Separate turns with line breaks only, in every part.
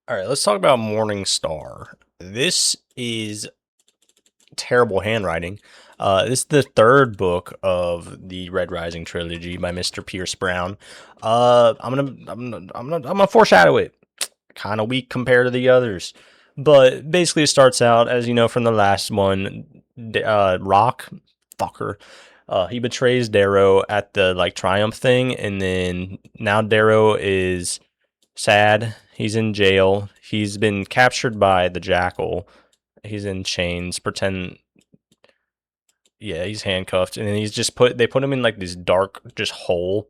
All right, let's talk about Morning Star. This is terrible handwriting. This is the third book of the Red Rising trilogy by Mr. Pierce Brown. I'm gonna foreshadow it. Kind of weak compared to the others, but basically it starts out as you know from the last one. Rock, fucker. He betrays Darrow at the like Triumph thing, and then now Darrow is sad. He's in jail. He's been captured by the Jackal. He's in chains. Pretend, yeah, he's handcuffed, and then he's just put. They put him in like this dark, just hole,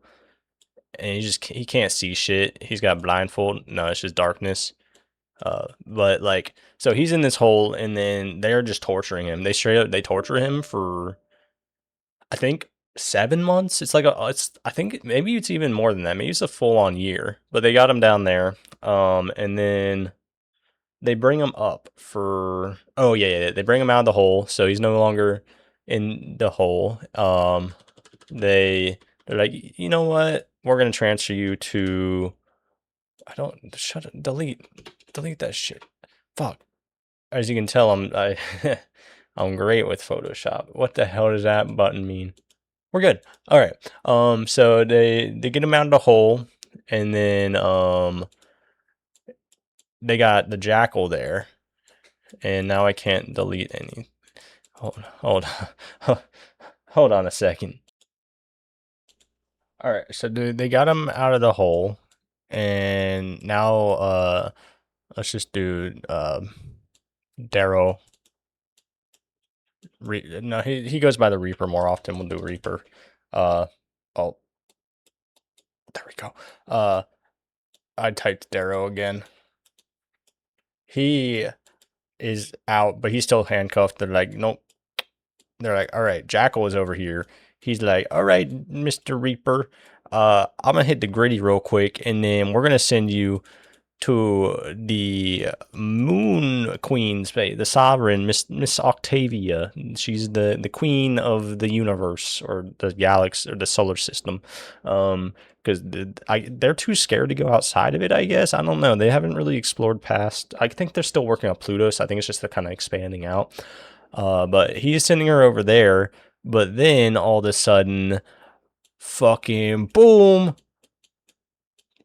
and he can't see shit. He's got blindfold. No, it's just darkness. But like, so he's in this hole, and then they're just torturing him. They torture him for I think 7 months. It's I think maybe it's even more than that. Maybe it's a full on year. But they got him down there. And then they bring him up for oh yeah, they bring him out of the hole, so he's no longer in the hole. They're like, you know what? We're gonna transfer you to I don't shut it, delete that shit. Fuck. As you can tell, I'm great with Photoshop. What the hell does that button mean? We're good. All right. So they get him out of the hole, and then they got the Jackal there, and now I can't delete any. Hold hold on a second. All right, so they got him out of the hole, and now let's just do Darrow. No, he goes by the Reaper more often. We'll do Reaper. Uh oh, there we go. I typed Darrow again. He is out, but he's still handcuffed. They're like, nope. They're like, all right, Jackal is over here. He's like, all right, Mr. Reaper, I'm gonna hit the gritty real quick, and then we're gonna send you to the Moon Queen's space, the Sovereign, Miss Octavia. She's the queen of the universe or the galaxy or the solar system. Because they're too scared to go outside of it. I guess I don't know. They haven't really explored past. I think they're still working on Pluto, so I think it's just they're kind of expanding out. But he's sending her over there. But then all of a sudden, fucking boom,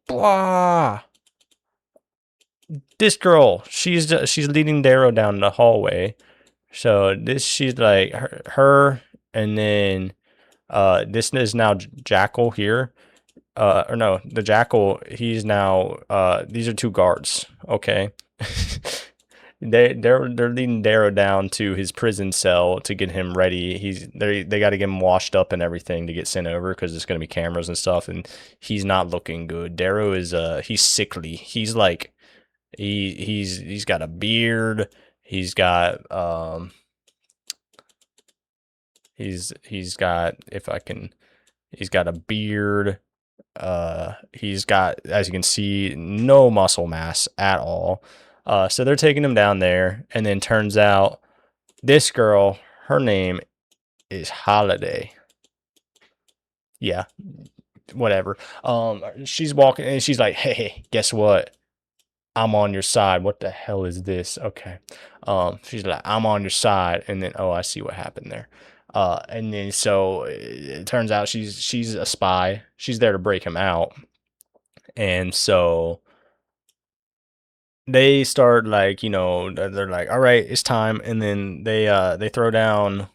blah. This girl, she's leading Darrow down the hallway. So this she's like her and then this is now Jackal here. Or no, the Jackal, he's now these are two guards, okay? They're leading Darrow down to his prison cell to get him ready. They got to get him washed up and everything to get sent over because there's gonna be cameras and stuff, and he's not looking good. Darrow is he's sickly. He's like he's got a beard. He's got he's got if I can he's got a beard. He's got, as you can see, no muscle mass at all. So they're taking him down there, and then turns out this girl, her name is Holiday. Yeah, whatever. She's walking and she's like, "Hey, guess what? I'm on your side." What the hell is this? Okay. She's like, "I'm on your side," and then oh, I see what happened there. And then so it turns out she's a spy. She's there to break him out, and so they start like they're like, all right, it's time, and then they throw down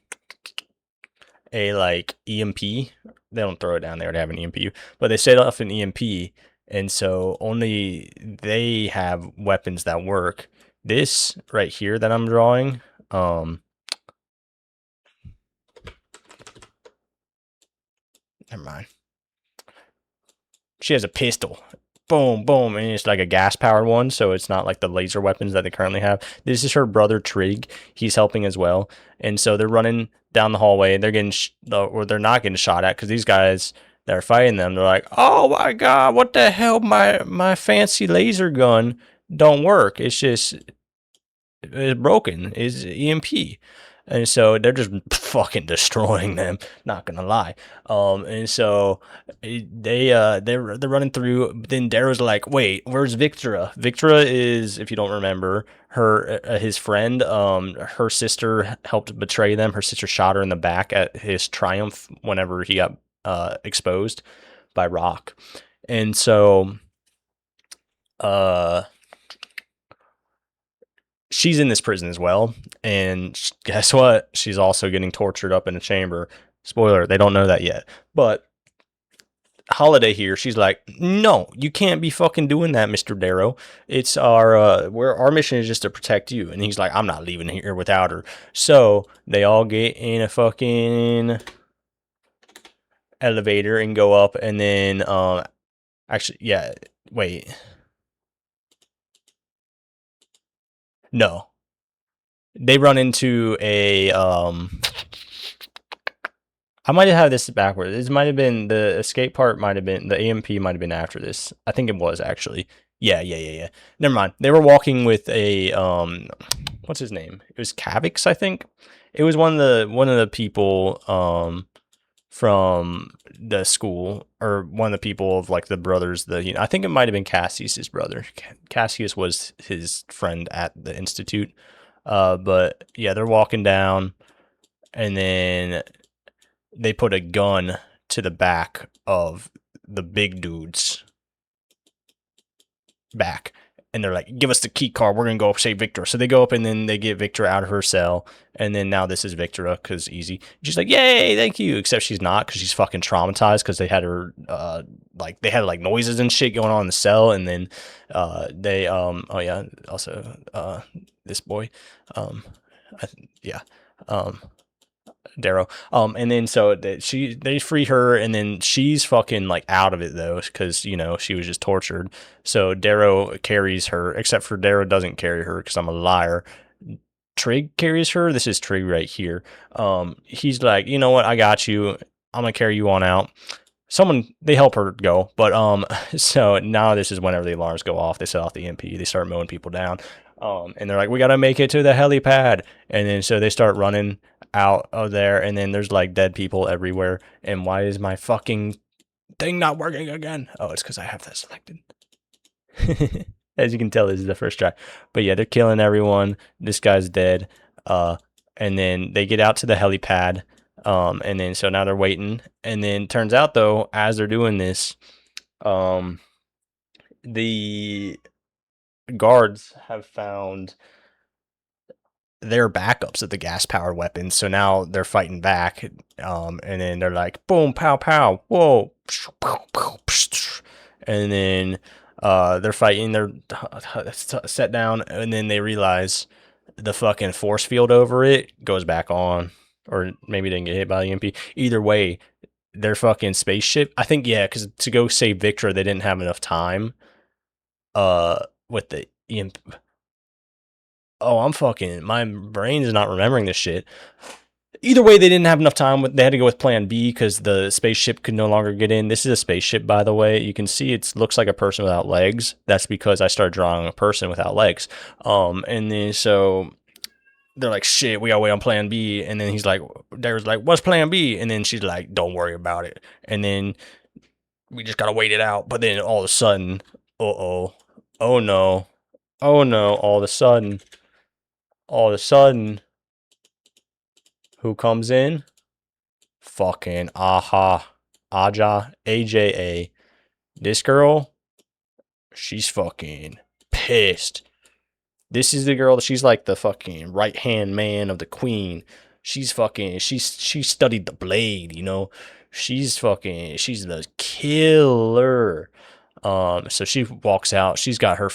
a like EMP. They don't throw it down. They already have an EMP, but they set off an EMP, and so only they have weapons that work. This right here that I'm drawing, never mind. She has a pistol. Boom, boom, and it's like a gas powered one, so it's not like the laser weapons that they currently have. This is her brother Trig. He's helping as well, and so they're running down the hallway. They're getting, or they're not getting shot at because these guys that are fighting them, they're like, "Oh my god, what the hell? My fancy laser gun don't work. It's just it's broken. It's EMP." And so they're just fucking destroying them. Not gonna lie. And so they're running through. But then Darrow's like, "Wait, where's Victora? Victora is, if you don't remember, her his friend. Her sister helped betray them. Her sister shot her in the back at his triumph whenever he got exposed by Rock. And so uh she's in this prison as well. And guess what? She's also getting tortured up in a chamber. Spoiler, they don't know that yet. But Holiday here, she's like, no, you can't be fucking doing that, Mr. Darrow. It's our mission is just to protect you. And he's like, I'm not leaving here without her. So they all get in a fucking elevator and go up, and then actually, yeah, wait. No. They run into a I might have had this backwards. This might have been the escape part. Might have been the AMP. Might have been after this. I think it was actually. Yeah. Never mind. They were walking with a what's his name? It was Cavix, I think. It was one of the people from the school, or one of the people of like the brothers. I think it might have been Cassius's brother. Cassius was his friend at the institute. But yeah, they're walking down, and then they put a gun to the back of the big dude's back. And they're like, give us the key card. We're going to go save Victor. So they go up, and then they get Victor out of her cell. And then now this is Victora, because easy. She's like, yay, thank you. Except she's not, because she's fucking traumatized, because they had her, they had like noises and shit going on in the cell. And then oh yeah, also, this boy, yeah, Darrow. And then so they free her, and then she's fucking like out of it though, because she was just tortured. So Darrow carries her, except for Darrow doesn't carry her because I'm a liar. Trig carries her. This is Trig right here. He's like, you know what? I got you. I'm gonna carry you on out. They help her go, but so now this is whenever the alarms go off. They set off the MP. They start mowing people down. And they're like, we gotta make it to the helipad. And then so they start running out of there, and then there's like dead people everywhere. And why is my fucking thing not working again? Oh, it's because I have that selected. As you can tell, this is the first try. But yeah, they're killing everyone. This guy's dead. And then they get out to the helipad. And then so now they're waiting. And then turns out though, as they're doing this, the guards have found their backups of the gas powered weapons. So now they're fighting back. And then they're like, boom, pow, pow, whoa. And then they're fighting, they're set down, and then they realize the fucking force field over it goes back on. Or maybe they didn't get hit by the EMP. Either way, their fucking spaceship, I think, yeah, because to go save Victor, they didn't have enough time with the EMP. Oh, my brain is not remembering this shit. Either way, they didn't have enough time. They had to go with plan B because the spaceship could no longer get in. This is a spaceship, by the way. You can see it looks like a person without legs. That's because I started drawing a person without legs. And then so they're like, shit, we gotta wait on plan B. And then Darrow's like, what's plan B? And then she's like, don't worry about it. And then we just gotta wait it out. But then all of a sudden, oh no, all of a sudden, who comes in? Fucking Aja, AJA. This girl, she's fucking pissed. This is the girl that she's like the fucking right hand man of the queen. She studied the blade, She's the killer. So she walks out. She's got her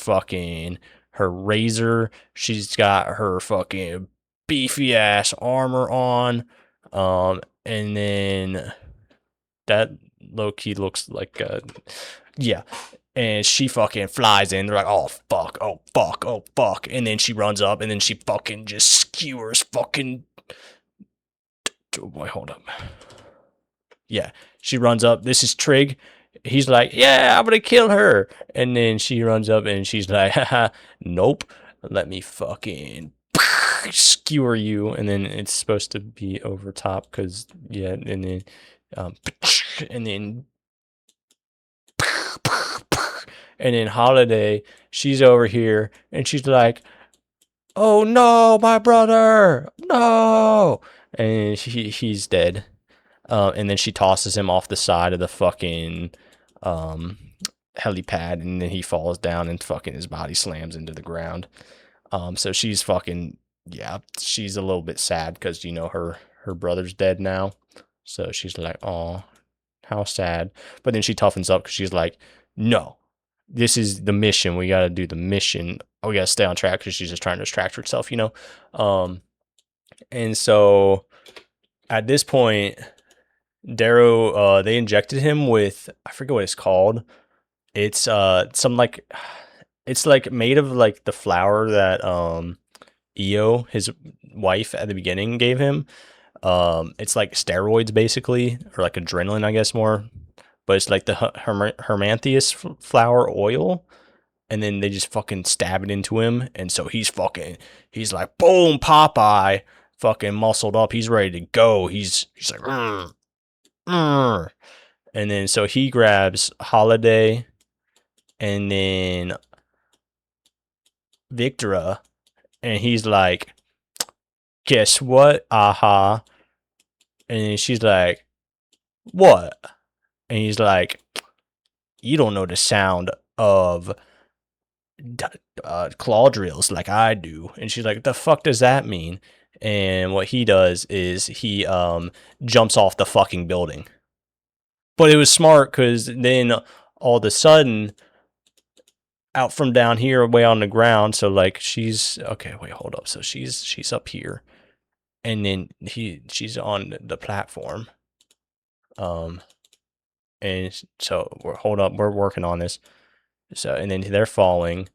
razor. She's got her fucking beefy ass armor on. And then that low key looks like yeah. And she fucking flies in. They're like, oh fuck. And then she runs up, and then she fucking just skewers fucking. Wait, hold up. Yeah, she runs up. This is Trig. He's like, yeah, I'm gonna kill her. And then she runs up, and she's like, haha, nope. Let me fucking. skewer you, and then it's supposed to be over top because yeah, and then um, and then and then Holiday, she's over here and she's like, "Oh no, my brother, no!" And he's dead. And then she tosses him off the side of the fucking um, helipad, and then he falls down and fucking his body slams into the ground. So she's fucking yeah, she's a little bit sad because her brother's dead now. So she's like, "Oh, how sad." But then she toughens up because she's like, "No, this is the mission. We got to do the mission. We got to stay on track," because she's just trying to distract herself. Um, and so at this point, Darrow, they injected him with, I forget what it's called. It's some like it's like made of like the flour that Io, his wife at the beginning, gave him. It's like steroids basically, or like adrenaline, I guess more. But it's like the Hermantheus flour oil, and then they just fucking stab it into him, and so he's like boom Popeye, fucking muscled up. He's ready to go. He's like, "Mm." And then so he grabs Holiday, and then Victora, and he's like, "Guess what? Aha." And then she's like, "What?" And he's like, "You don't know the sound of claw drills like I do." And she's like, "The fuck does that mean?" And what he does is he jumps off the fucking building. But it was smart because then all of a sudden, out from down here, way on the ground. So like she's okay. Wait, hold up. So she's up here, and then she's on the platform. Um, and so hold up. We're working on this. So and then they're falling,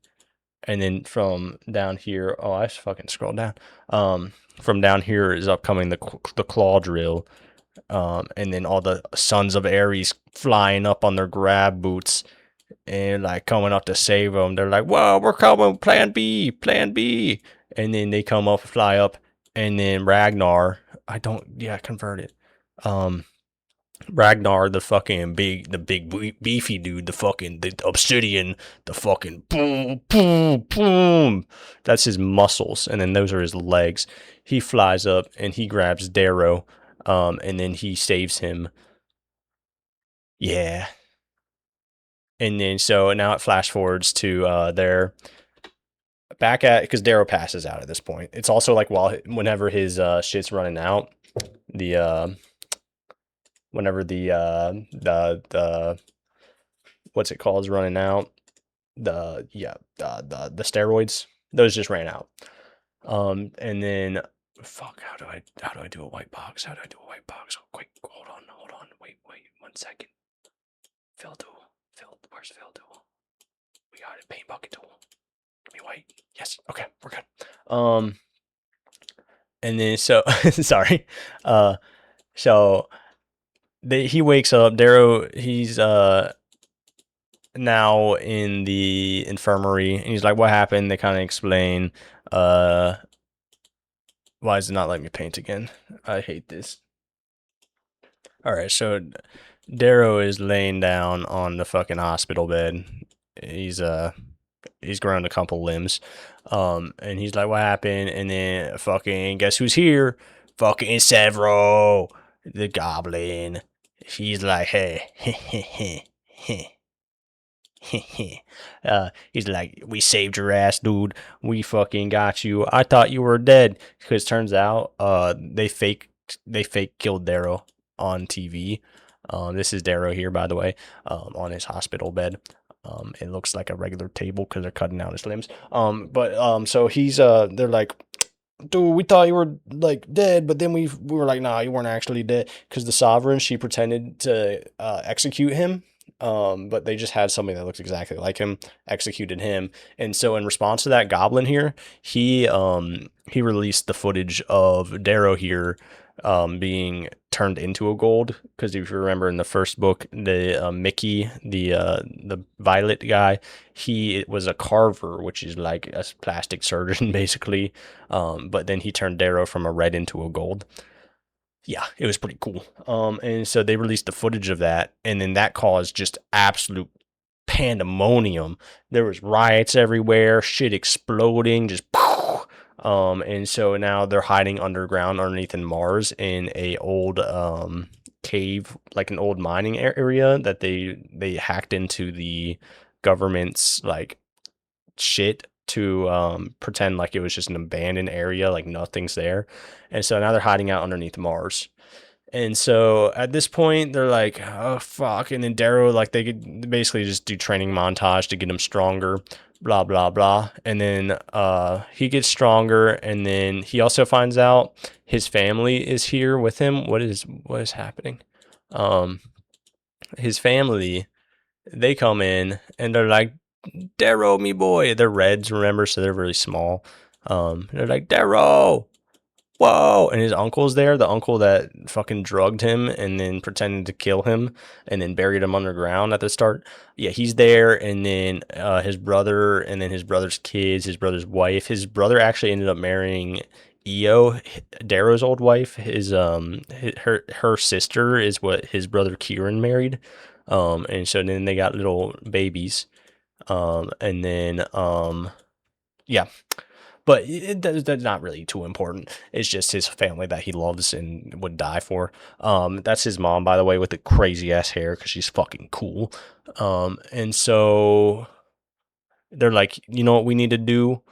and then from down here, oh, I fucking scrolled down. From down here is upcoming the claw drill. And then all the sons of Ares flying up on their grab boots and like coming up to save them. They're like, "Whoa, we're coming, plan B, plan B." And then they come up, fly up, and then Ragnar, I don't, yeah, converted. Um, Ragnar, the big beefy dude, the obsidian, the fucking boom, boom, boom. That's his muscles, and then those are his legs. He flies up and he grabs Darrow, and then he saves him. Yeah, and then so now it flash forwards to their back at because Darrow passes out at this point. It's also like whenever his shit's running out, the whenever the what's it called is running out. The steroids, those just ran out. And then fuck, how do I do a white box? How do I do a white box? Oh, quick, hold on, wait, 1 second. Fill tool, where's fill tool? We got it, paint bucket tool. Give me white. Yes, okay, we're good. And then so sorry, so he wakes up. Darrow, he's now in the infirmary, and he's like, "What happened?" They kind of explain. Uh, why is it not letting me paint again? I hate this. All right, so Darrow is laying down on the fucking hospital bed. He's he's grown a couple limbs. And he's like, "What happened?" And then fucking guess who's here? Fucking Severo, the goblin. He's like, "Hey, he's like, "We saved your ass, dude. We fucking got you. I thought you were dead." Because turns out, they fake killed Darrow on TV. This is Darrow here, by the way, on his hospital bed. It looks like a regular table because they're cutting out his limbs. But so they're like, "Dude, we thought you were like dead, but then we were like, nah, you weren't actually dead." Because the Sovereign, she pretended to execute him, but they just had somebody that looks exactly like him, executed him. And so in response to that, Goblin here, he released the footage of Darrow here, being turned into a gold. Because if you remember in the first book, the Mickey, the Violet guy, he was a carver, which is like a plastic surgeon basically. But then he turned Darrow from a red into a gold. Yeah, it was pretty cool. And so they released the footage of that, and then that caused just absolute pandemonium. There was riots everywhere, shit exploding, just and so now they're hiding underground underneath in Mars in a old cave, like an old mining area that they hacked into the government's like shit to pretend like it was just an abandoned area, like nothing's there. And so now they're hiding out underneath Mars. And so at this point, they're like, oh, fuck. And then Darrow, like, they could basically just do training montage to get him stronger, blah, blah, blah. And then he gets stronger. And then he also finds out his family is here with him. What is happening? Um, his family, they come in and they're like, Darrow, me boy. They're reds, remember? So they're really small. They're like, Darrow, whoa. And his uncle's there, the uncle that fucking drugged him and then pretended to kill him and then buried him underground at the start. Yeah, he's there. And then his brother, and then his brother's kids, his brother's wife. His brother actually ended up marrying Io, Darrow's old wife. Her sister is what his brother Kieran married. And so then they got little babies. And then yeah, but that's not really too important. It's just his family that he loves and would die for. That's his mom, by the way, with the crazy ass hair because she's fucking cool. And so they're like, you know what we need to do?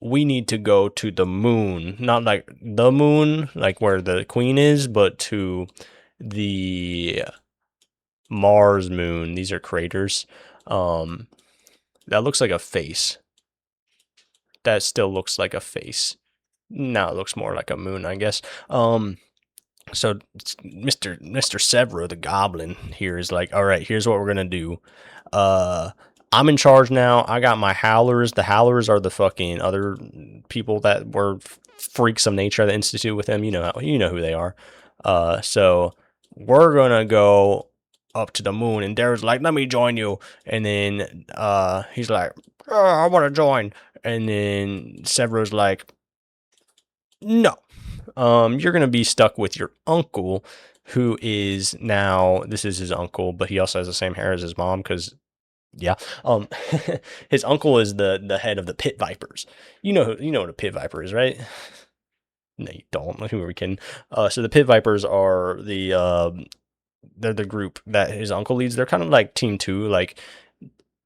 We need to go to the moon, not like the moon, like where the queen is, but to the Mars moon. These are craters. Um, that looks like a face. That still looks like a face. Now it looks more like a moon, I guess. So Mr. Severo, the goblin here, is like, all right, here's what we're gonna do. I'm in charge now. I got my howlers. The howlers are the fucking other people that were freaks of nature at the institute with him. You know who they are. So we're gonna go up to the moon, and Darren's like, let me join you. And then he's like, oh, I want to join. And then Severo's like, no, you're gonna be stuck with your uncle, who is now, this is his uncle, but he also has the same hair as his mom, because yeah, um, his uncle is the head of the pit vipers. You know what a pit viper is, right? No, you don't. Who are we kidding? So the pit vipers are they're the group that his uncle leads. They're kind of like Team Two, like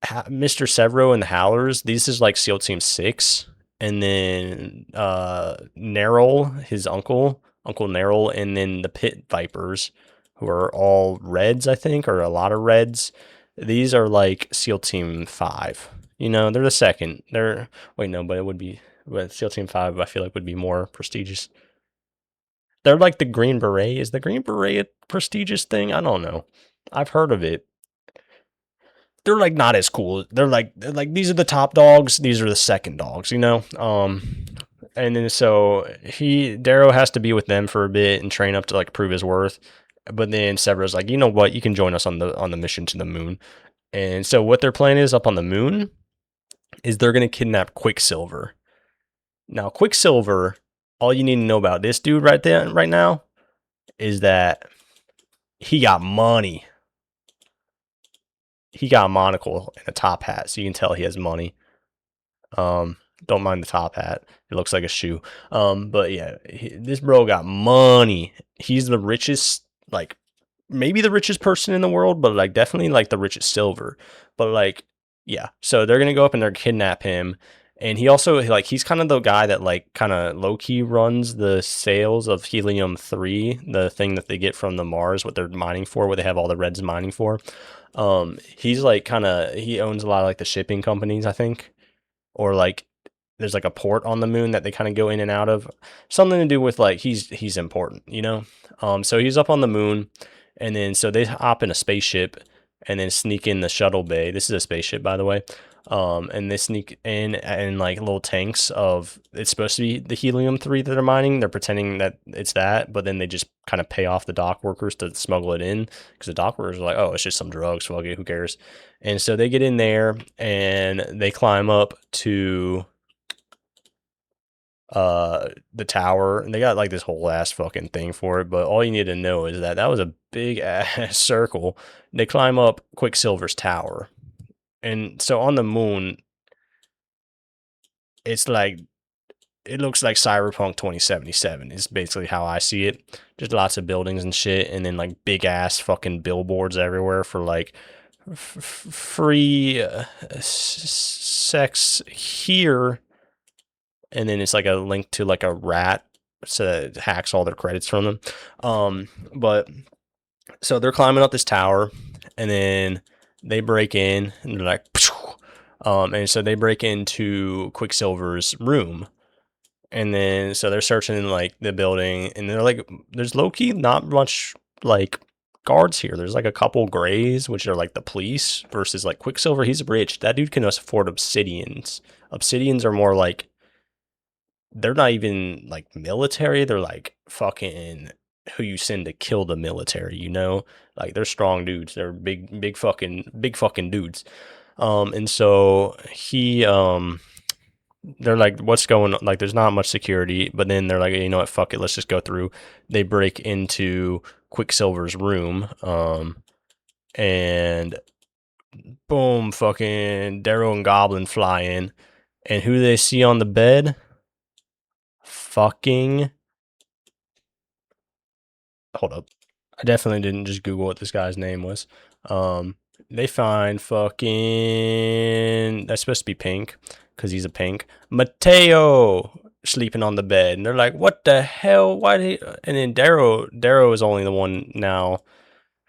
Mr. Severo and the Howlers. This is like SEAL Team 6. And then Nerl, his Uncle Nerl, and then the Pit Vipers, who are all Reds, I think, or a lot of Reds. These are like SEAL Team 5. They're the second. Wait, no, but it would be, but SEAL Team 5, I feel like would be more prestigious. They're like the Green Beret. Is the Green Beret a prestigious thing? I don't know. I've heard of it. They're like not as cool. They're like these are the top dogs, these are the second dogs, and then so Darrow has to be with them for a bit and train up to like prove his worth. But then Severo's like, you know what, you can join us on the mission to the moon. And so what their plan is up on the moon is they're gonna kidnap Quicksilver. Now Quicksilver, all you need to know about this dude right now is that he got money. He got a monocle and a top hat, so you can tell he has money. Don't mind the top hat; it looks like a shoe. But yeah, this bro got money. He's the richest, like maybe the richest person in the world, but like definitely like the richest silver. But like, yeah. So they're gonna go up and they're kidnap him. And he also like he's kind of the guy that like kind of low key runs the sales of helium-3, the thing that they get from the Mars, what they're mining for, what they have all the Reds mining for. He's like he owns a lot of like the shipping companies, I think, or like there's like a port on the moon that they kind of go in and out of, something to do with like he's important. So he's up on the moon, and then so they hop in a spaceship and then sneak in the shuttle bay. This is a spaceship, by the way. And they sneak in like little tanks of it's supposed to be the helium-3 that they're mining. They're pretending that it's that, but then they just kind of pay off the dock workers to smuggle it in because the dock workers are like, oh, it's just some drugs, fuck it, who cares? And so they get in there and they climb up to the tower, and they got like this whole ass fucking thing for it, but all you need to know is that that was a big ass circle. They climb up Quicksilver's tower, and so on the moon it's like it looks like Cyberpunk 2077 is basically how I see it. Just lots of buildings and shit, and then like big ass fucking billboards everywhere for like free sex here, and then it's like a link to like a rat, so that it hacks all their credits from them. But so they're climbing up this tower, and then they break in, and they're like, and so they break into Quicksilver's room, and then so they're searching in like the building, and they're like, there's low key not much like guards here. There's like a couple grays, which are like the police, versus like Quicksilver. He's rich. That dude can afford obsidians. Obsidians are more like they're not even like military. They're like fucking who you send to kill the military, you know? Like they're strong dudes. They're big fucking dudes. And so they're like, what's going on? Like, there's not much security, but then they're like, you know what? Fuck it. Let's just go through. They break into Quicksilver's room. And boom, fucking Darrow and Goblin fly in. And who do they see on the bed? Fucking hold up. I definitely didn't just Google what this guy's name was. They find fucking that's supposed to be Pink because he's a pink. Mateo sleeping on the bed, and they're like, "What the hell? Why did he?" And then Darrow is only the one now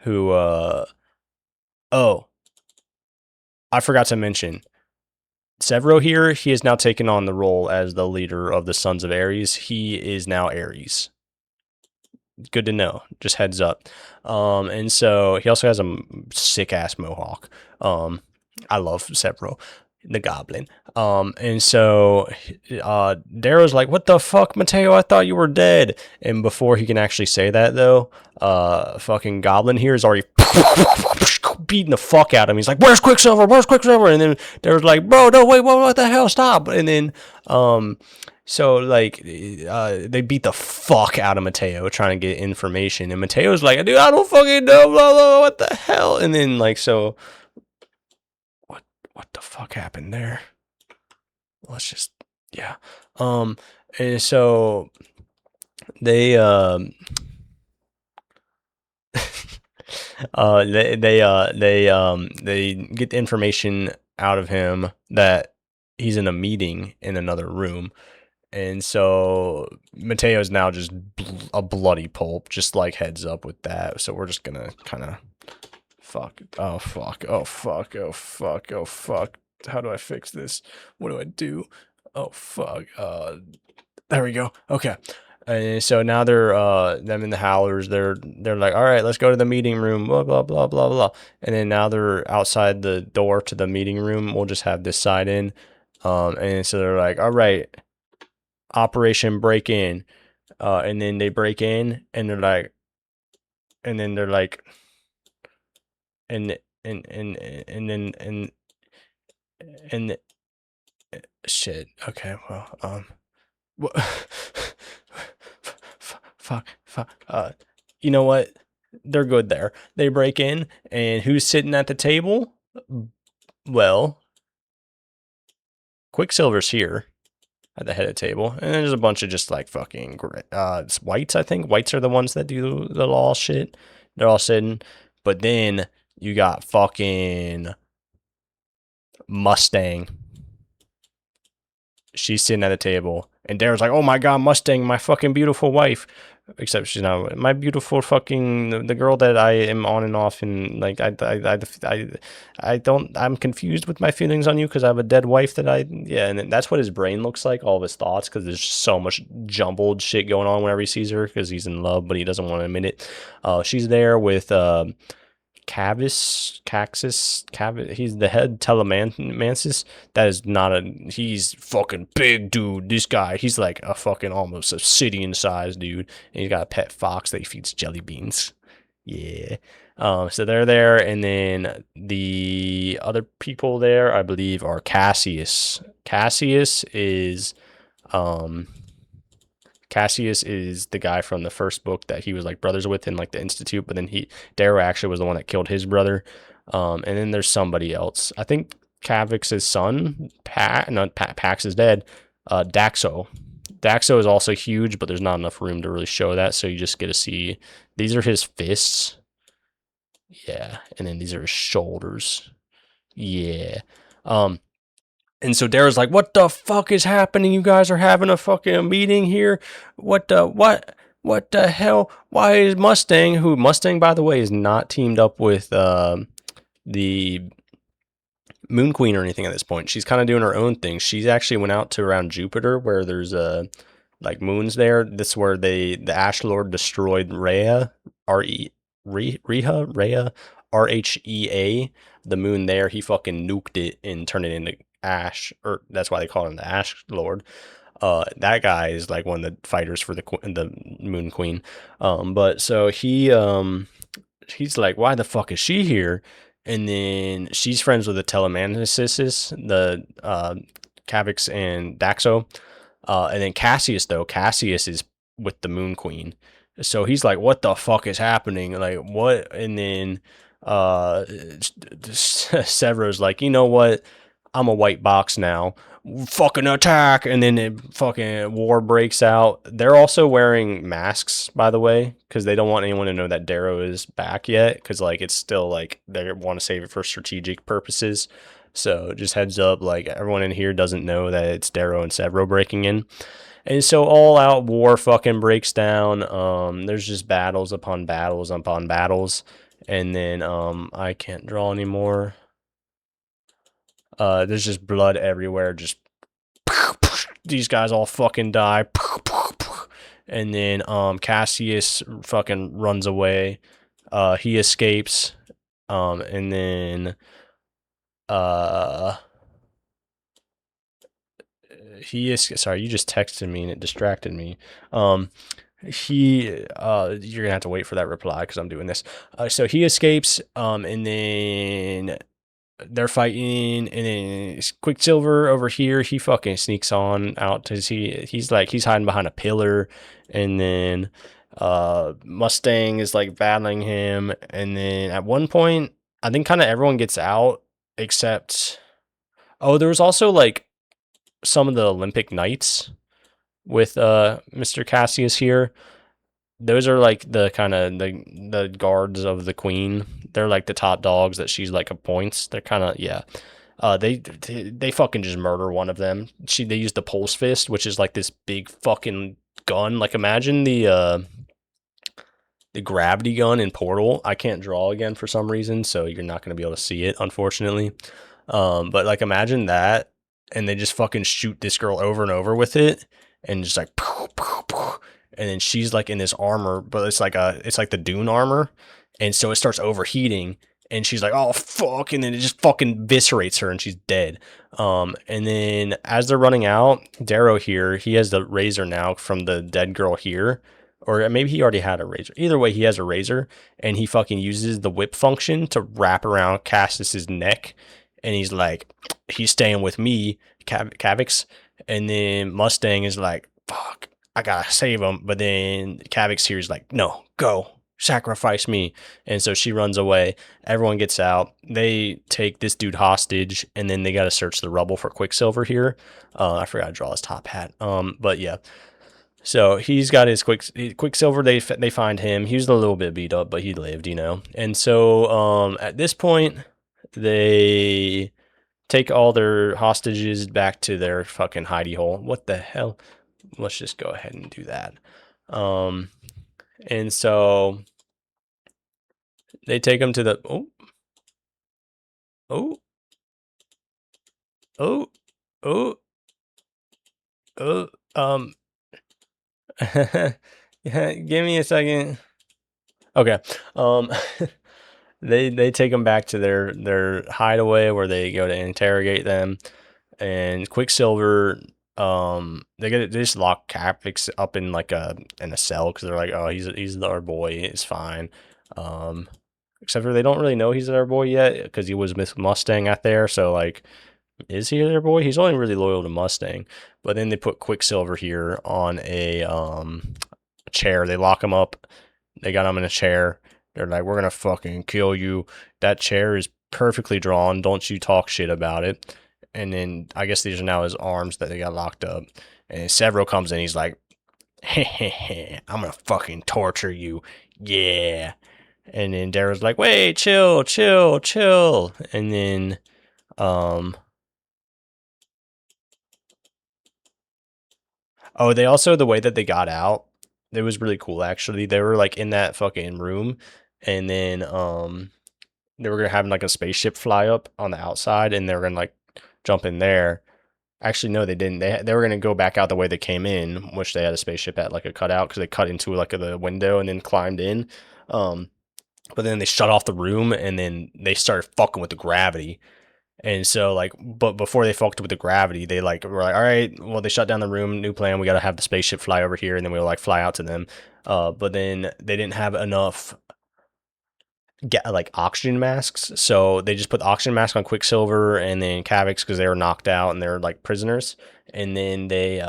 who. Oh, I forgot to mention. Severo here, he has now taken on the role as the leader of the Sons of Ares. He is now Ares. Good to know. Just heads up. And so he also has a sick ass mohawk. I love Severo, the goblin. And so Darrow's like, "What the fuck, Mateo? I thought you were dead." And before he can actually say that, though, fucking goblin here is already beating the fuck out of him. He's like, "Where's Quicksilver? Where's Quicksilver?" And then Darrow's like, "Bro, no, wait, what the hell? Stop!" And then so like they beat the fuck out of Mateo trying to get information, and Mateo's like, "Dude, I don't fucking know, blah, blah, what the hell?" And then like, so what the fuck happened there? Let's just yeah. And so they they get the information out of him that he's in a meeting in another room. And so Mateo's now just a bloody pulp, just like heads up with that. So we're just gonna kind of fuck. Oh fuck. Oh fuck. Oh fuck. Oh fuck. How do I fix this? What do I do? Oh fuck. There we go. Okay. And so now they're them in the howlers. They're like, all right, let's go to the meeting room. Blah blah blah blah blah. And then now they're outside the door to the meeting room. We'll just have this side in. And so they're like, all right. Operation break in, and then they break in, and they're like, and then they're like, and then and shit. Okay, well, what? Fuck. You know what? They're good there. They break in, and who's sitting at the table? Well, Quicksilver's here at the head of the table, and there's a bunch of just like fucking it's whites. I think whites are the ones that do the law shit. They're all sitting, but then you got fucking Mustang. She's sitting at the table, and Darren's like, "Oh my god, Mustang, my fucking beautiful wife." Except she's not my beautiful fucking the girl that I am on and off, and like I don't, I'm confused with my feelings on you because I have a dead wife that yeah, and that's what his brain looks like, all of his thoughts, because there's just so much jumbled shit going on whenever he sees her because he's in love, but he doesn't want to admit it. She's there with He's the head telemancis. That is not a. He's fucking big, dude. This guy, he's like a fucking almost obsidian sized dude. And he's got a pet fox that he feeds jelly beans. Yeah. So they're there, and then the other people there, I believe, are Cassius. Um, Cassius is the guy from the first book that he was like brothers with in like the Institute, but then Darrow actually was the one that killed his brother. And then there's somebody else. I think Kavix's son, Pax is dead. Daxo. Daxo is also huge, but there's not enough room to really show that, so you just get to see these are his fists. Yeah, and then these are his shoulders. Yeah. Um, and so Darrow's like, "What the fuck is happening? You guys are having a fucking meeting here? What the hell? Why is Mustang, by the way, is not teamed up with the Moon Queen or anything at this point. She's kind of doing her own thing. She's actually went out to around Jupiter where there's like moons there. This is where the Ash Lord destroyed Rhea, Rhea, Rhea, the moon there. He fucking nuked it and turned it into Ash, or that's why they call him the Ash Lord. That guy is like one of the fighters for the Moon Queen. But so he's like, why the fuck is she here? And then she's friends with the Telemantises, the Kavix and Daxo. And then Cassius is with the Moon Queen. So he's like, what the fuck is happening? Like, what? And then Severo's like, you know what? I'm a white box now. Fucking attack. And then it fucking war breaks out. They're also wearing masks, by the way, because they don't want anyone to know that Darrow is back yet. Because, like, it's still like they want to save it for strategic purposes. So just heads up, like, everyone in here doesn't know that it's Darrow and Severo breaking in. And so all out war fucking breaks down. There's just battles upon battles upon battles. And then I can't draw anymore. There's just blood everywhere. Just these guys all fucking die. And then Cassius fucking runs away. He escapes. And then he is sorry, you just texted me and it distracted me. You're gonna have to wait for that reply because I'm doing this. So he escapes, and then they're fighting, and then Quicksilver over here, he fucking sneaks on out to he's hiding behind a pillar, and then Mustang is like battling him, and then at one point, I think kind of everyone gets out except there was also like some of the Olympic Knights with Mr. Cassius here. Those are like the kind of the guards of the queen. They're like the top dogs that she's like appoints. They're kind of yeah. They fucking just murder one of them. They use the pulse fist, which is like this big fucking gun. Like imagine the gravity gun in Portal. I can't draw again for some reason, so you're not going to be able to see it, unfortunately. But like imagine that, and they just fucking shoot this girl over and over with it, and just like, poof, poof, poof. And then she's like in this armor, but it's like the Dune armor, and so it starts overheating, and she's like, oh fuck, and then it just fucking eviscerates her, and she's dead. And then as they're running out, Darrow here, he has the razor now from the dead girl here, or maybe he already had a razor. Either way, he has a razor, and he fucking uses the whip function to wrap around Cassius's neck, and he's like, he's staying with me, Kavix. And then Mustang is like, fuck, I gotta save him. But then Kavix here is like, no, go, sacrifice me. And so she runs away. Everyone gets out. They take this dude hostage, and then they gotta search the rubble for Quicksilver here. I forgot to draw his top hat. But yeah. So he's got his Quicksilver. They find him. He was a little bit beat up, but he lived, you know. And so at this point, they take all their hostages back to their fucking hidey hole. What the hell? Let's just go ahead and do that. And so they take them to the oh oh oh oh yeah, give me a second. Okay. they take them back to their hideaway where they go to interrogate them. And Quicksilver, they just lock Capix up in like a cell because they're like, oh, he's our boy, it's fine. Um, except for they don't really know he's their boy yet because he was with Mustang out there. So like, is he their boy? He's only really loyal to Mustang. But then they put Quicksilver here on a chair. They lock him up. They got him in a chair. They're like, we're gonna fucking kill you. That chair is perfectly drawn. Don't you talk shit about it. And then I guess these are now his arms that they got locked up. And Severo comes in. He's like, hey, hey, hey, I'm gonna fucking torture you. Yeah. And then Darrow's like, wait, chill, chill, chill. And then um oh, they also the way that they got out, it was really cool actually. They were like in that fucking room and then they were gonna have like a spaceship fly up on the outside and they were gonna like jump in there. Actually, no, they didn't. They were gonna go back out the way they came in, which they had a spaceship at like a cutout because they cut into like the window and then climbed in. Um, but then they shut off the room and then they started fucking with the gravity. And so like, but before they fucked with the gravity, they like were like, all right, well they shut down the room, new plan. We got to have the spaceship fly over here, and then we'll like fly out to them. But then they didn't have enough get like oxygen masks, so they just put the oxygen mask on Quicksilver and then Cavix because they were knocked out and they're like prisoners, and then they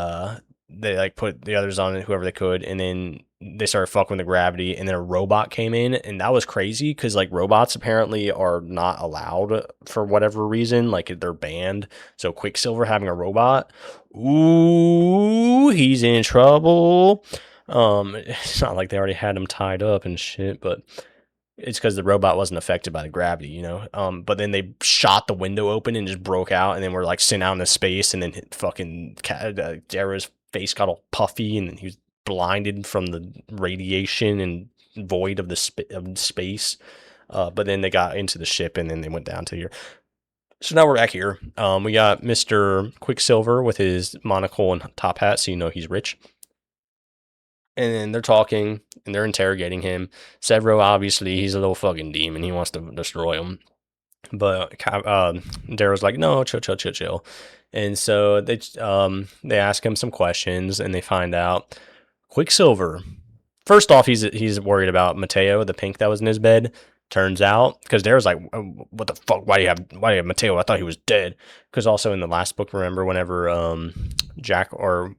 like put the others on whoever they could, and then they started fucking with the gravity, and then a robot came in, and that was crazy because like robots apparently are not allowed for whatever reason, like they're banned. So Quicksilver having a robot, ooh, he's in trouble. It's not like they already had him tied up and shit, but it's because the robot wasn't affected by the gravity, you know. But then they shot the window open and just broke out, and then we're like sent out into space, and then fucking Darrow's face got all puffy, and he was blinded from the radiation and void of of space. But then they got into the ship, and then they went down to here. So now we're back here. We got Mr. Quicksilver with his monocle and top hat, so you know he's rich. And they're talking and they're interrogating him. Severo, obviously, he's a little fucking demon. He wants to destroy him. But Darrow's like, no, chill, chill, chill, chill. And so they ask him some questions and they find out Quicksilver. First off, he's worried about Mateo, the pink that was in his bed. Turns out, because Darrow's like, what the fuck? Why do you have Mateo? I thought he was dead. Because also in the last book, remember whenever Jack or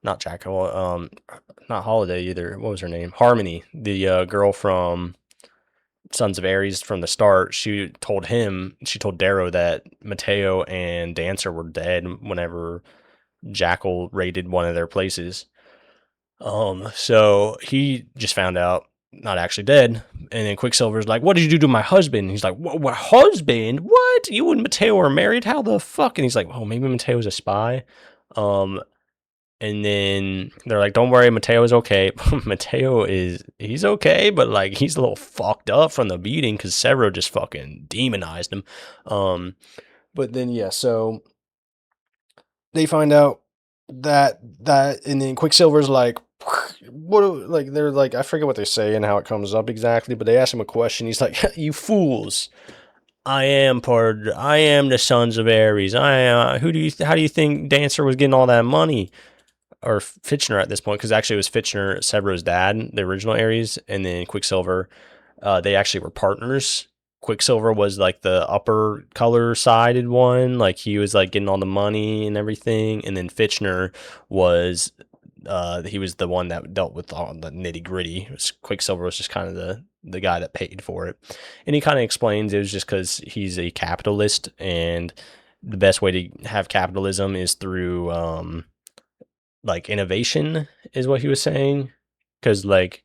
not Jackal, not Holiday either. What was her name? Harmony, the girl from Sons of Ares from the start. She told Darrow that Mateo and Dancer were dead whenever Jackal raided one of their places. So he just found out not actually dead. And then Quicksilver's like, what did you do to my husband? And he's like, what husband? What? You and Mateo are married? How the fuck? And he's like, oh, maybe Mateo's a spy. Um, and then they're like, don't worry, Mateo is okay. He's okay, but like he's a little fucked up from the beating because Severo just fucking demonized him. But then yeah, so they find out that and then Quicksilver's like, what like they're like, I forget what they say and how it comes up exactly, but they ask him a question. He's like, you fools. I am the Sons of Ares. How do you think Dancer was getting all that money? Or Fitchner at this point, because actually it was Fitchner, Severo's dad, the original Ares, and then Quicksilver. They actually were partners. Quicksilver was like the upper color sided one, like he was like getting all the money and everything, and then Fitchner was he was the one that dealt with all the nitty gritty. Quicksilver was just kind of the guy that paid for it, and he kind of explains it was just because he's a capitalist, and the best way to have capitalism is through like innovation is what he was saying, because like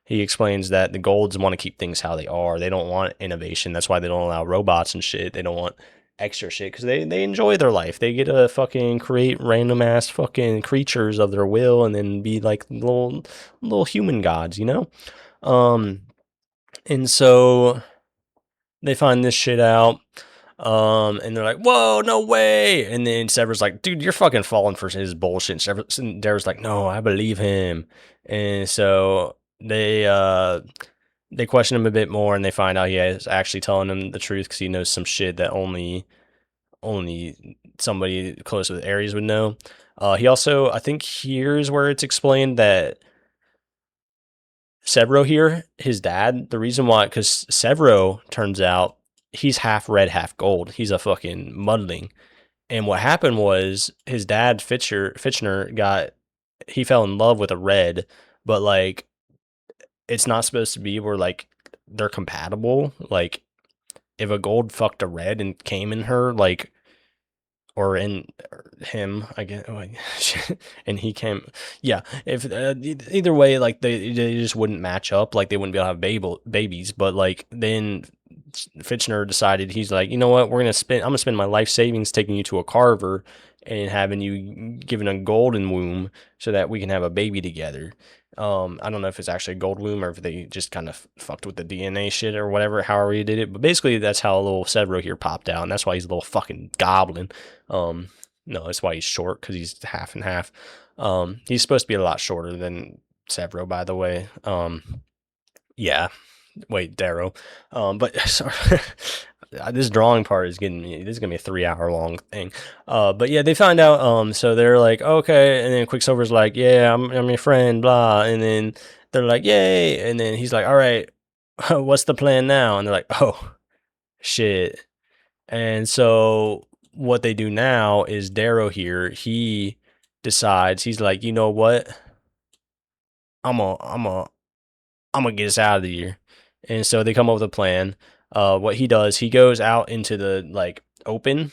he explains that the golds want to keep things how they are. They don't want innovation. That's why they don't allow robots and shit. They don't want extra shit because they enjoy their life. They get to fucking create random ass fucking creatures of their will and then be like little human gods, you know. And so they find this shit out. And they're like, whoa, no way. And then Sever's like, dude, you're fucking falling for his bullshit. And Darrow's like, no, I believe him. And so they They question him a bit more, and they find out he is actually telling them the truth because he knows some shit that only somebody close to the areas would know. He also, I think, here's where it's explained that Severo here, his dad, the reason why, because Severo turns out he's half red, half gold. He's a fucking mudling. And what happened was his dad, Fitchner, he fell in love with a red, but like it's not supposed to be where like they're compatible. Like if a gold fucked a red and came in her, like or in him, I guess, and he came. Yeah, if either way, like they just wouldn't match up. Like they wouldn't be able to have babies. But like then Fitchner decided he's like, you know what, I'm gonna spend my life savings taking you to a carver and having you given a golden womb so that we can have a baby together. I don't know if it's actually a gold womb or if they just kind of fucked with the DNA shit or whatever, however he did it. But basically, that's how a little Severo here popped out, and that's why he's a little fucking goblin. Um, no, that's why he's short because he's half and half. He's supposed to be a lot shorter than Severo, by the way. Yeah, wait, Darrow. But sorry, this drawing part is getting me. This is gonna be a 3 hour long thing. But yeah, they find out. So they're like, okay, and then Quicksilver's like, yeah, I'm your friend, blah, and then they're like, yay, and then he's like, all right, what's the plan now? And they're like, oh shit. And so what they do now is Darrow here, he decides he's like, you know what? I'm a I'm a I'm gonna get us out of here. And so they come up with a plan. What he does, he goes out into the like open.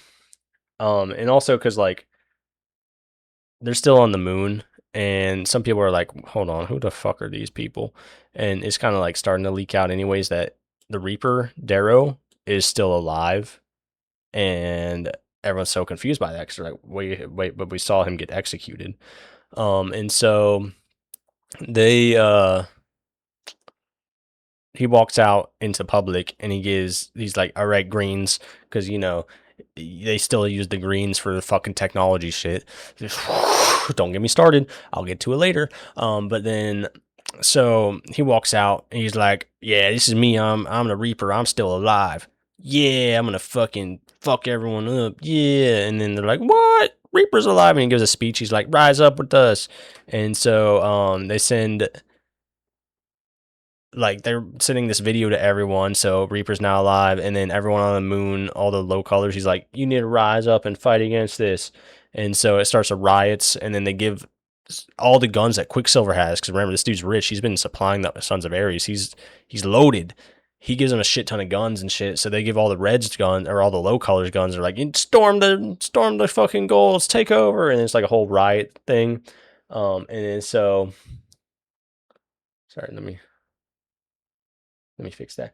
And also because like they're still on the moon, and some people are like, hold on, who the fuck are these people? And it's kind of like starting to leak out anyways that the Reaper, Darrow, is still alive. And everyone's so confused by that because they're like, wait, but we saw him get executed. And so they he walks out into public and he's like, all right, greens, because they still use the greens for the fucking technology shit. Don't get me started. I'll get to it later. But then so he walks out and he's like, yeah, this is me. I'm the Reaper. I'm still alive. Yeah, I'm gonna fucking fuck everyone up. Yeah. And then they're like, what? Reaper's alive. And he gives a speech. He's like, rise up with us. And so they send like they're sending this video to everyone. So Reaper's now alive, and then everyone on the moon, all the low colors, he's like, you need to rise up and fight against this. And so it starts a riots, and then they give all the guns that Quicksilver has, because remember, this dude's rich. He's been supplying the Sons of Ares. He's loaded. He gives them a shit ton of guns and shit. So they give all the Reds guns, or all the low colors guns. They're like, storm the fucking goals, take over, and it's like a whole riot thing. And then so sorry, let me fix that.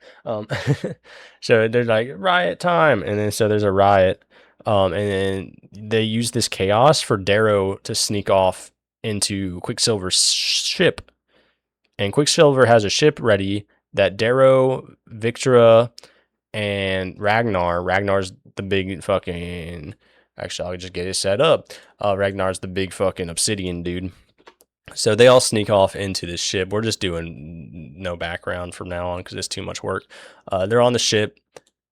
So there's like riot time, and then so there's a riot, and then they use this chaos for Darrow to sneak off into Quicksilver's ship, and Quicksilver has a ship ready that Darrow, Victra, and Ragnar's the big fucking. Actually, I'll just get it set up. Ragnar's the big fucking obsidian dude. So they all sneak off into this ship. We're just doing no background from now on because it's too much work. They're on the ship,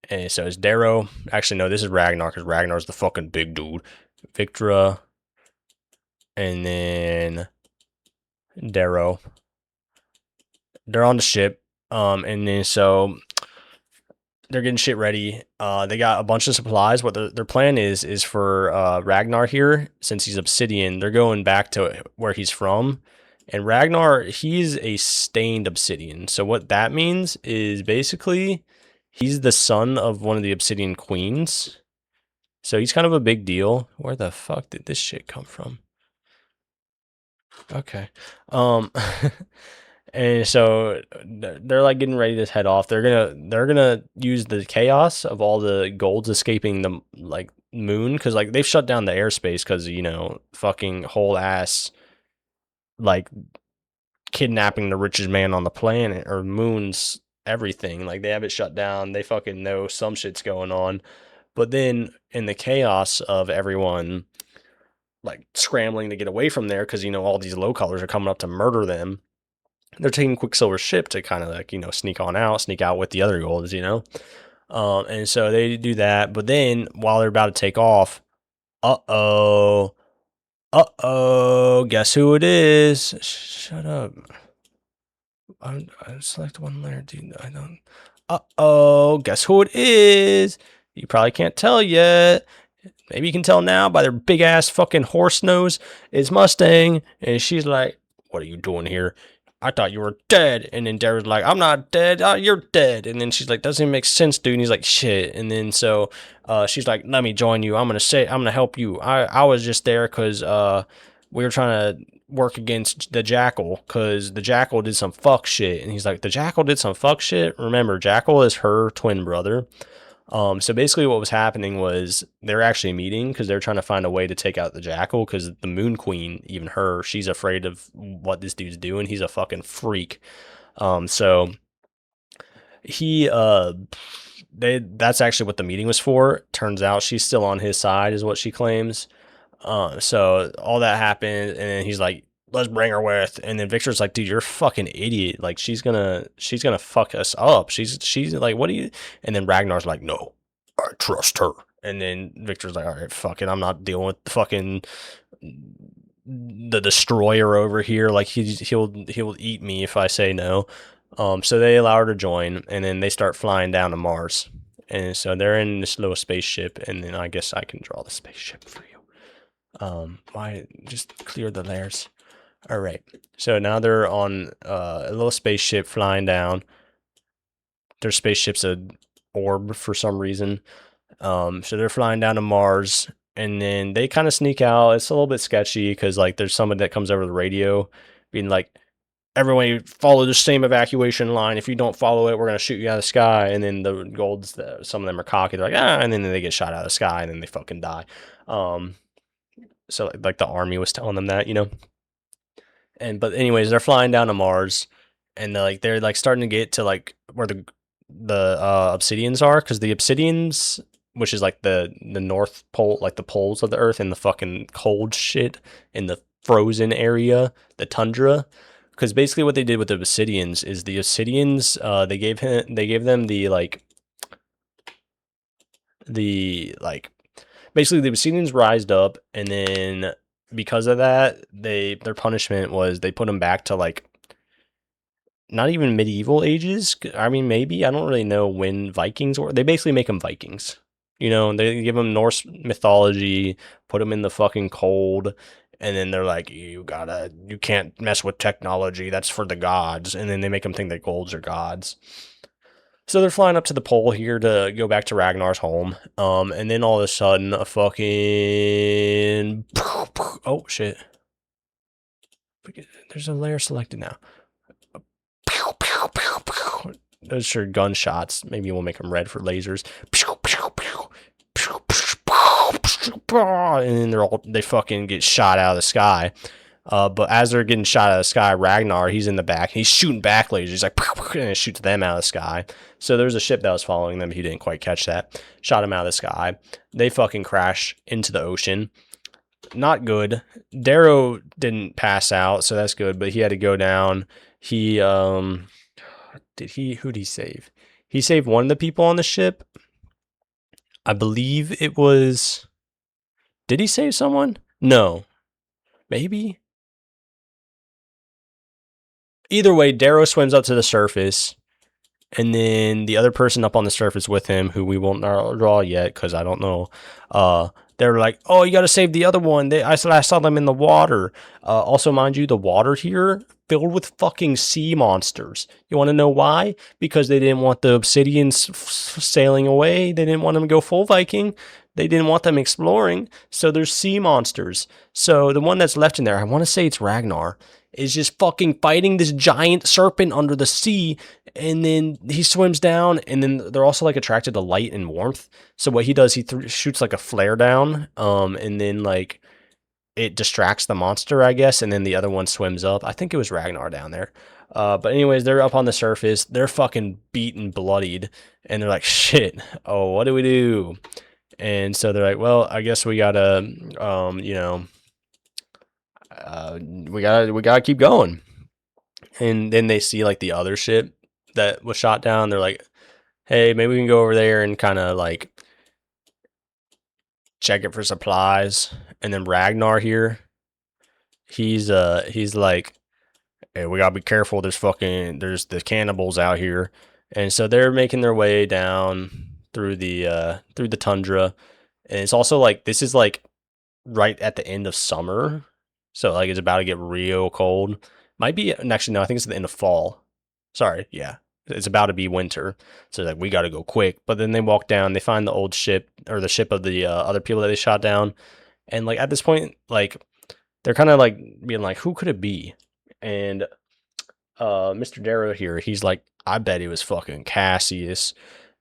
and so it's Darrow. Actually, no, this is Ragnar because Ragnar's the fucking big dude. Victra, and then Darrow. They're on the ship, and then so they're getting shit ready. They got a bunch of supplies. What their plan is for Ragnar here, since he's obsidian, they're going back to where he's from. And Ragnar, he's a stained obsidian. So what that means is basically he's the son of one of the obsidian queens. So he's kind of a big deal. Where the fuck did this shit come from? Okay. Um and so they're like getting ready to head off. They're gonna use the chaos of all the golds escaping the like moon, because like they've shut down the airspace because fucking whole ass like kidnapping the richest man on the planet or moon's everything. Like they have it shut down. They fucking know some shit's going on. But then in the chaos of everyone like scrambling to get away from there, because all these low colors are coming up to murder them, they're taking Quicksilver's ship to kind of like, sneak out with the other golds, and so they do that. But then while they're about to take off, uh oh, guess who it is? Shut up. I select one layer, dude. I don't. Guess who it is? You probably can't tell yet. Maybe you can tell now by their big ass fucking horse nose. It's Mustang, and she's like, "What are you doing here? I thought you were dead." And then Darrow's like, "I'm not dead. You're dead." And then she's like, "Doesn't even make sense, dude." And he's like, "Shit." And then so she's like, "Let me join you. I'm gonna help you. I was just there because we were trying to work against the Jackal because the Jackal did some fuck shit." And he's like, "The Jackal did some fuck shit." Remember, Jackal is her twin brother. So basically what was happening was they're actually meeting because they're trying to find a way to take out the Jackal because the Moon Queen, even her, she's afraid of what this dude's doing. He's a fucking freak. So he that's actually what the meeting was for. Turns out she's still on his side, is what she claims. So all that happened, and then he's like, "Let's bring her with." And then Victor's like, "Dude, you're a fucking idiot. Like, she's gonna fuck us up. She's like, what do you?" And then Ragnar's like, "No, I trust her." And then Victor's like, "All right, fuck it. I'm not dealing with the fucking the destroyer over here. Like, he'll eat me if I say no." So they allow her to join, and then they start flying down to Mars. And so they're in this little spaceship, and then I guess I can draw the spaceship for you. Why just clear the layers? All right. So now they're on a little spaceship flying down. Their spaceship's a orb for some reason. So they're flying down to Mars, and then they kind of sneak out. It's a little bit sketchy because like there's someone that comes over the radio, being like, "Everyone follow the same evacuation line. If you don't follow it, we're gonna shoot you out of the sky." And then the golds, some of them are cocky. They're like, and then they get shot out of the sky, and then they fucking die. So like the army was telling them that, but anyways, they're flying down to Mars, and they're starting to get to like where the obsidians are, because the obsidians, which is like the North Pole, like the poles of the Earth, and the fucking cold shit in the frozen area, the tundra. Because basically what they did with the obsidians is they gave them the basically the obsidians rised up, and then because of that, their punishment was they put them back to like not even medieval ages. I mean, maybe, I don't really know when Vikings were. They basically make them Vikings. They give them Norse mythology, put them in the fucking cold, and then they're like, you can't mess with technology. That's for the gods. And then they make them think that golds are gods. So they're flying up to the pole here to go back to Ragnar's home. And then all of a sudden, a fucking oh shit! There's a layer selected now. Those are gunshots. Maybe we'll make them red for lasers. And then they fucking get shot out of the sky. But as they're getting shot out of the sky, Ragnar, he's in the back. He's shooting back lasers. He's like, and it shoots them out of the sky. So there's a ship that was following them. He didn't quite catch that. Shot him out of the sky. They fucking crash into the ocean. Not good. Darrow didn't pass out, so that's good. But he had to go down. Who'd he save? He saved one of the people on the ship. I believe it was. Did he save someone? No. Maybe. Either way, Darrow swims up to the surface, and then the other person up on the surface with him, who we won't draw yet because I don't know, they're like, "Oh, you got to save the other one." I saw them in the water. Also, mind you, the water here filled with fucking sea monsters. You want to know why? Because they didn't want the obsidians sailing away. They didn't want them to go full Viking. They didn't want them exploring. So there's sea monsters. So the one that's left in there, I want to say it's Ragnar, is just fucking fighting this giant serpent under the sea, and then he swims down, and then they're also like attracted to light and warmth. So what he does, he shoots like a flare down, and then like it distracts the monster, I guess, and then the other one swims up. I think it was Ragnar down there. But anyways, they're up on the surface. They're fucking beat and bloodied, and they're like, "Shit, oh, what do we do?" And so they're like, "Well, I guess we gotta, we gotta keep going." And then they see like the other ship that was shot down. They're like, hey, maybe we can go over there and kind of like check it for supplies. And then Ragnar here, he's like, hey, we gotta be careful. There's the cannibals out here. And so they're making their way down through the tundra. And it's also like this is like right at the end of summer. So like it's about to get real cold. Might be actually no, I think it's the end of fall. Sorry, yeah. It's about to be winter. So like we gotta go quick. But then they walk down, they find the old ship or the ship of the other people that they shot down. And like at this point, like they're kind of like being like, who could it be? And Mr. Darrow here, he's like, I bet it was fucking Cassius.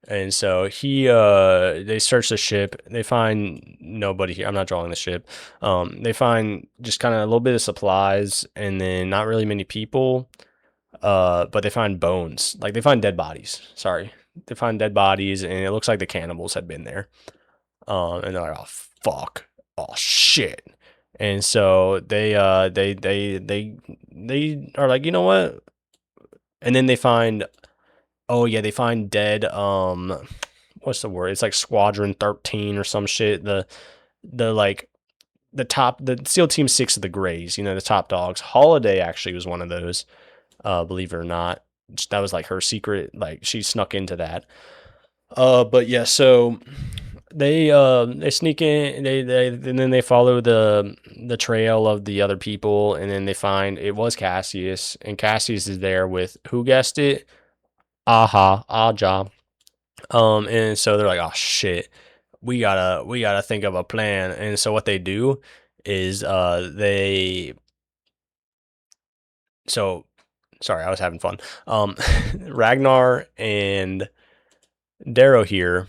And so they search the ship. They find nobody here. I'm not drawing the ship. They find just kind of a little bit of supplies and then not really many people. But they find bones. Like they find dead bodies. Sorry. They find dead bodies and it looks like the cannibals had been there. And they're like, oh fuck. Oh shit. And so they are like, you know what? And then they find, oh yeah, they find dead. What's the word? It's like Squadron 13 or some shit. The like the SEAL Team 6 of the Greys. You know, the top dogs. Holiday actually was one of those. Believe it or not, that was like her secret. Like she snuck into that. But yeah, so they sneak in. They and then they follow the trail of the other people, and then they find it was Cassius, and Cassius is there with who guessed it? Aja. And so they're like, oh shit, we gotta think of a plan. And so what they do is they so sorry, I was having fun. Ragnar and Darrow here,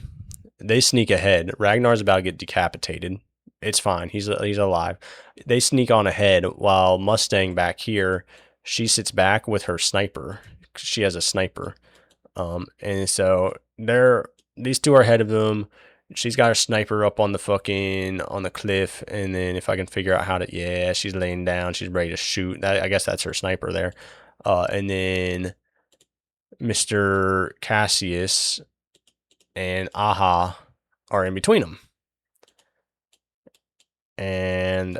they sneak ahead. Ragnar's about to get decapitated. It's fine. He's alive. They sneak on ahead while Mustang back here, she sits back with her sniper. She has a sniper. And so these two are ahead of them. She's got her sniper up on the cliff, and then if I can figure out how to, yeah, she's laying down. She's ready to shoot. I guess that's her sniper there. And then Mr. Cassius and Aha are in between them. And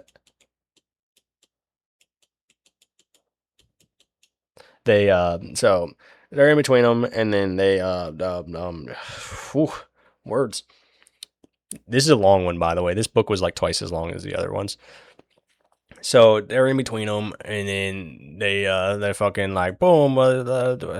so they're in between them, and then whew, words. This is a long one, by the way. This book was like twice as long as the other ones. So they're in between them, and then they fucking like boom.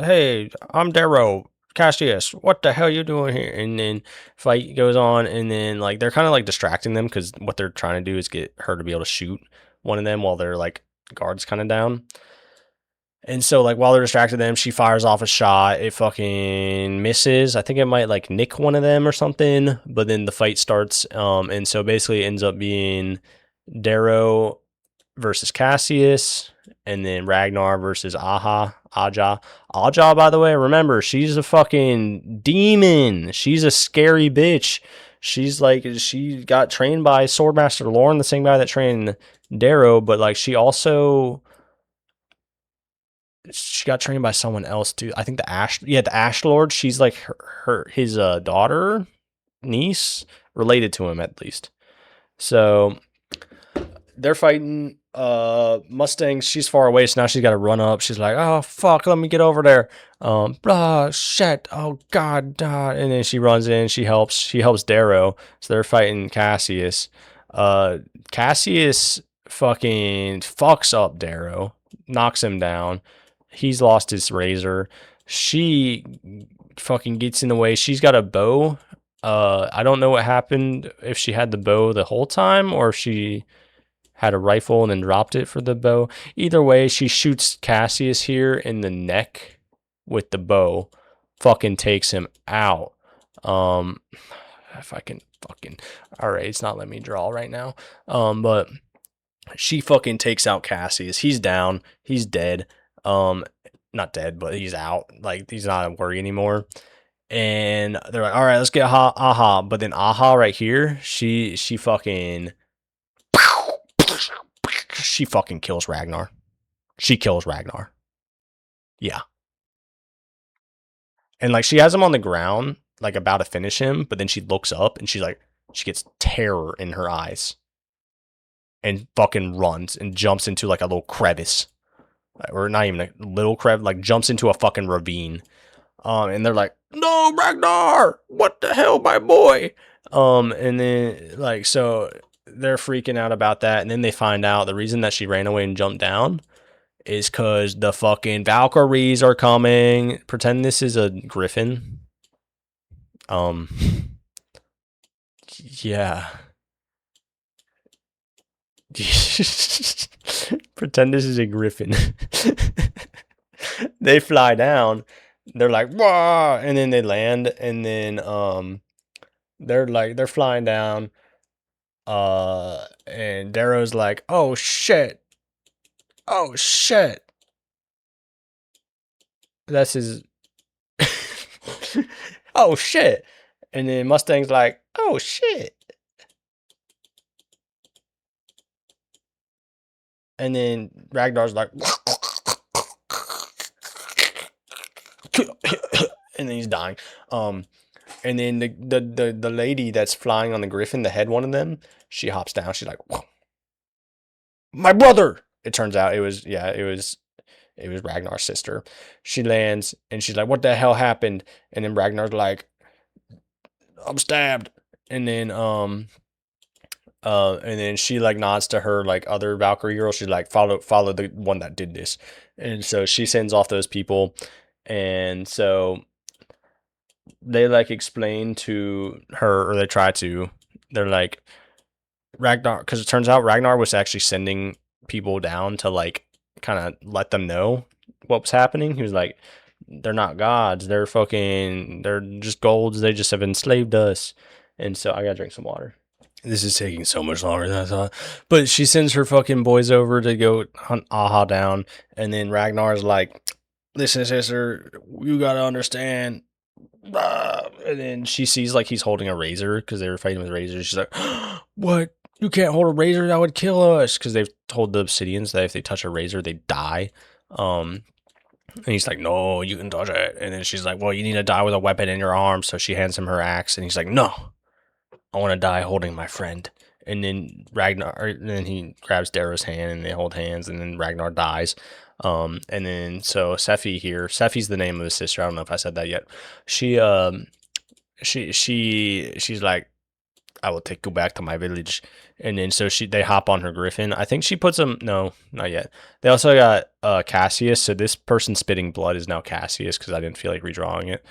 Hey, I'm Darrow. Cassius, what the hell you doing here? And then fight goes on, and then like they're kind of like distracting them because what they're trying to do is get her to be able to shoot one of them while they're like guards kind of down. And so like while they're distracted them, she fires off a shot. It fucking misses. I think it might like nick one of them or something. But then the fight starts. And so basically it ends up being Darrow versus Cassius, and then Ragnar versus Aja. Aja, by the way, remember, she's a fucking demon. She's a scary bitch. She's like, she got trained by Swordmaster Lauren, the same guy that trained Darrow, but like she got trained by someone else too. I think the Ash Lord. She's like his daughter, niece, related to him at least. So they're fighting. Mustang, she's far away, so now she's got to run up. She's like, oh fuck, let me get over there. Blah shit, oh god, and then she runs in. She helps Darrow. So they're fighting Cassius. Cassius fucking fucks up Darrow, knocks him down. He's lost his razor. She fucking gets in the way. She's got a bow. I don't know what happened, if she had the bow the whole time or if she had a rifle and then dropped it for the bow. Either way, she shoots Cassius here in the neck with the bow. Fucking takes him out. If I can fucking... Alright, it's not letting me draw right now. But she fucking takes out Cassius. He's down. He's dead. Not dead, but he's out. Like, he's not a worry anymore. And they're like, all right, let's get Aha. But then Aha right here, she fucking kills Ragnar. She kills Ragnar. Yeah. And like she has him on the ground, like about to finish him, but then she looks up and she's like, she gets terror in her eyes and fucking runs and jumps into like a little crevice. Or not even a little crevice, like jumps into a fucking ravine. And they're like, "No, Ragnar! What the hell, my boy?" And then like so they're freaking out about that, and then they find out the reason that she ran away and jumped down is because the fucking Valkyries are coming. Pretend this is a griffin. Um, yeah. Pretend this is a griffin. They fly down. They're like, "Wah!" And then they land, and then they're flying down. And Darrow's like, "Oh shit, oh shit." That's his. Oh shit. And then Mustang's like, "Oh shit." And then Ragnar's like, and then he's dying. And then the lady that's flying on the griffin, the head one of them, she hops down. She's like, "My brother." It turns out it was Ragnar's sister. She lands and she's like, "What the hell happened?" And then Ragnar's like, "I'm stabbed." And then she like nods to her like other Valkyrie girl. She's like, follow the one that did this. And so she sends off those people. And so they like explain to her, or they try to, they're like, Ragnar, because it turns out Ragnar was actually sending people down to like kind of let them know what was happening. He was like, they're not gods, they're just golds, they just have enslaved us. And so I gotta drink some water. This is taking so much longer than I thought. But she sends her fucking boys over to go hunt Aha down. And then Ragnar's like, "Listen, sister, you gotta understand." And then she sees like he's holding a razor because they were fighting with razors. She's like, "What? You can't hold a razor? That would kill us." Because they've told the Obsidians that if they touch a razor, they die. And he's like, "No, you can touch it." And then she's like, "Well, you need to die with a weapon in your arm." So she hands him her axe. And he's like, "No, I want to die holding my friend." And then then he grabs Darrow's hand and they hold hands, and then Ragnar dies. And then so Sephi's the name of his sister. I don't know if I said that yet. She's like, "I will take you back to my village." And then so they hop on her griffin. I think she puts them, no, not yet. They also got Cassius. So this person spitting blood is now Cassius because I didn't feel like redrawing it.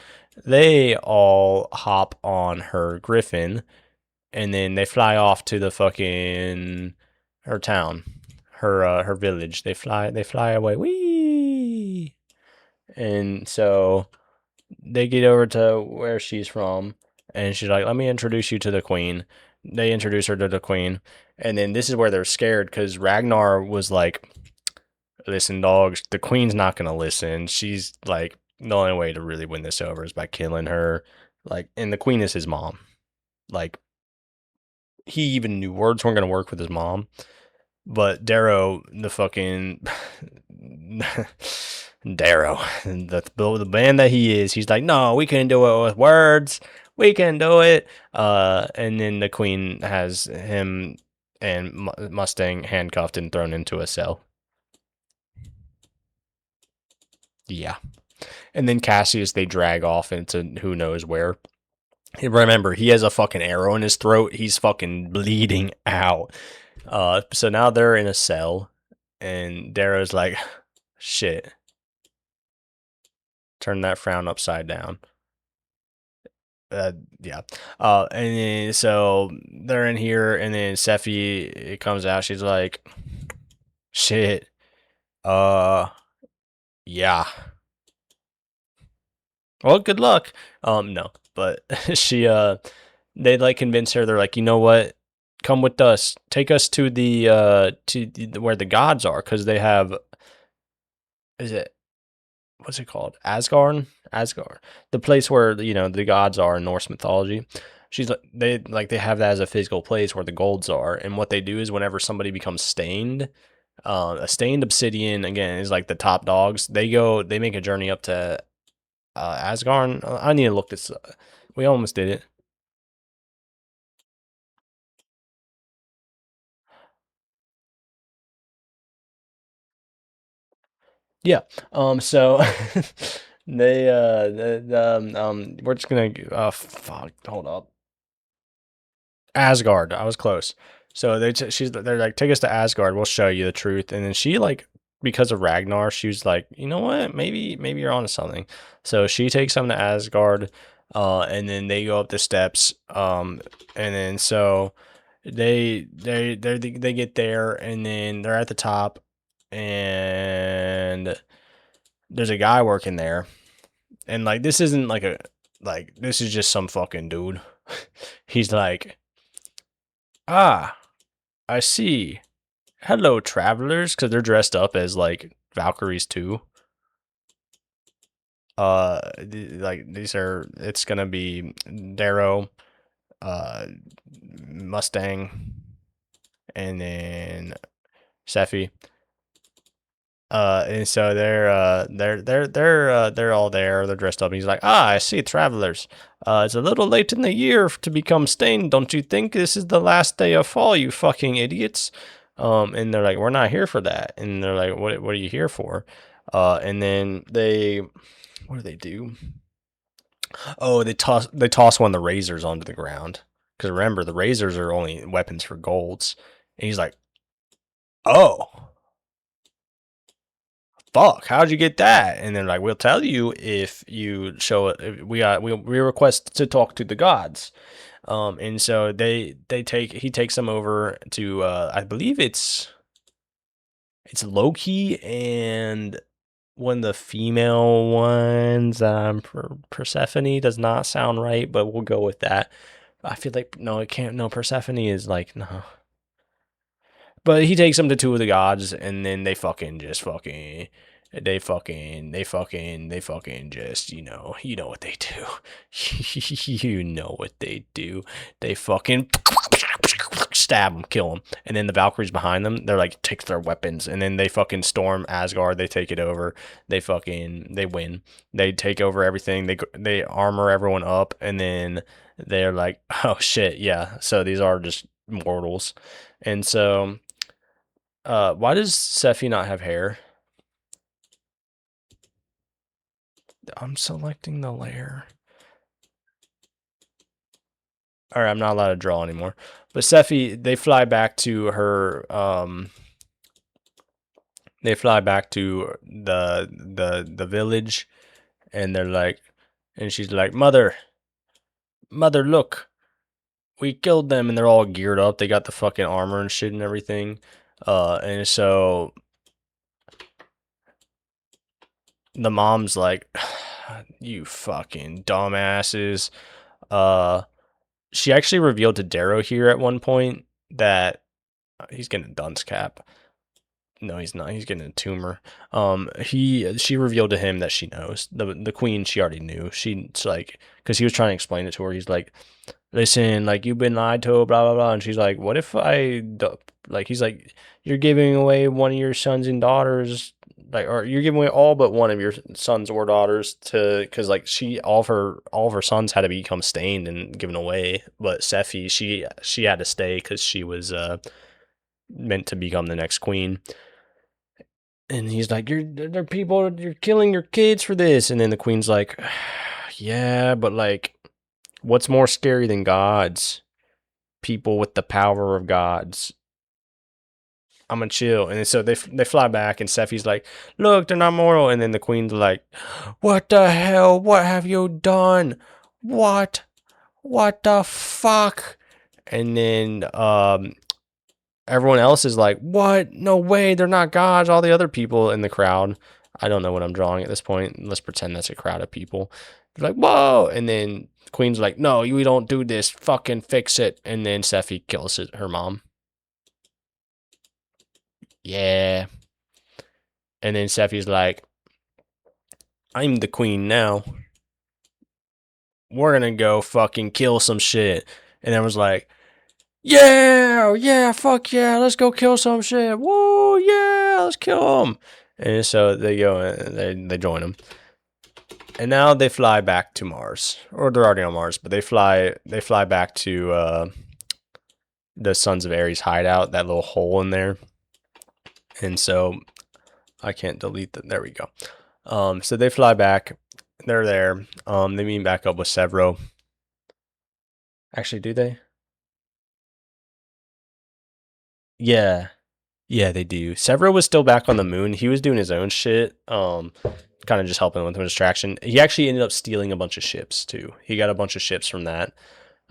They all hop on her griffin, and then they fly off to the fucking her town, her village. They fly away. Wee. And so they get over to where she's from, and she's like, "Let me introduce you to the queen." They introduce her to the queen, and then this is where they're scared because Ragnar was like, "Listen, dogs, the queen's not gonna listen. She's like, the only way to really win this over is by killing her." Like, and the queen is his mom. Like, he even knew words weren't gonna work with his mom. But Darrow, the fucking Darrow, the man that he is, he's like, "No, we can do it with words. We can do it." And then the queen has him and Mustang handcuffed and thrown into a cell. Yeah. And then Cassius, they drag off into who knows where. Remember, he has a fucking arrow in his throat. He's fucking bleeding out. So now they're in a cell, and Darrow's like, "Shit, turn that frown upside down." Yeah. And then so they're in here, and then Sephi it comes out. She's like, "Shit, uh, yeah. Well, good luck." No, but they like convince her. They're like, "You know what? Come with us. Take us to where the gods are, because they have, is it, what's it called? Asgard, the place where the gods are in Norse mythology." She's like, they have that as a physical place where the golds are, and what they do is whenever somebody becomes stained, A stained obsidian again is like the top dogs. They make a journey up to Asgard. I need to look this. We almost did it. Yeah. So we're just gonna. Fuck. Hold up. Asgard. I was close. So they're like, take us to Asgard. We'll show you the truth. And then she like, because of Ragnar, she was like, you know what? Maybe you're onto something. So she takes them to Asgard, and then they go up the steps. And then so they get there, and then they're at the top, and there's a guy working there, and like this isn't like a like this is just some fucking dude. He's like, ah. I see. Hello, travelers, because they're dressed up as like Valkyries too. Like these are. It's gonna be Darrow, uh, Mustang, and then Sephi. And so they're all there. They're dressed up. And he's like, ah, I see travelers. It's a little late in the year to become stained. Don't you think this is the last day of fall, you fucking idiots? And they're like, we're not here for that. And they're like, what are you here for? And then what do they do? Oh, they toss one of the razors onto the ground. Because remember, the razors are only weapons for golds. And he's like, oh. Fuck, how'd you get that? And they're like, we'll tell you if you show it. We request to talk to the gods. And so he takes them over to I believe it's Loki and one of the female ones. Persephone does not sound right, but we'll go with that. I feel like no, it can't. No, Persephone is like no. But he takes them to two of the gods, and then they fucking just, you know what they do. You know what they do. They fucking stab them, kill them, and then the Valkyries behind them, they're like take their weapons, and then they fucking storm Asgard. They take it over. They win. They take over everything. They armor everyone up, and then they're like, oh shit, yeah. So these are just mortals, and so. Why does Sephi not have hair? I'm selecting the layer. All right, I'm not allowed to draw anymore. But Sephi, they fly back to her. They fly back to the village, and they're like, and she's like, mother, look, we killed them, and they're all geared up. They got the fucking armor and shit and everything. And so the mom's like, you fucking dumbasses. Uh, she actually revealed to Darrow here at one point that he's getting a dunce cap. No, he's not. He's getting a tumor. She revealed to him that she knows the queen. She already knew. She's like, because he was trying to explain it to her. He's like, listen, like you've been lied to, blah blah blah. And she's like, what if like he's like, you're giving away one of your sons and daughters, like, or you're giving away all but one of your sons or daughters to, because like all of her sons had to become stained and given away, but Sephi she had to stay because she was meant to become the next queen. And he's like, they're people, you're killing your kids for this. And then the queen's like, yeah, but like, what's more scary than gods? People with the power of gods. I'm gonna chill. And so they fly back, and Sephi's like, look, they're not mortal. And then the queen's like, what the hell? What have you done? What? What the fuck? And then everyone else is like, what? No way, they're not gods. All the other people in the crowd. I don't know what I'm drawing at this point. Let's pretend that's a crowd of people. They're like, whoa. And then Queen's like, no, we don't do this. Fucking fix it. And then Sephi kills her mom. Yeah. And then Sephi's like, I'm the queen now. We're gonna go fucking kill some shit. And everyone's like, Yeah, yeah, fuck yeah, let's go kill some shit. Whoa, yeah, let's kill them. And so they go and they join them. And now they fly back to Mars, or they're already on Mars, but they fly back to the Sons of Ares hideout, that little hole in there. And so I can't delete them. There we go. So they fly back. They're there. They meet back up with Severo. Actually, do they? Yeah. Yeah, they do. Severo was still back on the moon. He was doing his own shit. Kind of just helping with the distraction. He actually ended up stealing a bunch of ships too. He got a bunch of ships from that.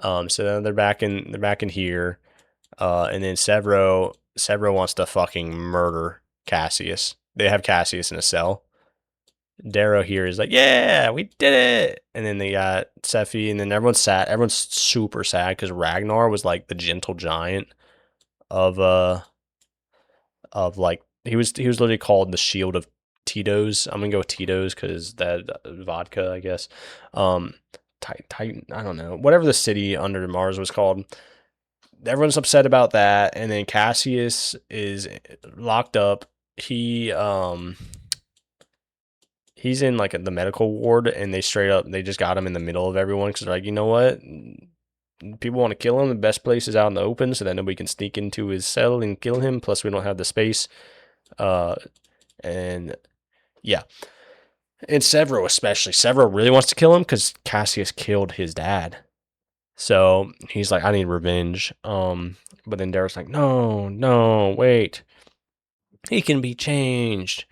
So then they're back in here. And then Severo wants to fucking murder Cassius. They have Cassius in a cell. Darrow here is like, yeah, we did it. And then they got Sephi, and then everyone's sad. Everyone's super sad because Ragnar was like the gentle giant of like he was literally called the Shield of Tito's. I'm gonna go with Tito's because that vodka, I guess. Um, Titan, I don't know, whatever the city under Mars was called. Everyone's upset about that, and then Cassius is locked up. He's in like the medical ward, and they just got him in the middle of everyone because they're like, you know what, people want to kill him. The best place is out in the open, so that nobody can sneak into his cell and kill him. Plus, we don't have the space. Uh, and yeah, and Severo especially. Severo really wants to kill him because Cassius killed his dad. So he's like, I need revenge. But then Darrow's like, no, no, wait, he can be changed.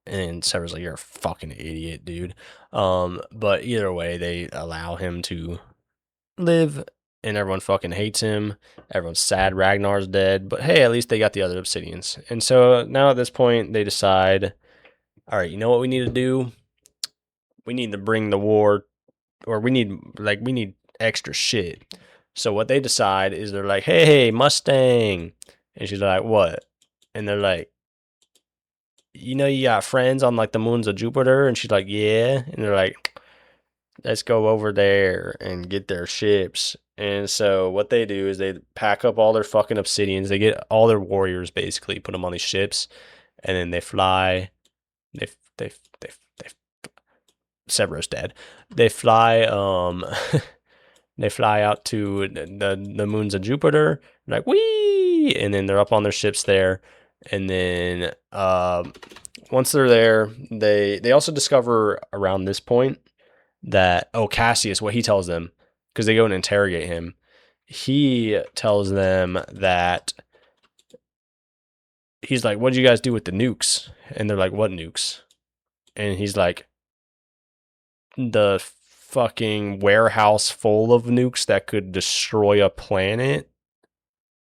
And Severo's like, you're a fucking idiot, dude. But either way, they allow him to live, and everyone fucking hates him. Everyone's sad Ragnar's dead, but hey, at least they got the other Obsidians. And so now at this point, they decide, all right, you know what we need to do? We need to bring the war, or we need extra shit. So what they decide is they're like, hey, Mustang. And she's like, what? And they're like, you know, you got friends on like the moons of Jupiter? And she's like, yeah. And they're like, let's go over there and get their ships. And so what they do is they pack up all their fucking obsidians. They get all their warriors basically, put them on these ships, and then they fly. They Severo's dead. They fly. They fly out to the moons of Jupiter. Like wee, and then they're up on their ships there. And then once they're there, they also discover around this point that Cassius, what he tells them, because they go and interrogate him, he tells them that he's like, what did you guys do with the nukes? And they're like, what nukes? And he's like, the fucking warehouse full of nukes that could destroy a planet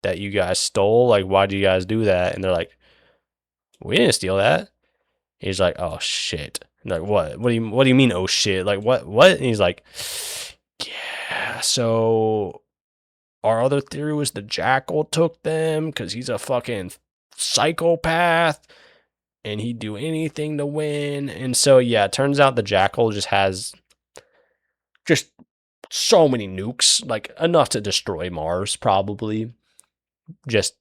that you guys stole. Like, why do you guys do that? And they're like, we didn't steal that. He's like, oh shit. And like, what? What do you mean, oh shit? Like, what? And he's like, yeah, so our other theory was the Jackal took them because he's a fucking psychopath and he'd do anything to win. And so, yeah, it turns out the Jackal just has just so many nukes, like enough to destroy Mars, probably. Just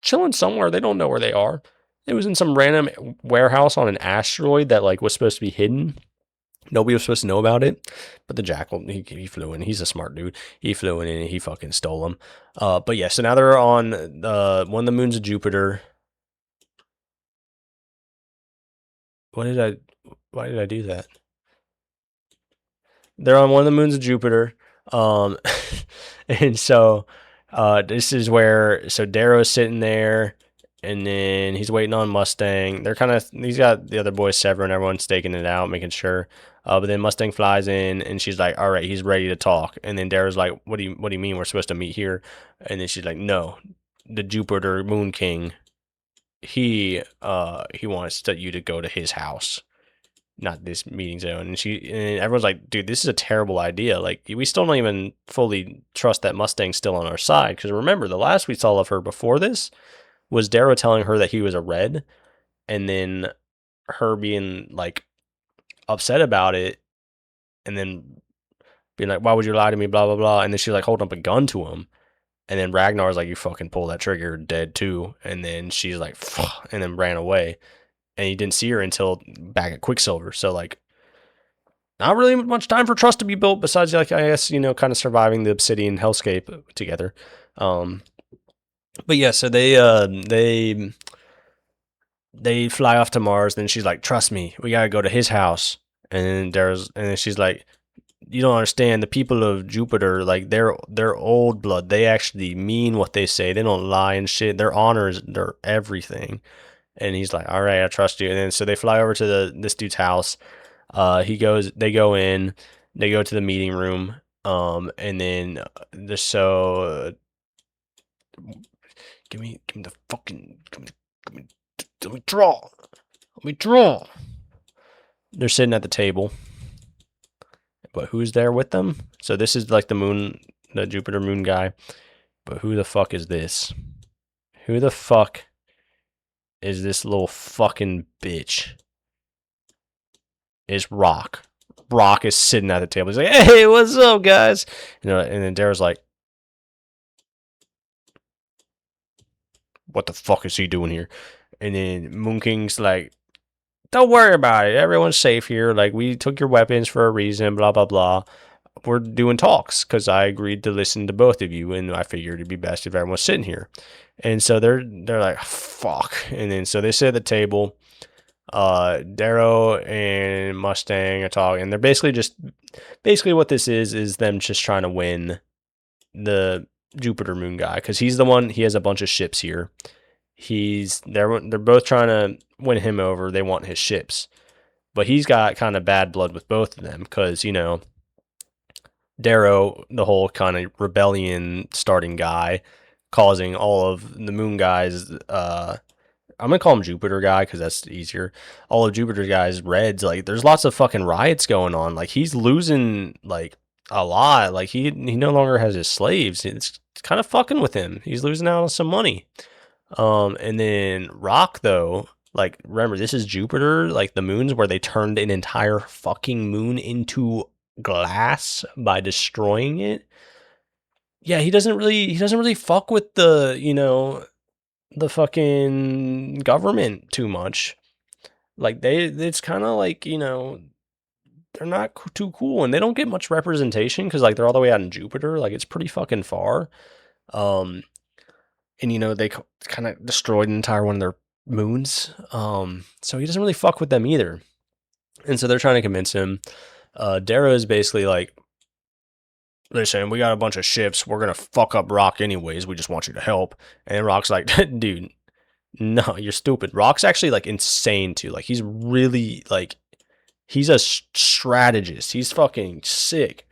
chilling somewhere. They don't know where they are. It was in some random warehouse on an asteroid that like was supposed to be hidden. Nobody was supposed to know about it, but the Jackal, he flew in. He's a smart dude. He flew in and he fucking stole them. But yeah, so now they're on one of the moons of Jupiter. What did I? Why did I do that? They're on one of the moons of Jupiter. Um, and so this is where Darrow's sitting there, and then he's waiting on Mustang. He's got the other boys Sever and everyone staking it out, making sure. But then Mustang flies in, and she's like, "All right, he's ready to talk." And then Darrow's like, "What do you mean we're supposed to meet here?" And then she's like, "No, the Jupiter Moon King. He wants you to go to his house, not this meeting zone." And everyone's like, dude, this is a terrible idea. Like, we still don't even fully trust that Mustang's still on our side. Because remember, the last we saw of her before this was Darrow telling her that he was a red, and then her being like upset about it, and then being like, why would you lie to me, blah blah blah. And then she's like holding up a gun to him. And then Ragnar's like, you fucking pull that trigger, dead too. And then she's like, "Phew," and then ran away. And he didn't see her until back at Quicksilver. So like, not really much time for trust to be built. Besides, like I guess kind of surviving the Obsidian hellscape together. Um, but yeah, so they fly off to Mars. Then she's like, trust me, we gotta go to his house. And then she's like, you don't understand. The people of Jupiter, like they're old blood. They actually mean what they say. They don't lie and shit. Their honor is their everything. And he's like, all right, I trust you. And then so they fly over to this dude's house. They go in, they go to the meeting room. And then the so give me the fucking, give me, let me draw. Let me draw. They're sitting at the table. But who's there with them? So this is like the Jupiter moon guy. But who the fuck is this? Who the fuck is this little fucking bitch? Is Rock. Rock is sitting at the table. He's like, hey, what's up, guys? And then Dara's like, what the fuck is he doing here? And then Moon King's like, don't worry about it. Everyone's safe here. Like, we took your weapons for a reason, blah, blah, blah. We're doing talks because I agreed to listen to both of you, and I figured it'd be best if everyone was sitting here. And so they're like, fuck. And then so they sit at the table. Darrow and Mustang are talking, and they're basically what this is them just trying to win the Jupiter moon guy because he's the one. He has a bunch of ships here. They're both trying to win him over. They want his ships, but he's got kind of bad blood with both of them because Darrow, the whole kind of rebellion starting guy, causing all of the moon guys. I'm gonna call him Jupiter guy because that's easier. All of Jupiter guys, Reds. Like, there's lots of fucking riots going on. Like, he's losing like a lot. Like, he no longer has his slaves. It's kind of fucking with him. He's losing out on some money. And then Rock though. Like, remember, this is Jupiter, like the moons where they turned an entire fucking moon into glass by destroying it. Yeah, he doesn't really fuck with the fucking government too much. Like, it's kind of like, they're not too cool, and they don't get much representation because like they're all the way out in Jupiter. Like, it's pretty fucking far. Um and they kind of destroyed an entire one of their moons. So he doesn't really fuck with them either. And so they're trying to convince him. Darrow is basically like, listen, we got a bunch of ships. We're gonna fuck up Rock anyways. We just want you to help. And Rock's like, dude, no, you're stupid. Rock's actually like insane too. Like, he's really like, he's a strategist. He's fucking sick.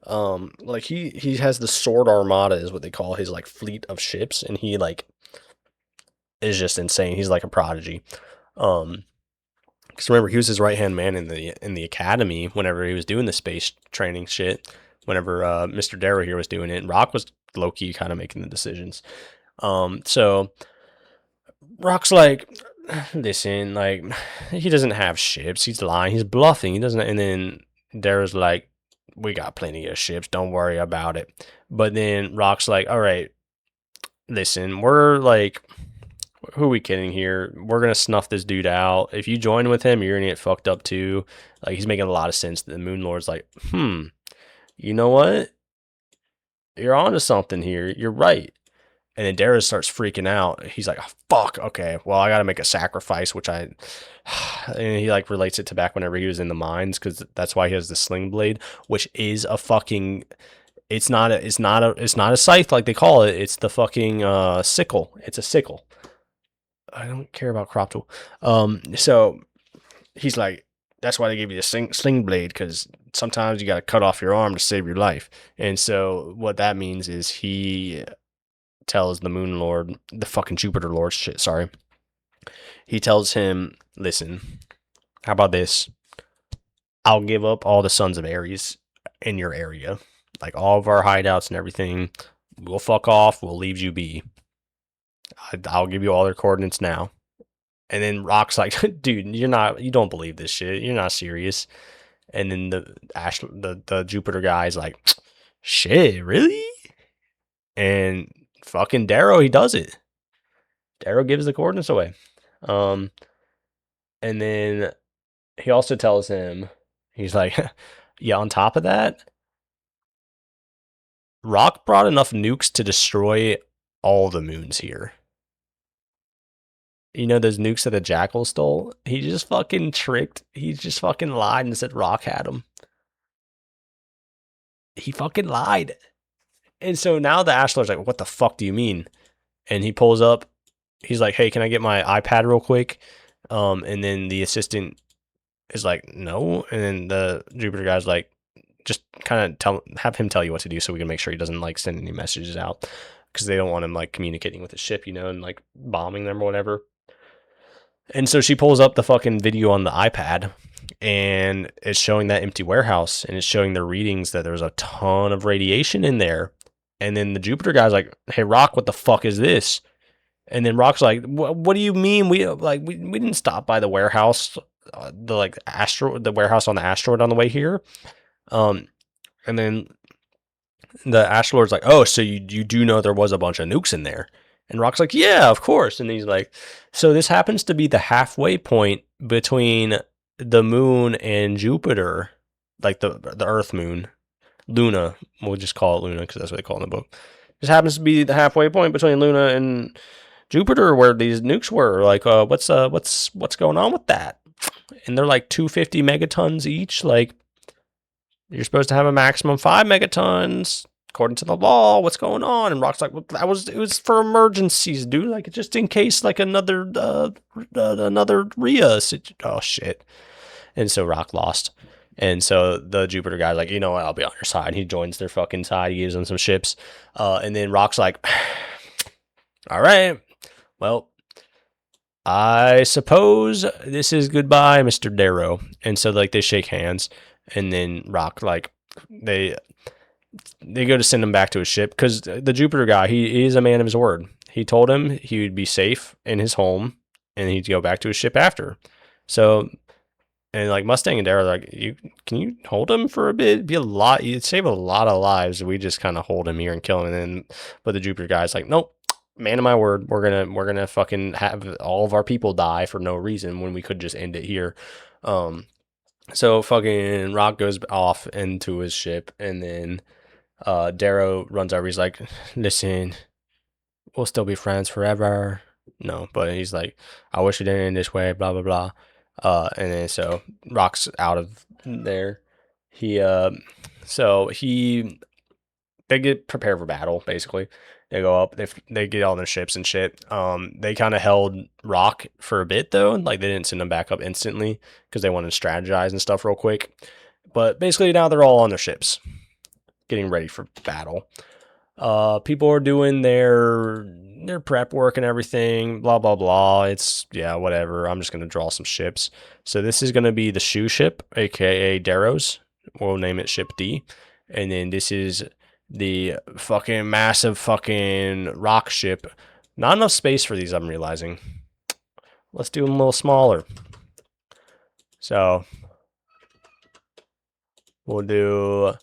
Like he has the Sword Armada is what they call his like fleet of ships, and he like is just insane. He's like a prodigy. Because remember, he was his right hand man in the academy whenever he was doing the space training shit. Whenever Mr. Darrow here was doing it, and Rock was low key kind of making the decisions. So Rock's like, listen, like, he doesn't have ships. He's lying. He's bluffing. He doesn't. And then Darrow's like, we got plenty of ships. Don't worry about it. But then Rock's like, all right, listen, we're like, who are we kidding here? We're going to snuff this dude out. If you join with him, you're going to get fucked up too. Like, he's making a lot of sense. The Moon Lord's like, you know what? You're onto something here. You're right. And then Darius starts freaking out. He's like, oh, fuck, okay, well, I got to make a sacrifice, and he like relates it to back whenever he was in the mines, because that's why he has the sling blade, which is a fucking, it's not a scythe like they call it. It's the fucking sickle. It's a sickle. I don't care about crop tool. So he's like, that's why they give you the sling blade, because sometimes you got to cut off your arm to save your life. And so what that means is he tells the Moon Lord, the fucking Jupiter Lord, shit, sorry. He tells him, listen, how about this? I'll give up all the Sons of Ares in your area. Like, all of our hideouts and everything. We'll fuck off. We'll leave you be. I'll give you all their coordinates now. And then Rock's like, dude, you don't believe this shit. You're not serious. And then the Jupiter guy's like, shit, really? And fucking Darrow, he does it. Darrow gives the coordinates away. Um, and then he also tells him, he's like, yeah, on top of that, Rock brought enough nukes to destroy all the moons here. You know those nukes that the Jackal stole? He just fucking tricked. He just fucking lied and said Rock had them. He fucking lied. And so now the Ashlar's like, what the fuck do you mean? And he pulls up. He's like, hey, can I get my iPad real quick? And then the assistant is like, no. And then the Jupiter guy's like, just kind of have him tell you what to do so we can make sure he doesn't like send any messages out because they don't want him like communicating with the ship, you know, and like bombing them or whatever. And so she pulls up the fucking video on the iPad and it's showing that empty warehouse and it's showing the readings that there's a ton of radiation in there. And then the Jupiter guy's like, hey, Rock, what the fuck is this? And then Rock's like, what do you mean? We didn't stop by the warehouse, the warehouse on the asteroid on the way here. And then the Ash Lord's like, oh, so you do know there was a bunch of nukes in there? And Rock's like, yeah, of course. And he's like, so this happens to be the halfway point between the moon and Jupiter, like the Earth moon, Luna. We'll just call it Luna because that's what they call it in the book. This happens to be the halfway point between Luna and Jupiter, where these nukes were. Like, what's going on with that? And they're like 250 megatons each. Like, you're supposed to have a maximum 5 megatons according to the law. What's going on? And Rock's like, well, it was for emergencies, dude. Like, just in case, like another Rhea. Oh shit. And so Rock lost. And so the Jupiter guy's like, you know what? I'll be on your side. He joins their fucking side. He gives them some ships. And then Rock's like, all right, well, I suppose this is goodbye, Mr. Darrow. And so like they shake hands. And then Rock, like, they go to send him back to his ship because the Jupiter guy, he is a man of his word. He told him he would be safe in his home and he'd go back to his ship after. So, and like Mustang and Darrow, like, can you hold him for a bit? It'd be a lot. You'd save a lot of lives. We just kind of hold him here and kill him. And then, but the Jupiter guy's like, nope. Man of my word, we're gonna fucking have all of our people die for no reason when we could just end it here. So fucking Rock goes off into his ship, and then Darrow runs over. He's like, listen, we'll still be friends forever. No, but he's like, I wish it didn't end this way, blah, blah, blah. And then so Rock's out of there. They get prepared for battle, basically. They go up, they get all their ships and shit. They kind of held Rock for a bit though, like they didn't send him back up instantly because they wanted to strategize and stuff real quick. But basically now they're all on their ships, getting ready for battle. People are doing their prep work and everything, blah blah blah. It's whatever. I'm just gonna draw some ships. So this is gonna be the shoe ship, aka Darrow's. We'll name it Ship D, and then this is the fucking massive fucking rock ship. Not enough space for these, I'm realizing. Let's do them a little smaller. So we'll do,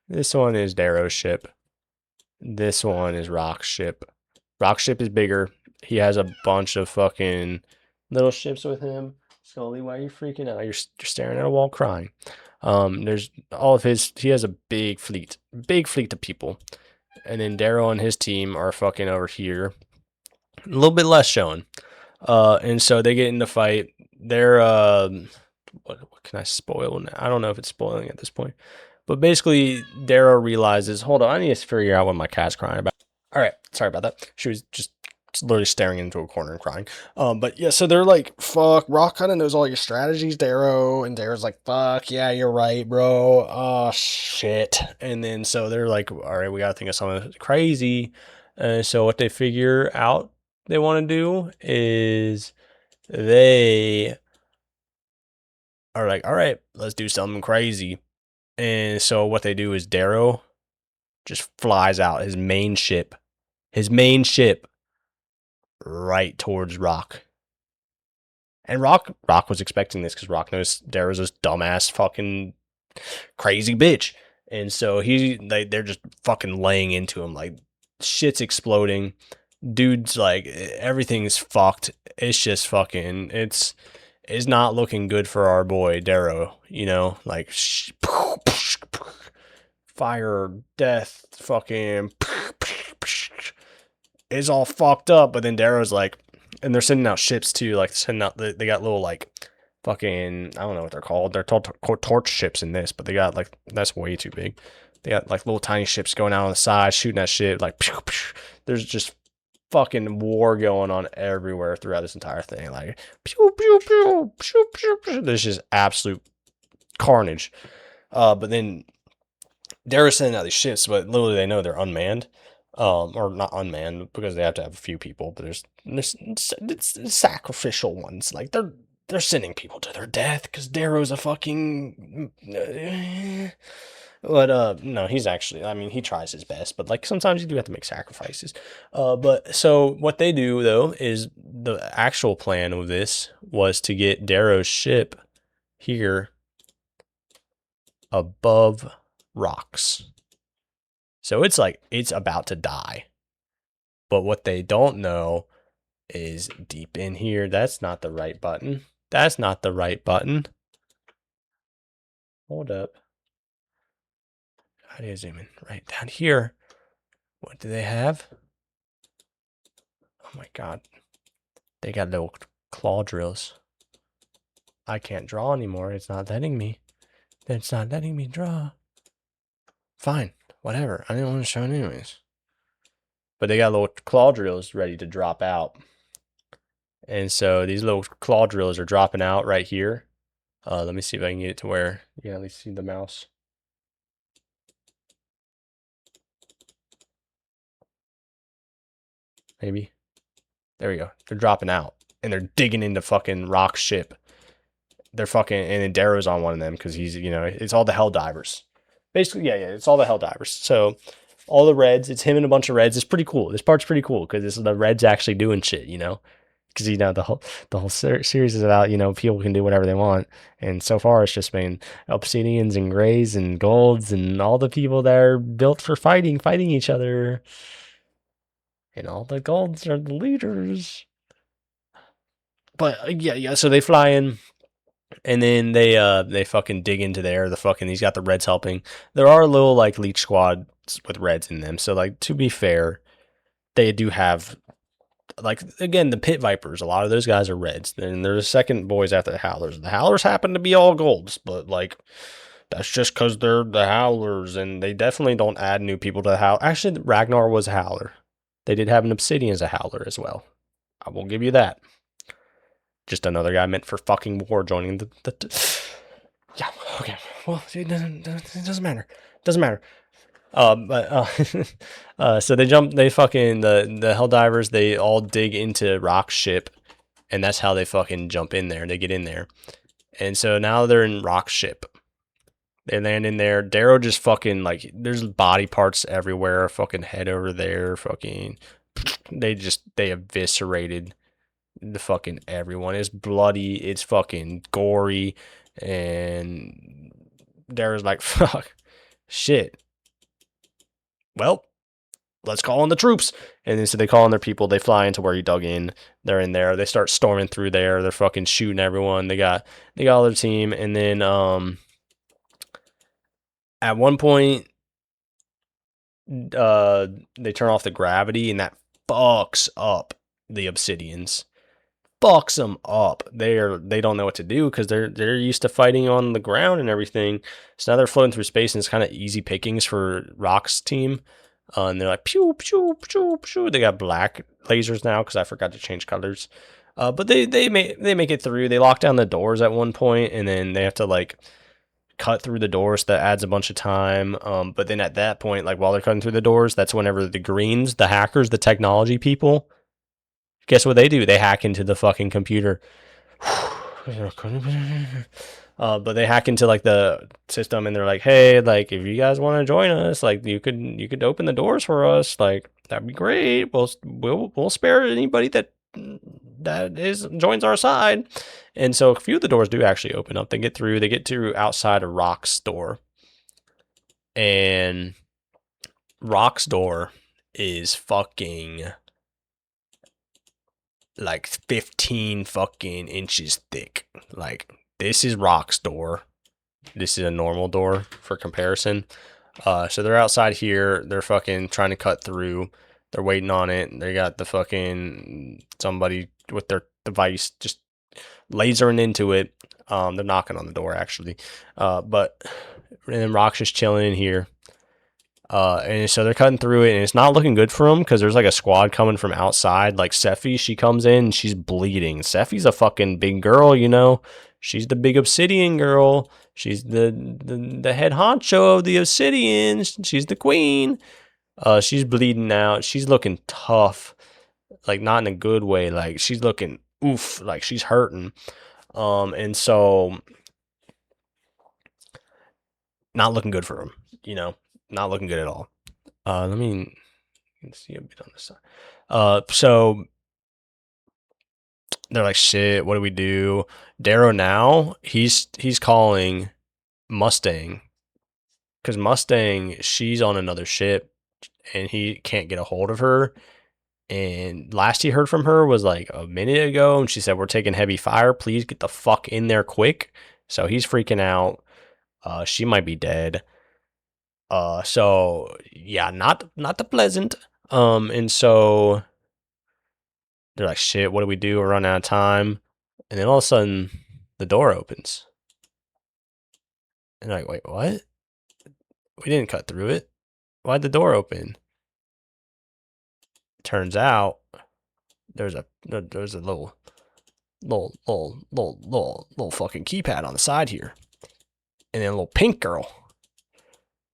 this one is Darrow's ship. This one is Rock's ship. Rock's ship is bigger. He has a bunch of fucking little ships with him. Scully, why are you freaking out? You're staring at a wall crying. There's all of his, he has a big fleet of people. And then Darrow and his team are fucking over here. A little bit less shown. And so they get in the fight. They're, what can I spoil now? I don't know if it's spoiling at this point. But basically, Darrow realizes, hold on, I need to figure out what my cat's crying about. All right, sorry about that. She was just literally staring into a corner and crying. But yeah, so they're like, fuck, Rock kind of knows all your strategies, Darrow. And Darrow's like, fuck, yeah, you're right, bro. Oh, shit. And then so they're like, all right, we got to think of something crazy. So what they figure out they want to do is they are like, all right, let's do something crazy. And so what they do is Darrow just flies out his main ship right towards Rock. And Rock was expecting this because Rock knows Darrow's this dumbass fucking crazy bitch. And so they're just fucking laying into him like shit's exploding. Dude's like everything's fucked. It's just fucking. It's not looking good for our boy Darrow. You know, like fire, death, fucking. It's all fucked up. But then Darrow's like, and they're sending out ships too. Like sending out, they got little like fucking, I don't know what they're called. They're called torch ships in this, but they got like, that's way too big. They got like little tiny ships going out on the side, shooting that shit. Like, there's just fucking war going on everywhere throughout this entire thing. Like, pew, pew, pew, pew, pew, pew. There's just absolute carnage. But then they're sending out these ships, but literally they know they're unmanned. Or not unmanned because they have to have a few people, but there's sacrificial ones. Like they're sending people to their death because Darrow's a fucking. But no, he's actually. I mean, he tries his best, but like sometimes you do have to make sacrifices. But so what they do though is the actual plan of this was to get Darrow's ship here above rocks. So it's like it's about to die. But what they don't know is deep in here. That's not the right button. That's not the right button. Hold up. How do you zoom in? Right down here. What do they have? Oh my god. They got little claw drills. I can't draw anymore. It's not letting me. It's not letting me draw. Fine. Whatever. I didn't want to show it anyways. But they got little claw drills ready to drop out. And so these little claw drills are dropping out right here. Let me see if I can get it to where you can at least see the mouse. Maybe. There we go. They're dropping out. And they're digging into fucking Rock's ship. They're fucking, and then Darrow's on one of them because he's, you know, it's all the Hell Divers. Basically, yeah, it's all the Hell Divers. So all the Reds, it's him and a bunch of Reds. It's pretty cool. This part's pretty cool because the Reds actually doing shit, you know? Because, you know, the whole series is about, you know, people can do whatever they want. And so far it's just been Obsidians and Greys and Golds and all the people that are built for fighting each other. And all the Golds are the leaders. But yeah, so they fly in. And then they fucking dig into there. The fucking he's got the Reds helping. There are little like leech squads with Reds in them. So like to be fair, they do have like again the Pit Vipers. A lot of those guys are Reds. And they're the second boys after the Howlers. The Howlers happen to be all Golds, but like that's just because they're the Howlers, and they definitely don't add new people to the Howler. Actually, Ragnar was a Howler. They did have an Obsidian as a Howler as well. I will give you that. Just another guy meant for fucking war joining the yeah, okay. Well, it doesn't matter. Doesn't matter. So they fucking, the Helldivers, they all dig into Rock's ship, and that's how they fucking jump in there. They get in there. And so now they're in Rock's ship. They land in there. Darrow just fucking, like, there's body parts everywhere. Fucking head over there. Fucking, they eviscerated the fucking everyone. It's bloody, it's fucking gory, and Darrow's like, fuck, shit. Well, let's call in the troops. And then so they call in their people, they fly into where he dug in, they're in there, they start storming through there, they're fucking shooting everyone, they got all their team, and then at one point they turn off the gravity, and that fucks up the Obsidians. Fucks them up. They don't know what to do because they're used to fighting on the ground and everything. So now they're floating through space, and it's kind of easy pickings for Rock's team. And they're like pew pew pew pew. They got black lasers now because I forgot to change colors. But they make it through. They lock down the doors at one point, and then they have to like cut through the doors. That adds a bunch of time. But then at that point, like while they're cutting through the doors, that's whenever the Greens, the hackers, the technology people, guess what they do? They hack into the fucking computer. But they hack into like the system, and they're like, "Hey, like if you guys want to join us, like you could open the doors for us. Like that'd be great. We'll spare anybody that joins our side." And so a few of the doors do actually open up. They get through outside of Rock's door, and Rock's door is fucking like 15 fucking inches thick. Like, this is Rock's door. This is a normal door for comparison. So they're outside here. They're fucking trying to cut through. They're waiting on it. They got the fucking somebody with their device just lasering into it. They're knocking on the door actually. But and then Rock's just chilling in here. And so they're cutting through it, and it's not looking good for them because there's like a squad coming from outside. Like Sephi, she comes in and she's bleeding. Sephi's a fucking big girl, you know. She's the big obsidian girl. She's the head honcho of the obsidian. She's the queen. She's bleeding out. She's looking tough, like not in a good way. Like she's looking oof, like she's hurting. And so not looking good for him, you know, not looking good at all. Let me see a bit on this side. So they're like, shit, what do we do? Darrow now, he's calling Mustang because Mustang, she's on another ship and he can't get a hold of her. And last he heard from her was like a minute ago, and she said, "We're taking heavy fire. Please get the fuck in there quick." So he's freaking out. She might be dead. So yeah, not the pleasant. And so they're like, shit, what do we do? We're running out of time. And then all of a sudden, the door opens. And they're like, wait, what? We didn't cut through it. Why'd the door open? Turns out there's a little fucking keypad on the side here. And then a little pink girl.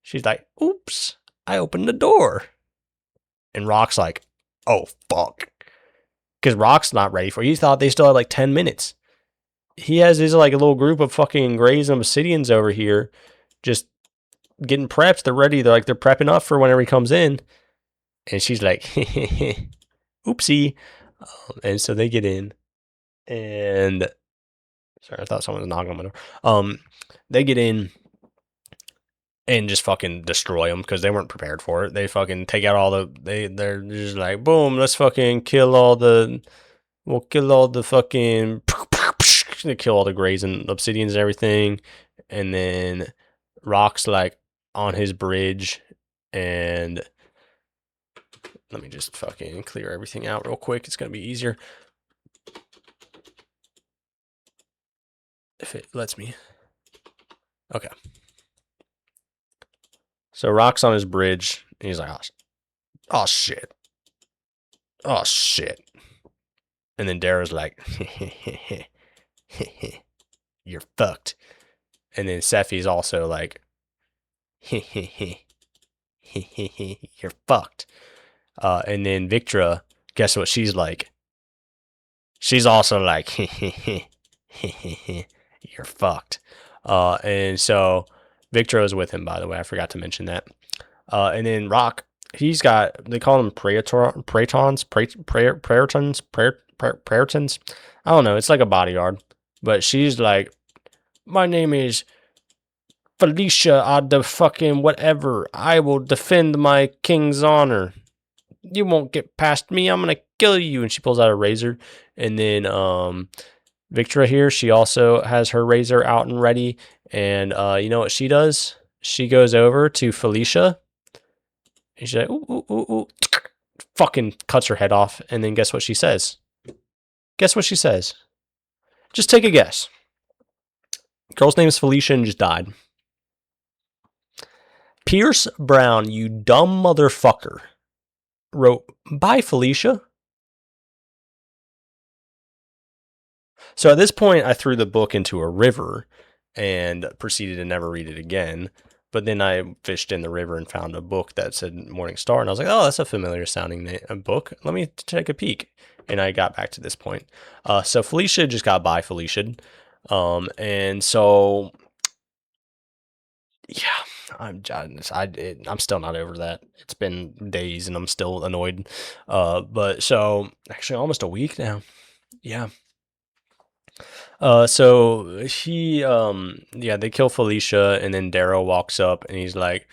She's like, oops, I opened the door. And Rock's like, oh, fuck. Because Rock's not ready for it. He thought they still had like 10 minutes. He has his like a little group of fucking grays and obsidians over here just getting prepped. They're ready. They're prepping up for whenever he comes in. And she's like, oopsie. And so they get in. And sorry, I thought someone was knocking on my door. They get in and just fucking destroy them because they weren't prepared for it. They fucking take out all they're just like, boom, let's fucking we'll kill all the fucking, they kill all the grays and obsidians and everything. And then Rock's like on his bridge, and let me just fucking clear everything out real quick. It's going to be easier if it lets me. Okay. So Rock's on his bridge, and he's like, oh shit. Oh shit. And then Darrow's like, you're fucked. And then Sephi's also like, you're fucked. And then Victra, guess what she's like? She's also like, you're fucked. And so Victra is with him, by the way. I forgot to mention that. And then Rock, he's got, they call them Praetons. I don't know. It's like a bodyguard. But she's like, my name is Felicia, the fucking whatever. I will defend my king's honor. You won't get past me. I'm gonna kill you. And she pulls out a razor. And then Victra here, she also has her razor out and ready. And you know what she does? She goes over to Felicia. And she's like, ooh, ooh, ooh, ooh. Fucking cuts her head off. And then guess what she says? Guess what she says? Just take a guess. Girl's name is Felicia and just died. Pierce Brown, you dumb motherfucker, wrote, bye, Felicia. So at this point, I threw the book into a river and proceeded to never read it again. But then I fished in the river and found a book that said Morning Star. And I was like, oh, that's a familiar sounding book. Let me take a peek. And I got back to this point. So Felicia just got by Felicia. And so, yeah, I'm still not over that. It's been days and I'm still annoyed. But so actually almost a week now. Yeah. So he, yeah, they kill Felicia, and then Darrow walks up, and he's like,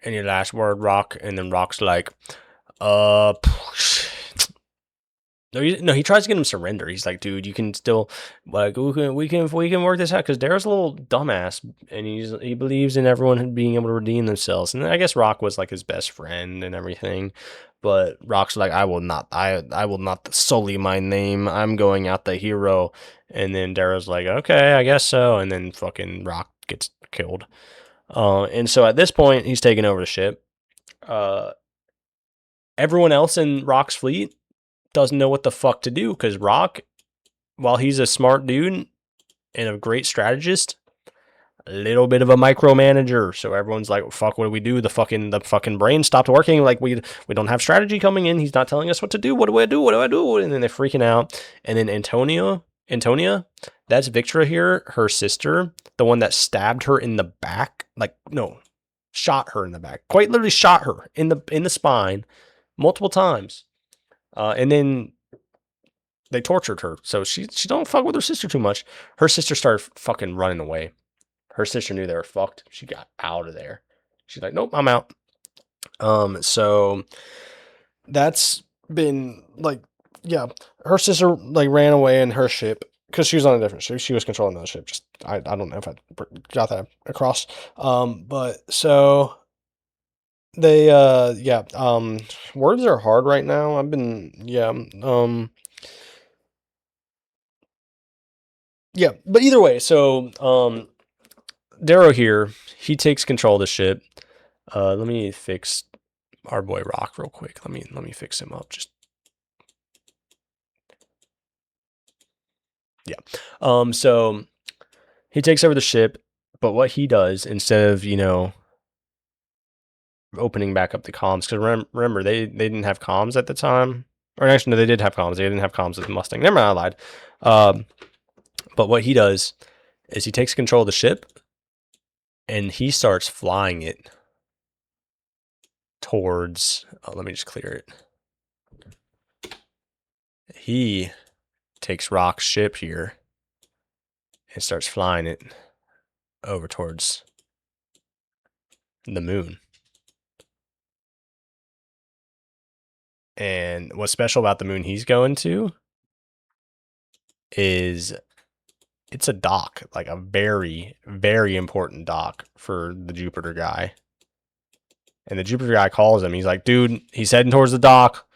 "Any last word, Rock?" And then Rock's like, Uh, No, he tries to get him to surrender. He's like, dude, you can still, like, we can work this out because Darrow's a little dumbass, and he believes in everyone being able to redeem themselves. And I guess Rock was like his best friend and everything, but Rock's like, I will not sully my name. I'm going out the hero. And then Darrow's like, okay, I guess so. And then fucking Rock gets killed. And so at this point, he's taking over the ship. Uh, Everyone else in Rock's fleet doesn't know what the fuck to do because Rock, while he's a smart dude and a great strategist, a little bit of a micromanager. So everyone's like, "Fuck, what do we do?" The fucking brain stopped working. Like we don't have strategy coming in. He's not telling us what to do. What do I do? What do I do? And then they're freaking out. And then Antonia, that's Victra here, her sister, the one that stabbed her in the back. Like no, shot her in the back. Quite literally shot her in the spine multiple times. And then they tortured her, so she don't fuck with her sister too much. Her sister started fucking running away. Her sister knew they were fucked. She got out of there. She's like, nope, I'm out. So that's been like, yeah, her sister like ran away in her ship because she was on a different ship. She was controlling another ship. Just I don't know if I got that across. But so they yeah words are hard right now. I've been yeah, but either way, so Darrow here, he takes control of the ship. Let me fix our boy Rock real quick. Let me fix him up. Just yeah. So he takes over the ship, but what he does instead of opening back up the comms, because remember they didn't have comms at the time, or actually no, they did have comms. They didn't have comms with the Mustang. Never mind, I lied. But what he does is he takes control of the ship and he starts flying it towards. Let me just clear it. He takes Rock's ship here and starts flying it over towards the moon. And what's special about the moon he's going to is it's a dock, like a very, very important dock for the Jupiter guy. And the Jupiter guy calls him. He's like, dude, he's heading towards the dock.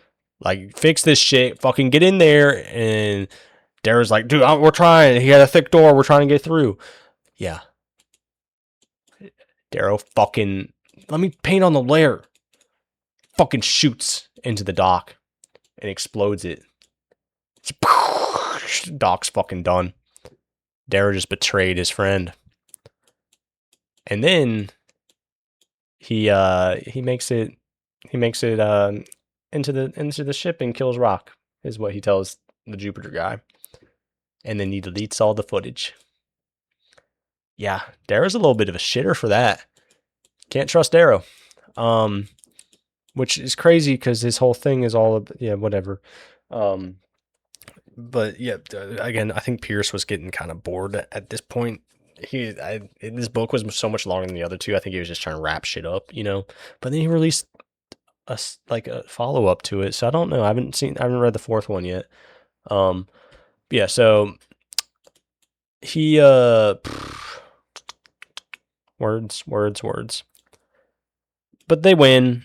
Like, fix this shit. Fucking get in there. And Darrow's like, dude, we're trying. He had a thick door. We're trying to get through. Yeah. Darrow fucking, let me paint on the layer. Fucking shoots into the dock and explodes it. Dock's fucking done. Darrow just betrayed his friend. And then he makes it into the ship and kills Rock, is what he tells the Jupiter guy. And then he deletes all the footage. Yeah, Darrow's a little bit of a shitter for that. Can't trust Darrow. Which is crazy because his whole thing is all whatever. But yeah, again, I think Pierce was getting kind of bored at this point. This book was so much longer than the other two. I think he was just trying to wrap shit up, But then he released a follow up to it, so I don't know. I haven't read the fourth one yet. Yeah. So he words. But they win.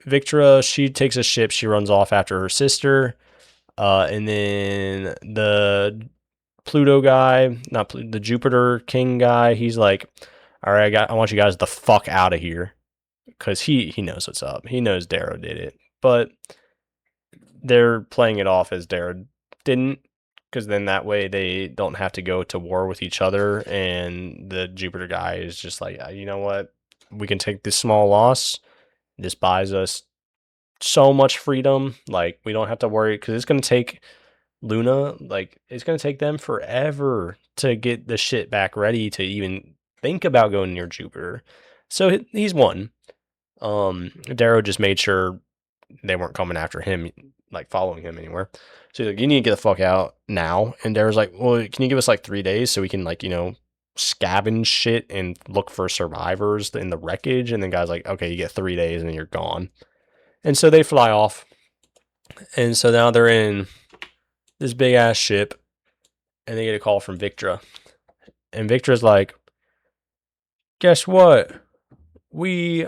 Victra, she takes a ship. She runs off after her sister. And then the Pluto guy, the Jupiter King guy, he's like, all right, I want you guys the fuck out of here. Because he knows what's up. He knows Darrow did it. But they're playing it off as Darrow didn't. Because then that way they don't have to go to war with each other. And the Jupiter guy is just like, you know what? We can take this small loss. This buys us so much freedom. Like, we don't have to worry. Because it's going to take Luna, like, it's going to take them forever to get the shit back ready to even think about going near Jupiter. So he's won. Darrow just made sure they weren't coming after him, like following him anywhere. So he's like, you need to get the fuck out now. And Darrow's like, well, can you give us like 3 days so we can like, scavenge shit and look for survivors in the wreckage? And then guy's like, okay, you get 3 days and then you're gone. And so they fly off. And so now they're in this big ass ship and they get a call from Victra. And Victra's like, guess what? We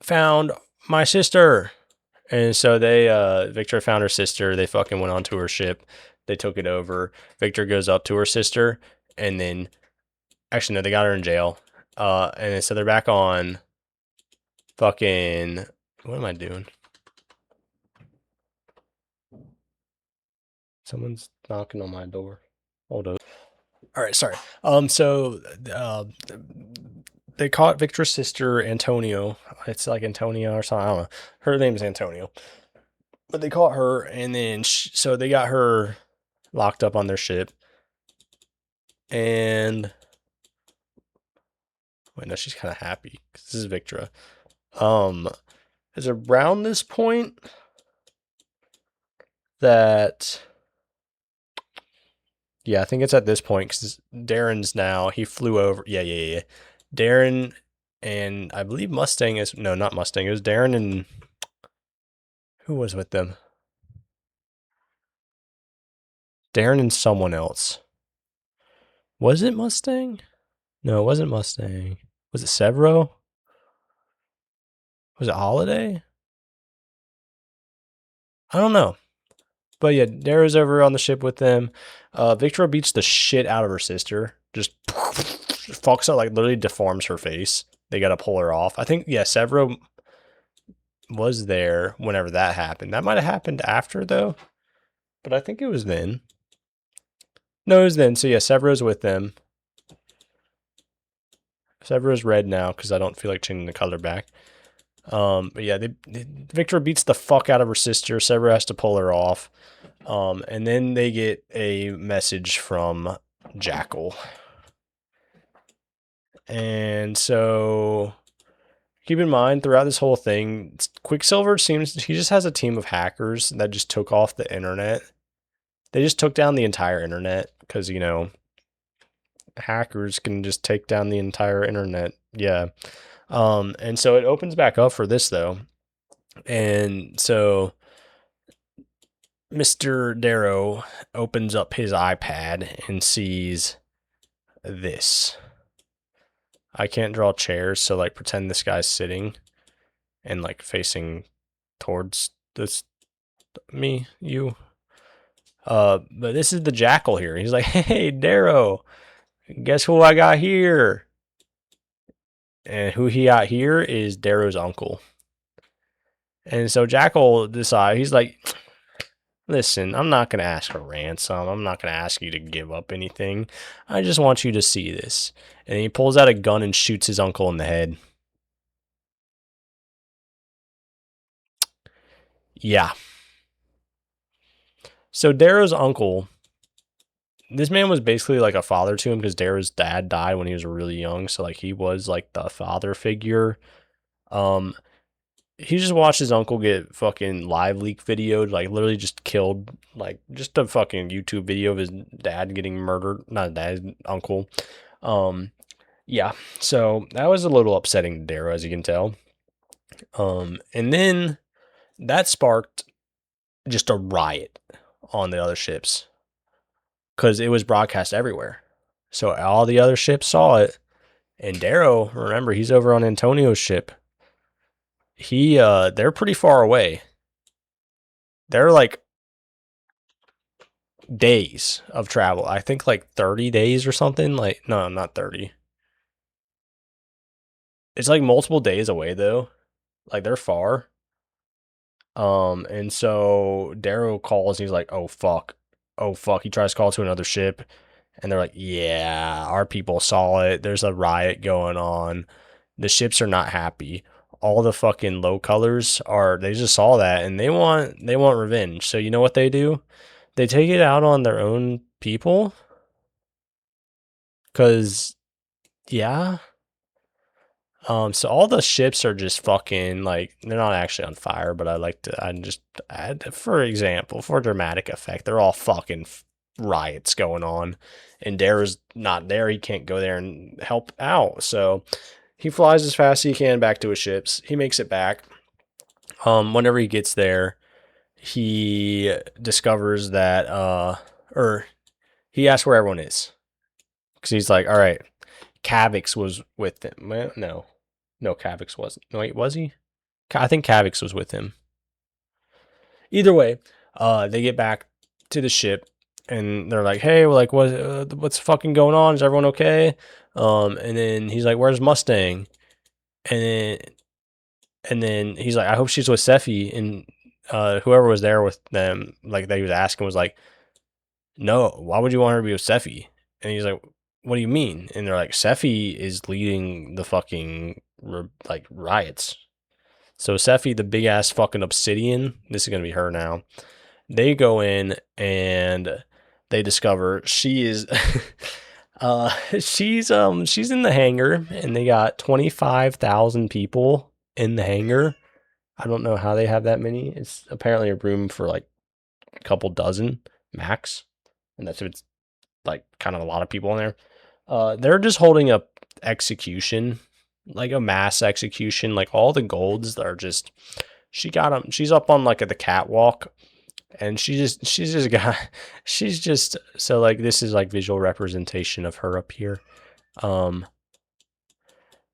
found my sister. And so Victor found her sister. They fucking went onto her ship. They took it over. Victor goes up to her sister, and then, actually, no, they got her in jail. And then, so they're back on fucking, what am I doing? Someone's knocking on my door. Hold up. All right, sorry. So, they caught Victor's sister, Antonio. It's like Antonia or something. I don't know. Her name is Antonio. But they caught her, and then so they got her locked up on their ship. And wait, no, she's kind of happy because this is Victra. Is around this point that, yeah, I think it's at this point because Darren's now, he flew over. Yeah. Darren and I believe Mustang is, no, not Mustang. It was Darren and who was with them? Darren and someone else. Was it Mustang? No, it wasn't Mustang. Was it Severo? Was it Holiday? I don't know. But yeah, Darrow's over on the ship with them. Victoria beats the shit out of her sister. Just fucks up, like literally deforms her face. They gotta pull her off. I think, yeah, Severo was there whenever that happened. That might have happened after though. But I think it was then. No, it was then. So yeah, Severo's with them. Severo's red now because I don't feel like changing the color back. But yeah, Victor beats the fuck out of her sister. Severo has to pull her off. And then they get a message from Jackal. And so keep in mind throughout this whole thing, Quicksilver seems he just has a team of hackers that just took off the internet. They just took down the entire internet because, you know, hackers can just take down the entire internet. Yeah. And so it opens back up for this though. And so Mr. Darrow opens up his iPad and sees this. I can't draw chairs, so like pretend this guy's sitting and like facing towards you. But this is the Jackal here. He's like, hey, Darrow, guess who I got here? And who he got here is Darrow's uncle. And so Jackal decides, he's like, listen, I'm not going to ask for ransom. I'm not going to ask you to give up anything. I just want you to see this. And he pulls out a gun and shoots his uncle in the head. Yeah. So Darrow's uncle, this man was basically like a father to him because Darrow's dad died when he was really young. So like he was like the father figure. He just watched his uncle get fucking live leak videoed, like literally just killed, like just a fucking YouTube video of his dad getting murdered. Not dad, his uncle. Yeah. So that was a little upsetting to Darrow, as you can tell. And then that sparked just a riot on the other ships because it was broadcast everywhere. So all the other ships saw it, and Darrow, remember, he's over on Antonio's ship. They're pretty far away. They're like days of travel. I think like 30 days or something. Like, no, not 30. It's like multiple days away though. Like they're far. And so Darrow calls and he's like, oh fuck. Oh fuck. He tries to call to another ship. And they're like, yeah, our people saw it. There's a riot going on. The ships are not happy. All the fucking low colors they just saw that and they want revenge. So you know what they do? They take it out on their own people. Cause yeah. So all the ships are just fucking like they're not actually on fire, but I just add for example, for dramatic effect, they're all fucking riots going on, and Darrow's not there. He can't go there and help out. So He flies as fast as he can back to his ships. He makes it back. Whenever he gets there, he discovers that or he asks where everyone is. Because he's like, all right, Kavix was with him. Well, no. No, Kavix wasn't. No, wait, was he? I think Kavix was with him. Either way, they get back to the ship and they're like, "Hey, we're like, what's fucking going on? Is everyone okay?" And then he's like, "Where's Mustang?" And then he's like, "I hope she's with Seffi." And whoever was there with them, like that he was asking, was like, "No, why would you want her to be with Seffi?" And he's like, "What do you mean?" And they're like, "Seffi is leading the fucking like riots." So Seffi, the big ass fucking obsidian, this is gonna be her now. They go in and they discover she is she's in the hangar and they got 25,000 people in the hangar. I don't know how they have that many. It's apparently a room for like a couple dozen max. And that's if it's like kind of a lot of people in there. They're just holding up execution, like a mass execution. Like all the golds are just she got them. She's up on like the catwalk and she's just got she's just so like this is like visual representation of her up here. um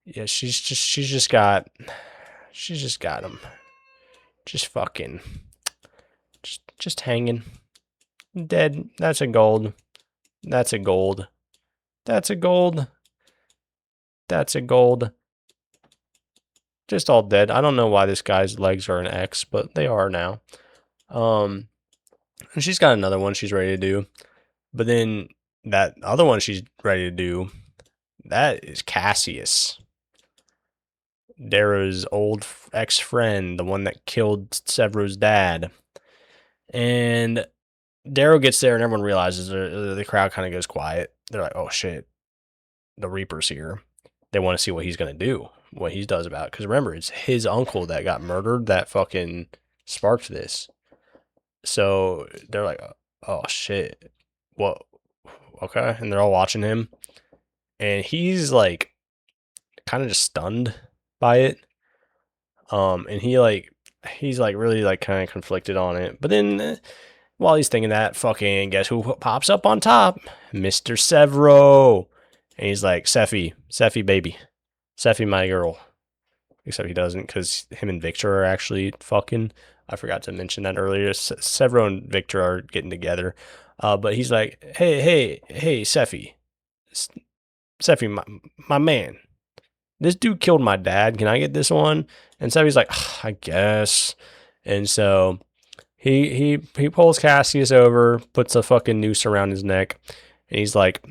yeah, she's just got them just fucking just hanging dead. That's a gold, that's a gold, that's a gold, that's a gold, just all dead. I don't know why this guy's legs are an X, but they are now. And she's got another one she's ready to do, but then that other one she's ready to do, that is Cassius, Darrow's old ex-friend, the one that killed Severo's dad. And Darrow gets there and everyone realizes the crowd kind of goes quiet. They're like, oh shit, the Reaper's here. They want to see what he's going to do, what he does about it. Because remember, it's his uncle that got murdered that fucking sparked this. So they're like, oh shit, what? Okay. And they're all watching him. And he's like kind of just stunned by it. And he's like really like kind of conflicted on it. But then while he's thinking that, fucking guess who pops up on top? Mr. Severo. And he's like, Seffi baby. Seffi my girl. Except he doesn't, because him and Victor are actually fucking. I forgot to mention that earlier. Severo and Victor are getting together. But he's like, hey, Seffi. Seffi, my man. This dude killed my dad. Can I get this one? And Seffi's like, I guess. And so he pulls Cassius over, puts a fucking noose around his neck, and he's like,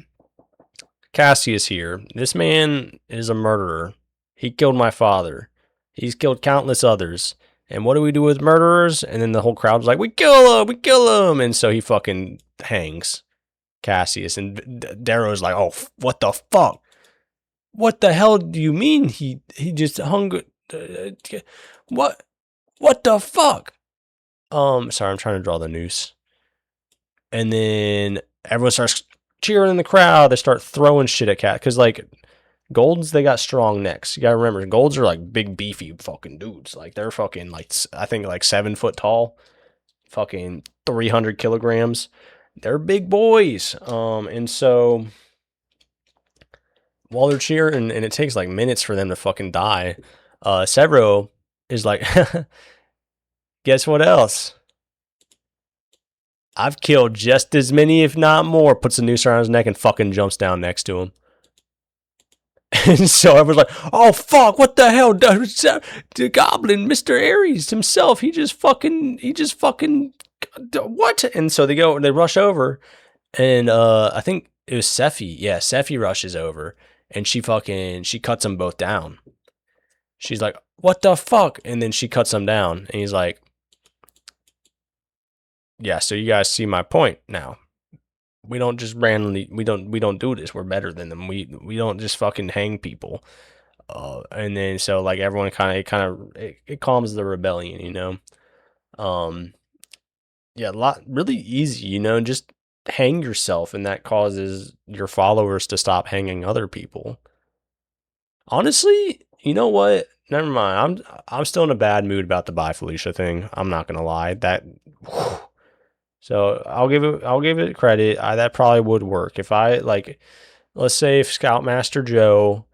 Cassius here. This man is a murderer. He killed my father. He's killed countless others. And what do we do with murderers? And then the whole crowd's like, we kill him. And so he fucking hangs Cassius. And Darrow's like, oh, what the fuck? What the hell do you mean he just hung? What the fuck? Sorry, I'm trying to draw the noose. And then everyone starts cheering in the crowd. They start throwing shit at Cat because like golds, they got strong necks. You gotta remember, golds are like big beefy fucking dudes. Like they're fucking like I think like 7 foot tall, fucking 300 kilograms. They're big boys. And so while they're cheering, and it takes like minutes for them to fucking die, Severo is like, guess what else? I've killed just as many, if not more. Puts a noose around his neck and fucking jumps down next to him. And so everyone's like, oh fuck, what the hell? The goblin, Mr. Ares himself, he just fucking, what? And so they rush over, and I think it was Seffi. Yeah, Seffi rushes over, and she cuts them both down. She's like, what the fuck? And then she cuts them down, and he's like, yeah, so you guys see my point now. We don't just randomly, we don't do this. We're better than them. We don't just fucking hang people. And then so like everyone it calms the rebellion, you know. Yeah, really easy, you know, just hang yourself, and that causes your followers to stop hanging other people. Honestly, you know what? Never mind. I'm still in a bad mood about the Bye Felicia thing. I'm not gonna lie. That so I'll give it credit. That probably would work if I like. Let's say if Scoutmaster Joe,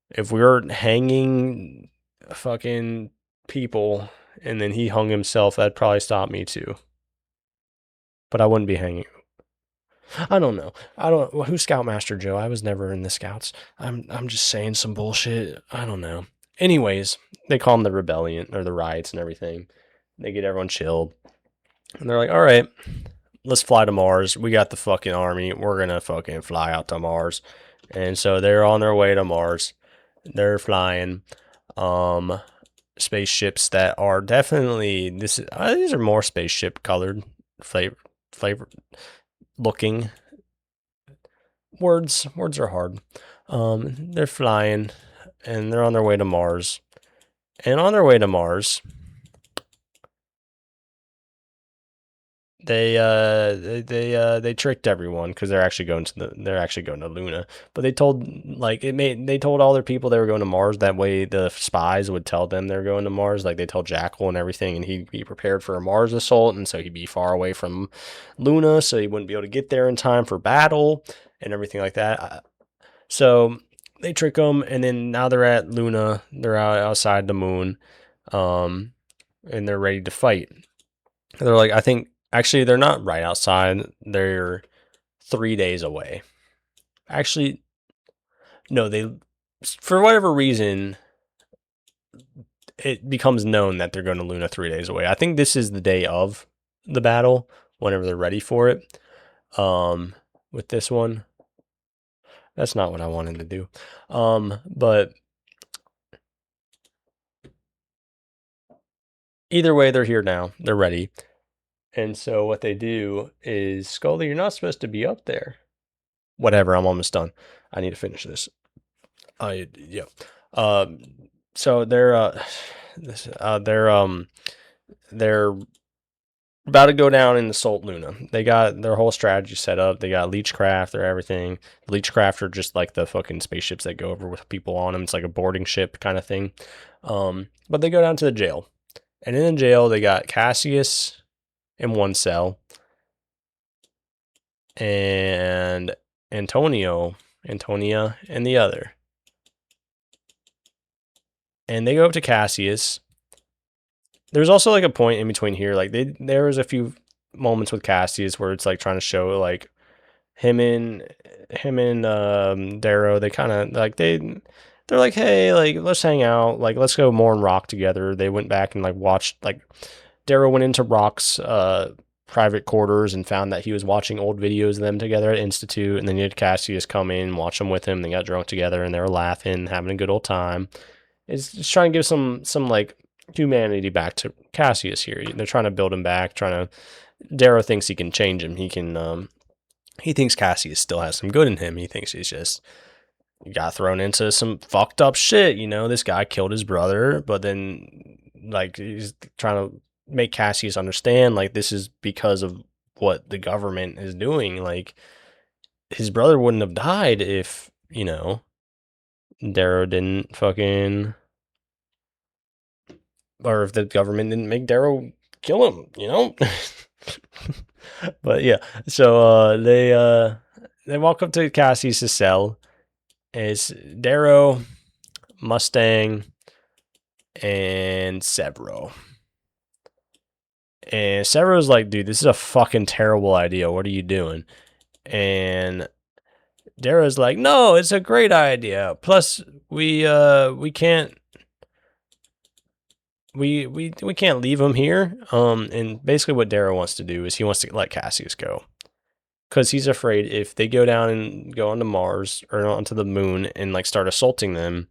if we were hanging fucking people and then he hung himself, that'd probably stop me too. But I wouldn't be hanging. I don't know. I don't. Well, who's Scoutmaster Joe? I was never in the Scouts. I'm just saying some bullshit. I don't know. Anyways, they call them the rebellion or the riots and everything. They get everyone chilled, and they're like, "All right, let's fly to Mars. We got the fucking army. We're gonna fucking fly out to Mars." And so they're on their way to Mars. They're flying spaceships that are definitely these are more spaceship colored flavor looking. Words are hard. They're flying and they're on their way to Mars. And on their way to Mars, they tricked everyone because they're actually going to Luna. But they told all their people they were going to Mars. That way the spies would tell them they're going to Mars. Like they told Jackal and everything, and he'd be prepared for a Mars assault, and so he'd be far away from Luna, so he wouldn't be able to get there in time for battle and everything like that. So they trick them, and then now they're at Luna. They're outside the moon, um, and they're ready to fight. They're like, I think actually they're not right outside. They're 3 days away. Actually, no, they for whatever reason it becomes known that they're going to Luna 3 days away. I think this is the day of the battle, whenever they're ready for it. With this one, that's not what I wanted to do. But either way, they're here now. They're ready. And so what they do is, Scully, you're not supposed to be up there. Whatever, I'm almost done. I need to finish this. Yeah. Um, so they're about to go down in the Salt Luna. They got their whole strategy set up. They got Leechcraft, they're everything. Leechcraft are just like the fucking spaceships that go over with people on them. It's like a boarding ship kind of thing. But they go down to the jail. And in the jail, they got Cassius in one cell and Antonia in the other. And they go up to Cassius. There's also like a point in between here. Like there was a few moments with Cassius where it's like trying to show like him and Darrow. They kind of like they're like, hey, like let's hang out. Like let's go more and rock together. They went back and like watched like Darrow went into Rock's private quarters and found that he was watching old videos of them together at Institute, and then you had Cassius come in, watch them with him. They got drunk together, and they were laughing, having a good old time. It's just trying to give some like humanity back to Cassius here. They're trying to build him back. Darrow thinks he can change him. He thinks Cassius still has some good in him. He thinks he's just got thrown into some fucked up shit. This guy killed his brother, but then like he's trying to make Cassius understand like this is because of what the government is doing. Like his brother wouldn't have died if Darrow didn't fucking, or if the government didn't make Darrow kill him. But yeah, so they walk up to Cassius' cell. It's Darrow, Mustang, and Severo. And Severo's like, dude, this is a fucking terrible idea. What are you doing? And Darrow's like, no, it's a great idea. Plus, we can't we can't leave him here. And basically what Darrow wants to do is he wants to let Cassius go. Because he's afraid if they go down and go onto Mars or onto the moon and like start assaulting them,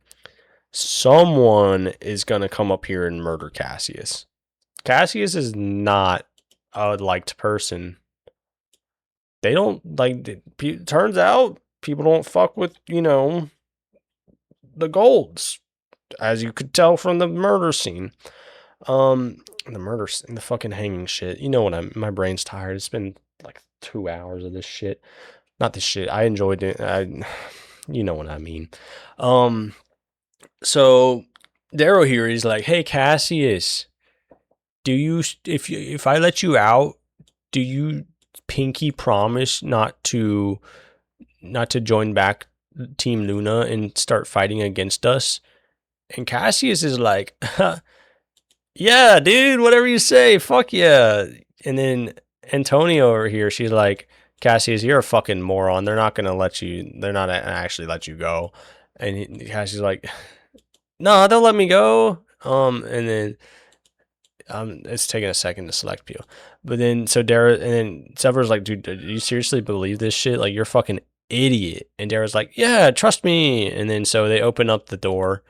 someone is gonna come up here and murder Cassius. Cassius is not a liked person. They don't like. Turns out people don't fuck with the Golds, as you could tell from the murder scene. The murder scene, the fucking hanging shit. You know what my brain's tired. It's been like 2 hours of this shit. Not this shit. I enjoyed it. You know what I mean. So Darrow here is like, hey Cassius, do you if I let you out, do you pinky promise not to join back Team Luna and start fighting against us? And Cassius is like, yeah, dude, whatever you say, fuck yeah. And then Antonio over here, she's like, Cassius, you're a fucking moron. They're not actually let you go. And Cassius is like, no, they'll let me go. And then it's taking a second to select people. But then so Dara and then Sever's like, dude, do you seriously believe this shit? Like you're a fucking idiot. And Dara's like, yeah, trust me. And then so they open up the door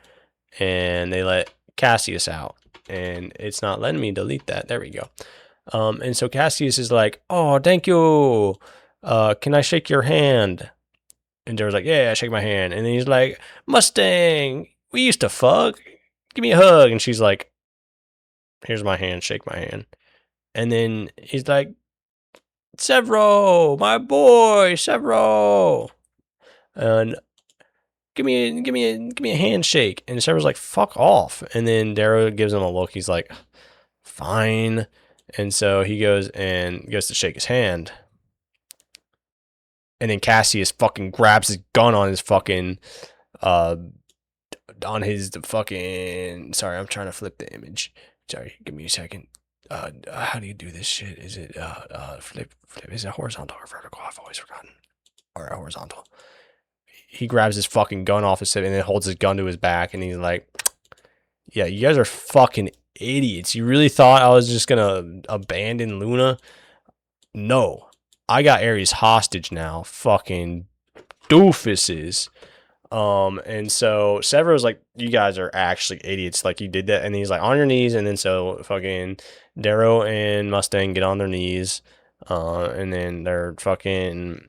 and they let Cassius out. And it's not letting me delete that. There we go. And so Cassius is like, oh, thank you. Can I shake your hand? And Dara's like, yeah, shake my hand. And then he's like, Mustang, we used to fuck. Give me a hug. And she's like, here's my hand, shake my hand. And then he's like, Severo, my boy, Severo. And give me a handshake. And Severo's like, fuck off. And then Darrow gives him a look. He's like, fine. And so he goes to shake his hand. And then Cassius fucking grabs his gun on his fucking sorry, I'm trying to flip the image. Sorry, give me a second. How do you do this shit? Is it flip? Is it horizontal or vertical? I've always forgotten. Or horizontal. He grabs his fucking gun off his hip and then holds his gun to his back, and he's like, "Yeah, you guys are fucking idiots. You really thought I was just gonna abandon Luna? No, I got Ares hostage now. Fucking doofuses." And so Severo's like, you guys are actually idiots. Like, you did that. And he's like, on your knees. And then so fucking Darrow and Mustang get on their knees. And then they're fucking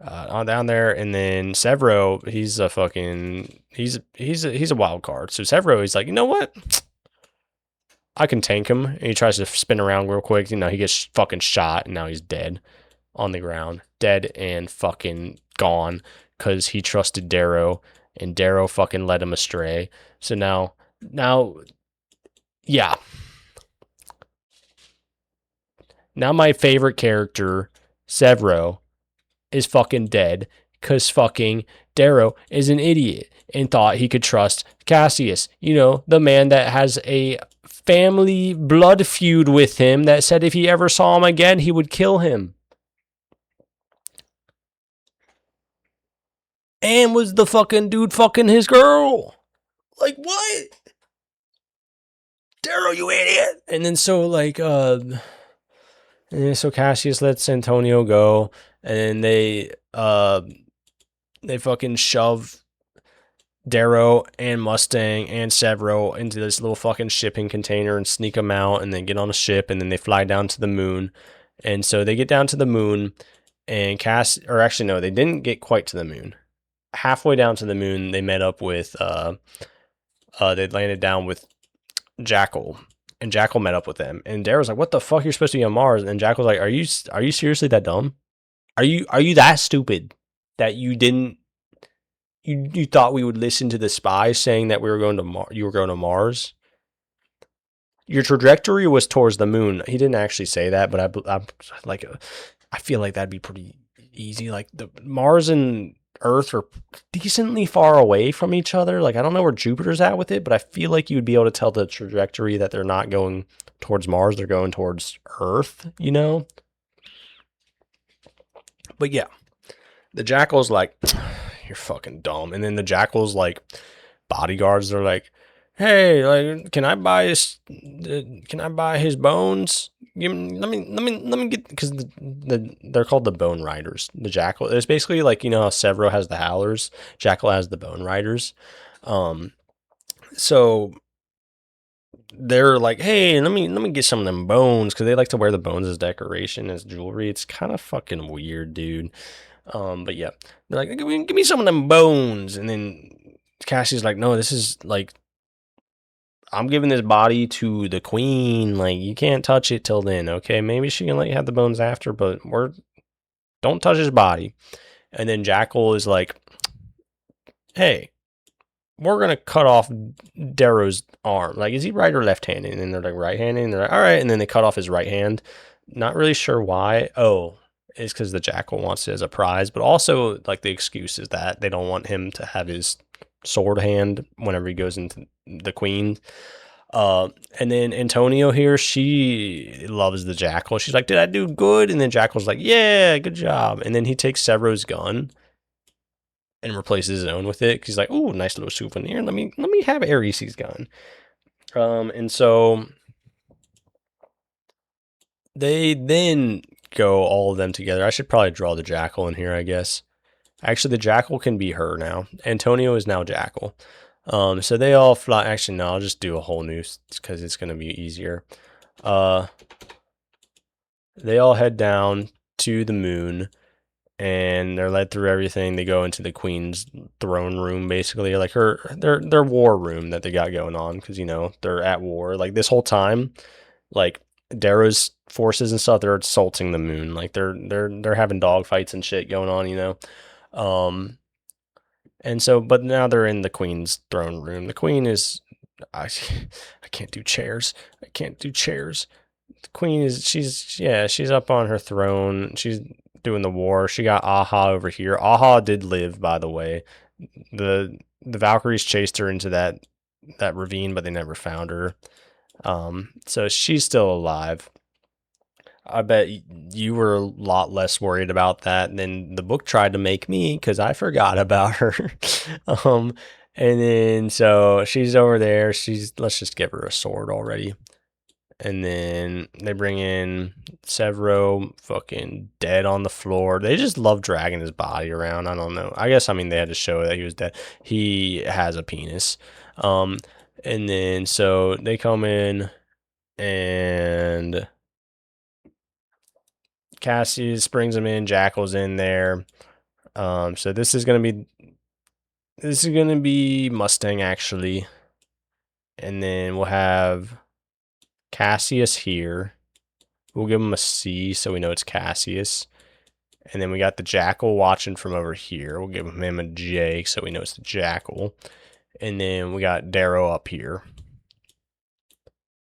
on down there. And then Severo, he's a wild card. So Severo, he's like, you know what? I can tank him. And he tries to spin around real quick. You know, he gets fucking shot and now he's dead on the ground. Dead and fucking gone. Because he trusted Darrow, and Darrow fucking led him astray. So now, yeah. Now my favorite character, Severo, is fucking dead. Because fucking Darrow is an idiot and thought he could trust Cassius. You know, the man that has a family blood feud with him that said if he ever saw him again, he would kill him. And was the fucking dude fucking his girl. Like, what? Darrow, you idiot. And then so, like, so Cassius lets Antonio go. And then they fucking shove Darrow and Mustang and Severo into this little fucking shipping container and sneak them out and then get on a ship. And then they fly down to the moon. And so they get down to the moon. And they didn't get quite to the moon. Halfway down to the moon, they met up with they landed down with Jackal, and Jackal met up with them. And Darrow's like, "What the fuck? You're supposed to be on Mars." And Jackal's like, "Are you seriously that dumb? Are you that stupid that you didn't you thought we would listen to the spies saying that we were going to you were going to Mars? Your trajectory was towards the moon." He didn't actually say that, but I feel like that'd be pretty easy. Like the Mars and Earth are decently far away from each other. Like, I don't know where Jupiter's at with it, but I feel like you would be able to tell the trajectory that they're not going towards Mars, they're going towards Earth, you know? But yeah, the Jackal's like, you're fucking dumb. And then the Jackal's like, bodyguards, they're like, hey, like, can I buy his bones? Let me get, because they're called the Bone Riders. The Jackal. It's basically like, you know how Severo has the Howlers, Jackal has the Bone Riders. So they're like, hey, let me get some of them bones, because they like to wear the bones as decoration, as jewelry. It's kind of fucking weird, dude. But yeah, they're like, give me some of them bones, and then Cassie's like, no, this is like, I'm giving this body to the queen. Like, you can't touch it till then, okay? Maybe she can let you have the bones after, but don't touch his body. And then Jackal is like, hey, we're gonna cut off Darrow's arm. Like, is he right or left-handed? And then they're like right-handed, and they're like, all right, and then they cut off his right hand. Not really sure why. Oh, it's because the jackal wants it as a prize, but also like the excuse is that they don't want him to have his sword hand whenever he goes into the queen. And then Antonio here, she loves the jackal. She's like, "Did I do good?" And then Jackal's like, "Yeah, good job." And then he takes Severo's gun and replaces his own with it. 'Cause he's like, "Oh, nice little souvenir. Let me have Ares' gun." And so they then go all of them together. I should probably draw the jackal in here, I guess. Actually, the jackal can be her now. Antonio is now jackal. So they all fly. Actually, no, I'll just do a whole new because it's gonna be easier. They all head down to the moon, and they're led through everything. They go into the queen's throne room, basically, like their war room that they got going on, because they're at war. Like this whole time, like Darrow's forces and stuff, they're assaulting the moon. Like they're having dogfights and shit going on. Um, and so, but now they're in the queen's throne room. The queen is, I, I can't do chairs. I can't do chairs. The queen is, she's up on her throne. She's doing the war. She got Aha over here. Aha did live, by the way. The Valkyries chased her into that ravine, but they never found her. So she's still alive. I bet you were a lot less worried about that than the book tried to make me, because I forgot about her. um, and then so she's over there. Let's just give her a sword already. And then they bring in Severo, fucking dead on the floor. They just love dragging his body around. I don't know. I guess, they had to show that he was dead. He has a penis. And then so they come in, and Cassius brings him in. Jackal's in there. So this is gonna be Mustang, actually. And then we'll have Cassius here. We'll give him a C so we know it's Cassius. And then we got the Jackal watching from over here. We'll give him a J so we know it's the Jackal. And then we got Darrow up here.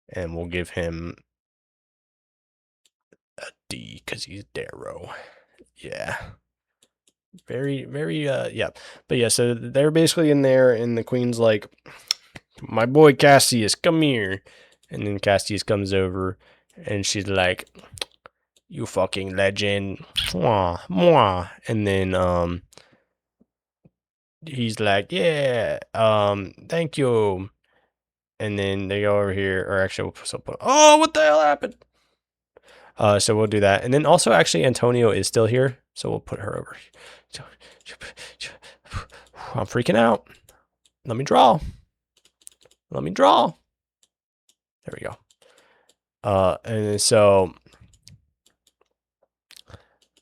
And we'll give him a D because he's Darrow. Yeah. Very, very, yeah. But yeah, so they're basically in there, and the queen's like, "My boy Cassius, come here." And then Cassius comes over, and she's like, "You fucking legend." Mwah, mwah. And then, he's like, "Yeah, thank you." And then they go over here, or actually, oh, what the hell happened? So we'll do that. And then also, actually, Antonio is still here, so we'll put her over here. I'm freaking out. Let me draw. Let me draw. There we go. And so,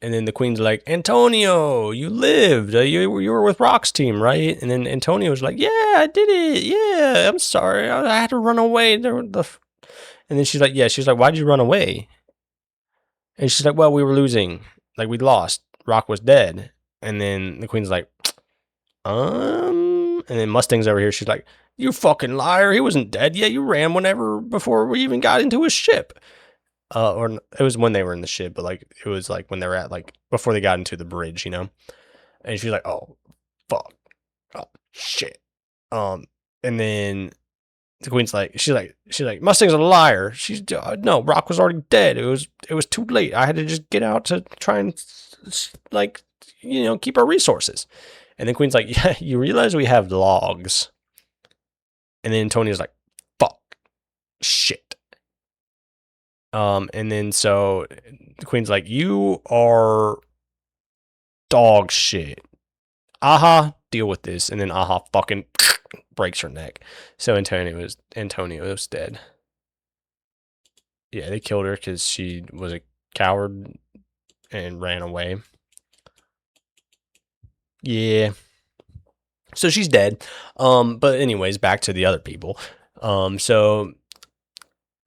and then the queen's like, "Antonio, you lived. You were with Rock's team, right?" And then Antonio's like, "Yeah, I did it. Yeah, I'm sorry. I had to run away." And then she's like, "Yeah." She's like, "Why'd you run away?" And she's like, "Well, we were losing. Like, we lost. Rock was dead." And then the queen's like, And then Mustang's over here. She's like, "You fucking liar. He wasn't dead yet. You ran before we even got into his ship." Or it was when they were in the ship, but like, it was like when they were at, like, before they got into the bridge. And she's like, "Oh, fuck. Oh, shit." And then the queen's like, she's like, "Mustang's a liar. No, Rock was already dead. It was too late. I had to just get out to try and, like, keep our resources." And then Queen's like, "Yeah, you realize we have logs?" And then Tony's like, "Fuck, shit." And then so the Queen's like, "You are dog shit. Aha, deal with this." And then Aha fucking breaks her neck. So Antonio was dead. Yeah, they killed her because she was a coward and ran away. Yeah. So she's dead. But anyways, back to the other people. So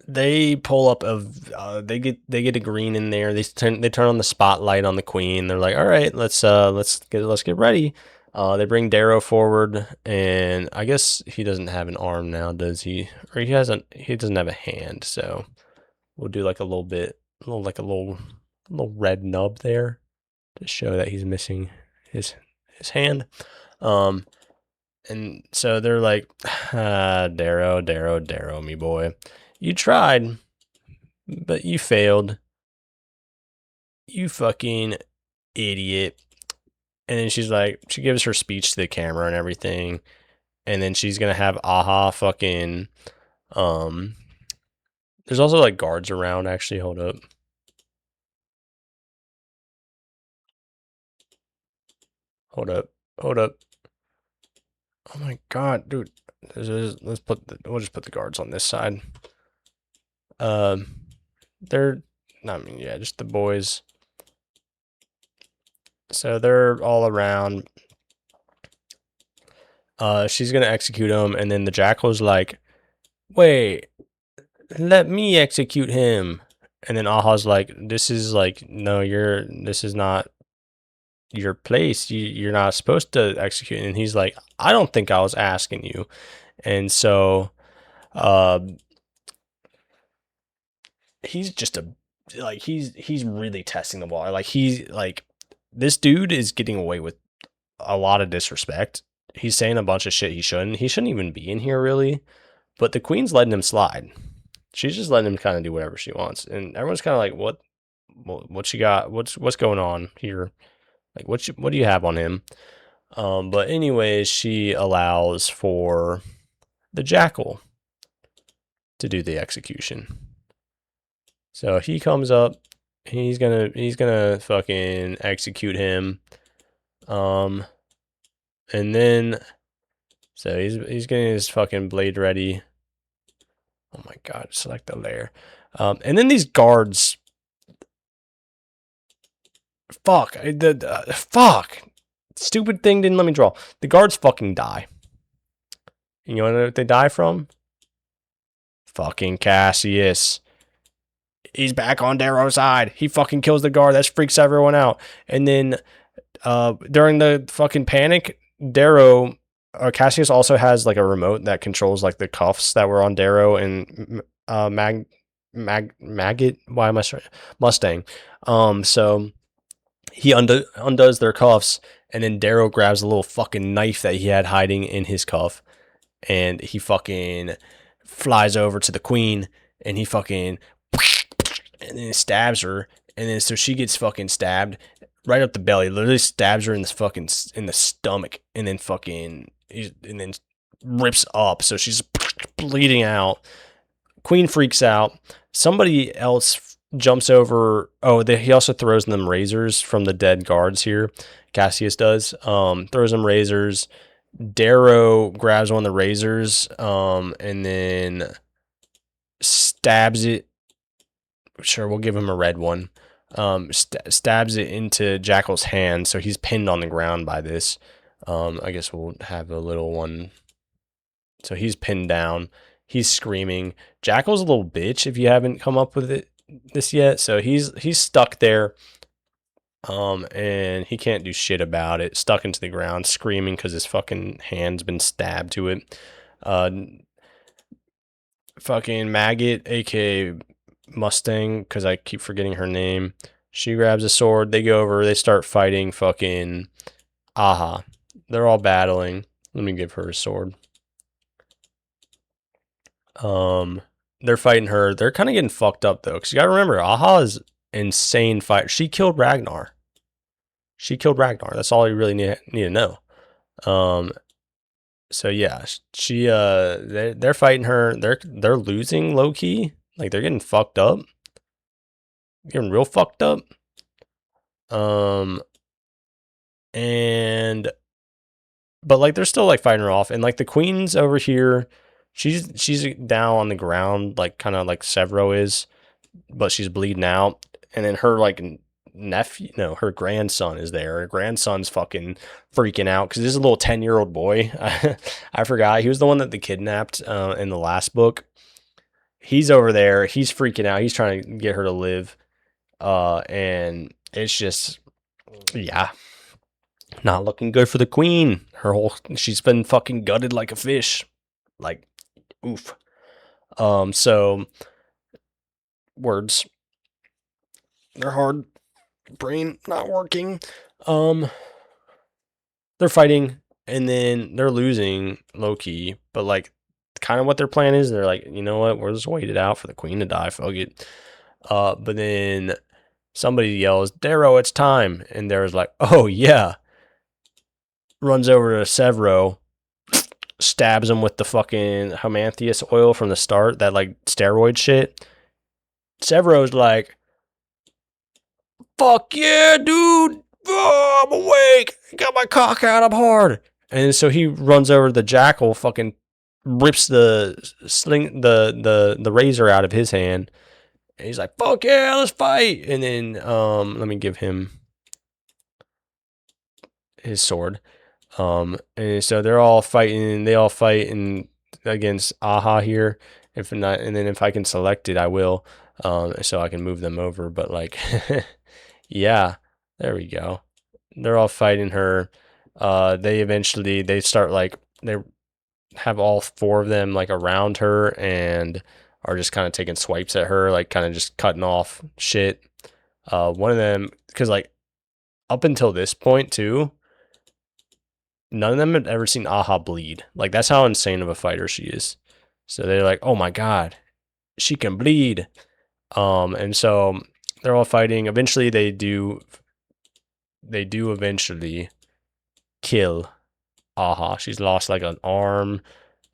they pull up they get a green in there. They turn on the spotlight on the queen. They're like, "All right, let's get ready." They bring Darrow forward, and I guess he doesn't have an arm now, does he? Or he hasn't. He doesn't have a hand, so we'll do like a little bit, little red nub there to show that he's missing his his hand. Um, and so they're like, Darrow, Darrow, Darrow, me boy, you tried, but you failed. You fucking idiot. And then she's like, she gives her speech to the camera and everything. And then she's gonna have Aha fucking um there's also like guards around actually. Hold up. Hold up. Hold up. Oh my god, dude. We'll just put the guards on this side. Um they're I mean, yeah, just the boys. So they're all around. She's gonna execute him, and then the jackal's like, wait, let me execute him. And then Aha's like, this is like, no, this is not your place. You're not supposed to execute. And he's like, I don't think I was asking you. And so, uh, he's just he's really testing the water. Like he's like, this dude is getting away with a lot of disrespect. He's saying a bunch of shit he shouldn't. He shouldn't even be in here really. But the queen's letting him slide. She's just letting him kind of do whatever she wants, and everyone's kind of like, what she got? What's going on here? Like, what do you have on him? But anyways, she allows for the jackal to do the execution. So he comes up, he's gonna fucking execute him. And then so he's getting his fucking blade ready. Oh my god, select the layer. And then these guards. Fuck. Fuck. Stupid thing didn't let me draw. The guards fucking die. You know what they die from? Fucking Cassius. He's back on Darrow's side. He fucking kills the guard. That freaks everyone out. And then during the fucking panic, Darrow, Cassius also has like a remote that controls like the cuffs that were on Darrow and Maggot. Why am I sorry? Mustang. So he undoes their cuffs, and then Darrow grabs a little fucking knife that he had hiding in his cuff, and he fucking flies over to the queen, and he fucking and then stabs her, and then so she gets fucking stabbed right up the belly, literally stabs her in the fucking in the stomach, and then rips up, so she's bleeding out. Queen freaks out. Somebody else jumps over. Oh, he also throws them razors from the dead guards here. Cassius does. Throws them razors. Darrow grabs one of the razors, and then stabs it. Sure, we'll give him a red one. Stabs it into Jackal's hand, so he's pinned on the ground by this. I guess we'll have a little one. So he's pinned down. He's screaming. Jackal's a little bitch if you haven't come up with this yet. So he's stuck there. And he can't do shit about it. Stuck into the ground, screaming because his fucking hand's been stabbed to it. Fucking Maggot, aka Mustang, because I keep forgetting her name. She grabs a sword. They go over. They start fighting fucking Aha. They're all battling. Let me give her a sword. They're fighting her. They're kind of getting fucked up though, because you gotta remember, Aha is insane fight. She killed Ragnar. That's all you really need to know. So yeah, they're fighting her. They're losing low key. Like they're getting fucked up. Getting real fucked up. And but like they're still like fighting her off, and like the queen's over here. She's down on the ground, like kind of like Severo is, but she's bleeding out. And then her like nephew, no, her grandson is there. Her grandson's fucking freaking out because this is a little 10-year-old boy. I forgot he was the one that they kidnapped in the last book. He's over there. He's freaking out. He's trying to get her to live, and it's just yeah. Not looking good for the queen. She's been fucking gutted like a fish. Like, oof. So words, they're hard. Brain not working. Um, they're fighting and then they're losing low key, but like kind of what their plan is, they're like, you know what, we'll just wait it out for the queen to die. Fuck it. But then somebody yells, Darrow, it's time. And Darrow's like, oh yeah. Runs over to Severo, stabs him with the fucking Hamantheus oil from the start, that like steroid shit. Severo's like, fuck yeah, dude. Oh, I'm awake. Got my cock out. I'm hard. And so he runs over to the jackal, fucking rips the the razor out of his hand. And he's like, fuck yeah, let's fight. And then let me give him his sword. And so they're all fighting. They all fight against Aha here. If not, and then if I can select it, I will. So I can move them over. But like, yeah, there we go. They're all fighting her. They start like they have all four of them like around her and are just kind of taking swipes at her, like kind of just cutting off shit. One of them, because like up until this point too, none of them had ever seen Aha bleed. Like that's how insane of a fighter she is. So they're like, oh my god, she can bleed. And so they're all fighting. Eventually, they do eventually kill Aha. She's lost like an arm.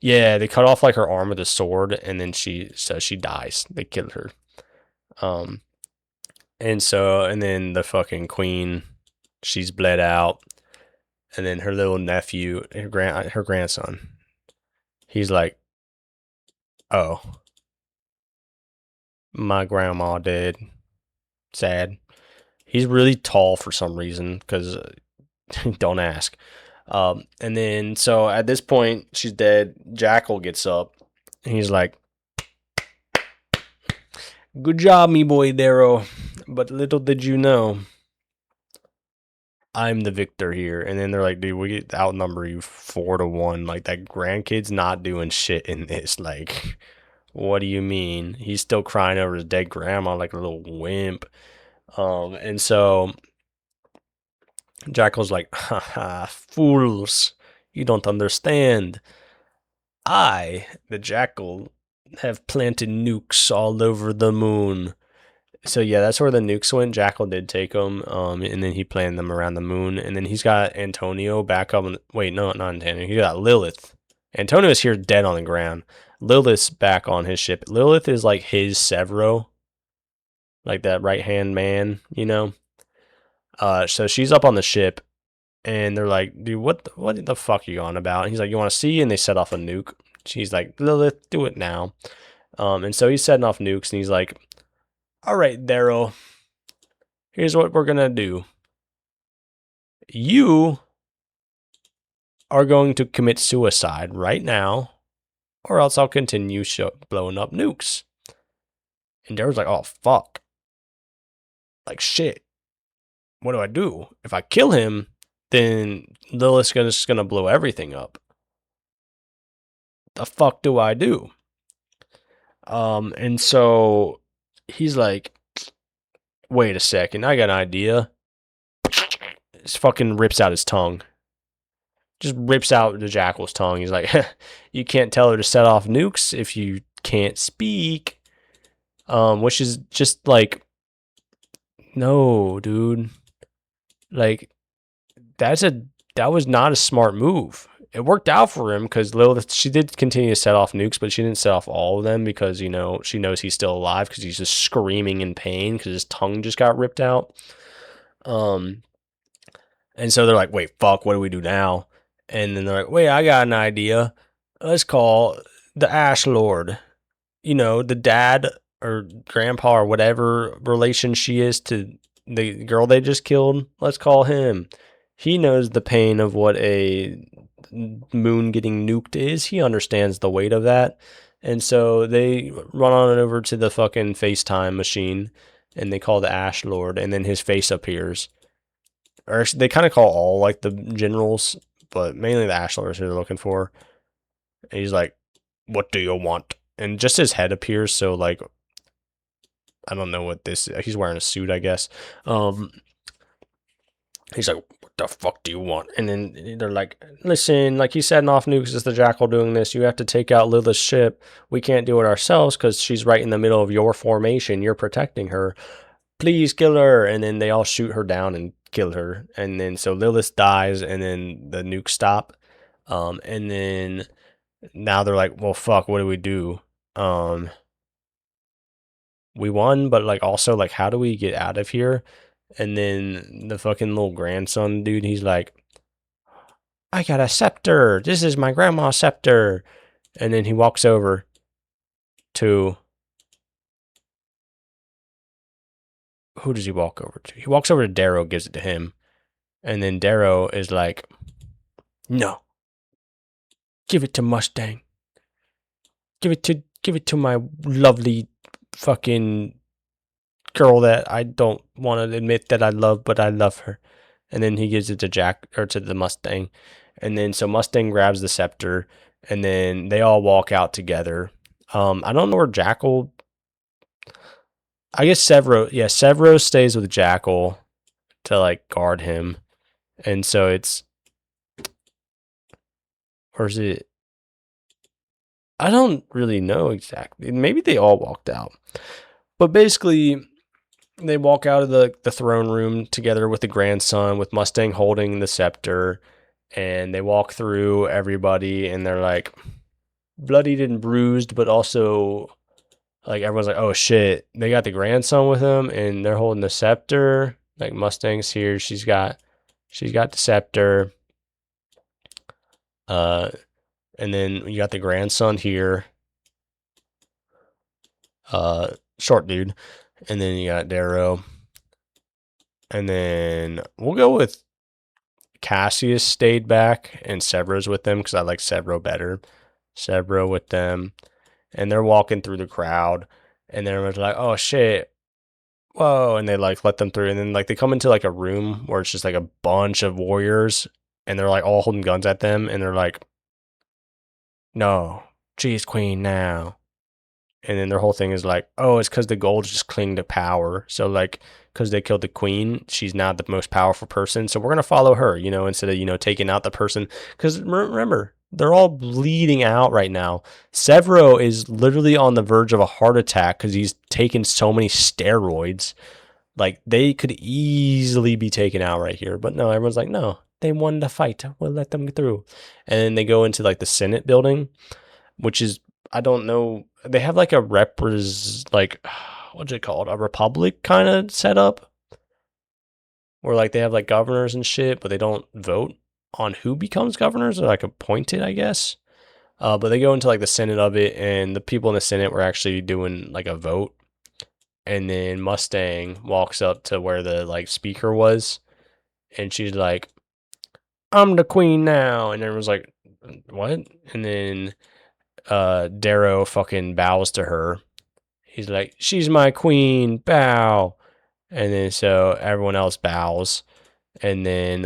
Yeah, they cut off like her arm with a sword, and then she dies. They killed her. Um, and then the fucking queen, she's bled out, and then her little nephew, her grandson, he's like, oh, my grandma dead. Sad. He's really tall for some reason, because don't ask. And then so at this point, she's dead. Jackal gets up. And he's like, good job, me boy Darrow. But little did you know, I'm the victor here. And then they're like, dude, we outnumber you 4-1. Like, that grandkid's not doing shit in this. Like, what do you mean? He's still crying over his dead grandma like a little wimp. And so Jackal's like, haha, fools. You don't understand. I, the Jackal, have planted nukes all over the moon. So yeah, that's where the nukes went. Jackal did take them, and then he planted them around the moon. And then he's got Antonio back up. Wait, no, not Antonio. He got Lilith. Antonio's here dead on the ground. Lilith's back on his ship. Lilith is like his Severo, like that right hand man, you know. So she's up on the ship, and they're like, dude, what the fuck are you on about? And he's like, you want to see? And they set off a nuke. She's like, Lilith, do it now. And so he's setting off nukes, and he's like, all right, Darrow, here's what we're going to do. You are going to commit suicide right now, or else I'll continue blowing up nukes. And Darrow's like, oh, fuck. Like, shit. What do I do? If I kill him, then Lilith's just going to blow everything up. The fuck do I do? And so he's like, wait a second, I got an idea. Just fucking rips out his tongue. Just rips out the Jackal's tongue. He's like, you can't tell her to set off nukes if you can't speak. Which is just like, no, dude. Like, that was not a smart move. It worked out for him because Lilith, she did continue to set off nukes, but she didn't set off all of them because, you know, she knows he's still alive because he's just screaming in pain because his tongue just got ripped out. And so they're like, wait, fuck, what do we do now? And then they're like, wait, I got an idea. Let's call the Ash Lord. You know, the dad or grandpa or whatever relation she is to the girl they just killed. Let's call him. He knows the pain of what a moon getting nuked is. He understands the weight of that. And so they run on over to the fucking FaceTime machine and they call the Ash Lord, and then his face appears. or they kind of call all like the generals, but mainly the Ashlars who they're looking for. And he's like, "What do you want?" And just his head appears, so like I don't know what this. He's wearing a suit, I guess. Um, he's like, "What the fuck do you want?" And then they're like, "Listen, like he's setting off nukes. It's the Jackal doing this. You have to take out Lilith's ship. We can't do it ourselves because she's right in the middle of your formation. You're protecting her. Please kill her." And then they all shoot her down and kill her. And then so Lilith dies, and then the nukes stop. And then now they're like, "Well, fuck, what do we do?" Um, we won, but like also like how do we get out of here? And then the fucking little grandson dude, he's like, I got a scepter. This is my grandma's scepter. And then he walks over to who does he walk over to? He walks over to Darrow, gives it to him. And then Darrow is like, no, give it to Mustang. Give it to my lovely fucking girl that I don't want to admit that I love, but I love her. And then he gives it to Jack or to the Mustang. And then so Mustang grabs the scepter and then they all walk out together. I don't know where Jackal, I guess Severo stays with Jackal to like guard him. And so it's, or is it, I don't really know exactly. Maybe they all walked out. But basically, they walk out of the throne room together with the grandson, with Mustang holding the scepter, and they walk through everybody, and they're like bloodied and bruised, but also like everyone's like, oh shit, they got the grandson with them, and they're holding the scepter. Like Mustang's here, she's got the scepter, uh, and then you got the grandson here, short dude, and then you got Darrow, and then we'll go with Cassius stayed back and Severo's with them because I like Severo better. Severo with them, and they're walking through the crowd, and everyone's like, "Oh shit, whoa!" And they like let them through, and then like they come into like a room where it's just like a bunch of warriors, and they're like all holding guns at them, and they're like, "No, she's queen now." And then their whole thing is like, oh, it's because the golds just cling to power. So like, because they killed the queen, she's now the most powerful person. So we're gonna follow her, instead of taking out the person. Because remember, they're all bleeding out right now. Severo is literally on the verge of a heart attack because he's taken so many steroids. Like they could easily be taken out right here, but no, everyone's like, no, they won the fight. We'll let them get through. And then they go into like the Senate building, which is I don't know. They have like a like what's it called? A republic kind of setup where like they have like governors and shit, but they don't vote on who becomes governors. They're like appointed, I guess. But they go into like the Senate of it, and the people in the Senate were actually doing like a vote. And then Mustang walks up to where the like speaker was, and she's like, "I'm the queen now," and everyone's like, "What?" And then Darrow fucking bows to her. He's like, she's my queen, bow. And then so everyone else bows. And then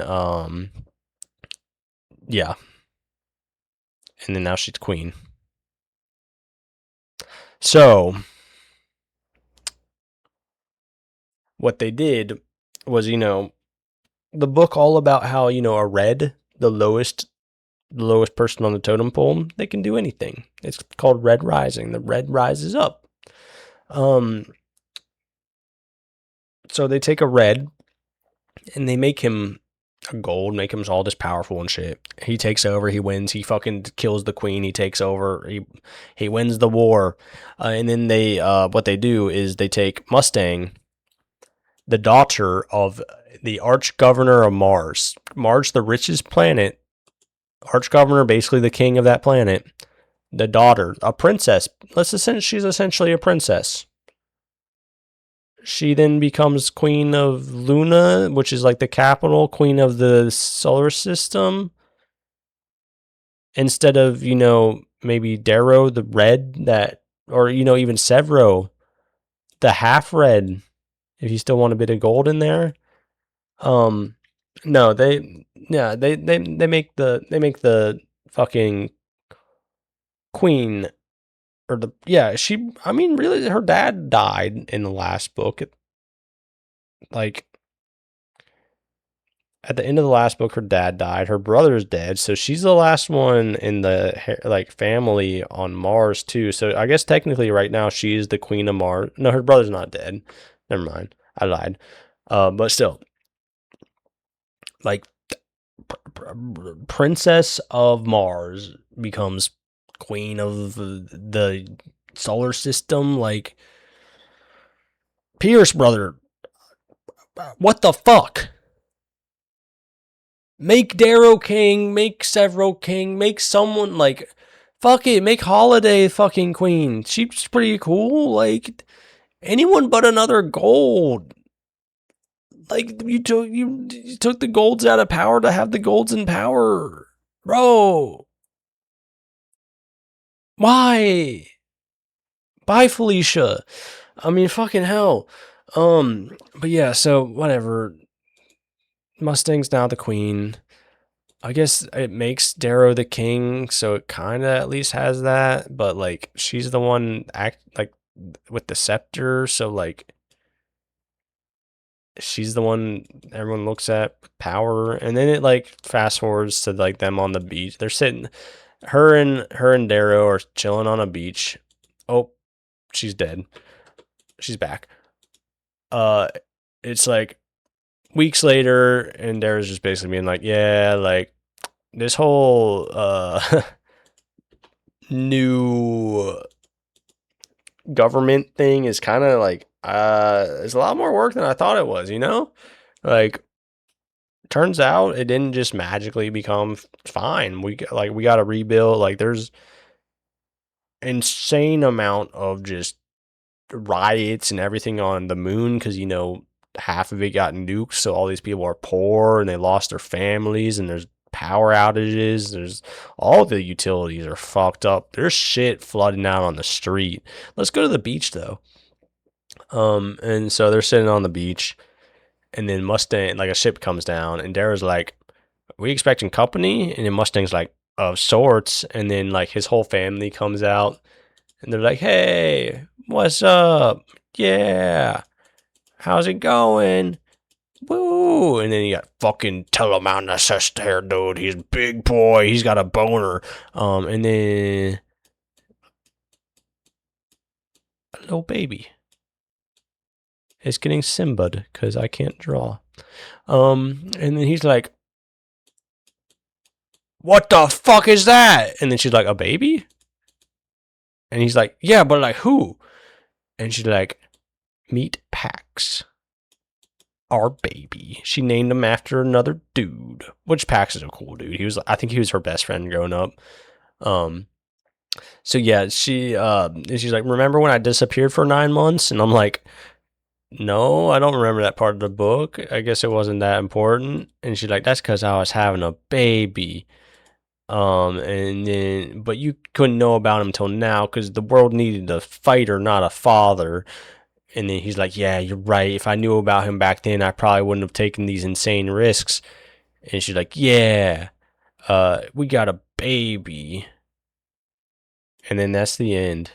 yeah. And then now she's queen. So what they did was, the book all about how, a red, the lowest person on the totem pole, they can do anything. It's called red rising. The red rises up. So they take a red and they make him a gold, make him all this powerful and shit. He takes over, he wins, he fucking kills the queen, he takes over, he wins the war. And then they what they do is they take Mustang, the daughter of the arch governor of Mars. Mars, the richest planet, arch governor, basically the king of that planet. The daughter, a princess. She's essentially a princess. She then becomes queen of Luna, which is like the capital, queen of the solar system. Instead of, maybe Darrow, the red that, or, even Severo, the half red, if you still want a bit of gold in there. No, they make the fucking queen or the yeah, she I mean really her dad died in the last book. Like at the end of the last book her dad died, her brother's dead, so she's the last one in the like family on Mars too. So I guess technically right now she's the queen of Mars. No, her brother's not dead. Never mind. I lied. But still, like princess of Mars becomes queen of the solar system. Like Pierce, brother, what the fuck? Make Darrow king, make Severo king, make someone like fuck it, make Holiday fucking queen. She's pretty cool. Like anyone but another gold. Like you took the golds out of power to have the golds in power, bro. Why? Bye, Felicia. I mean, fucking hell. But yeah, so whatever. Mustang's now the queen. I guess it makes Darrow the king, so it kind of at least has that. But like, she's the one act like with the scepter, so like, she's the one everyone looks at power. And then it like fast forwards to like them on the beach. They're sitting, her and Darrow are chilling on a beach. Oh, she's dead. She's back. Uh, it's like weeks later, and Darrow's just basically being like, yeah, like this whole new government thing is kind of like it's a lot more work than I thought it was, you know? Like turns out it didn't just magically become fine. We got to rebuild. Like there's insane amount of just riots and everything on the moon because half of it got nuked, so all these people are poor and they lost their families, and there's power outages. There's all the utilities are fucked up. There's shit flooding out on the street. Let's go to the beach though. And so they're sitting on the beach, and then Mustang, like a ship comes down, and Darrow's like, "Are we expecting company?" And then Mustang's like, "Of sorts." And then like his whole family comes out, and they're like, "Hey, what's up? Yeah, how's it going? Woo!" And then you got fucking Telemountain here, dude. He's a big boy. He's got a boner. And then a little baby is getting Simba'd because I can't draw. And then he's like, "What the fuck is that?" And then she's like, "A baby?" And he's like, "Yeah, but like who?" And she's like, "Meet Pax, our baby." She named him after another dude, which Pax is a cool dude. I think he was her best friend growing up. Um, so yeah, she's like, "Remember when I disappeared for 9 months?" And I'm like, "No, I don't remember that part of the book. I guess it wasn't that important." And she's like, "That's because I was having a baby." And then, but you couldn't know about him till now because the world needed a fighter, not a father. And then he's like, "Yeah, you're right. If I knew about him back then, I probably wouldn't have taken these insane risks." And she's like, "Yeah, we got a baby." And then that's the end.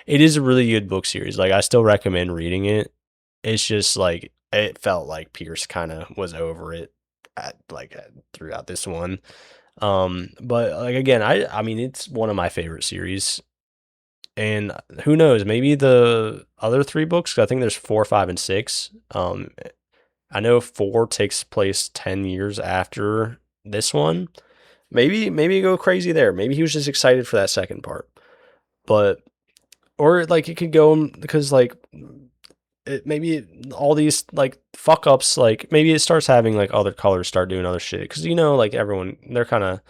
It is a really good book series. Like I still recommend reading it. It's just like it felt like Pierce kind of was over it throughout this one. But like again, I mean it's one of my favorite series. And who knows, maybe the other three books, 'cause I think there's 4, 5, and 6. I know 4 takes place 10 years after this one. Maybe go crazy there. Maybe he was just excited for that second part. But or like it could go because like maybe all these like fuck ups, like maybe it starts having like other colors start doing other shit because like everyone they're kind of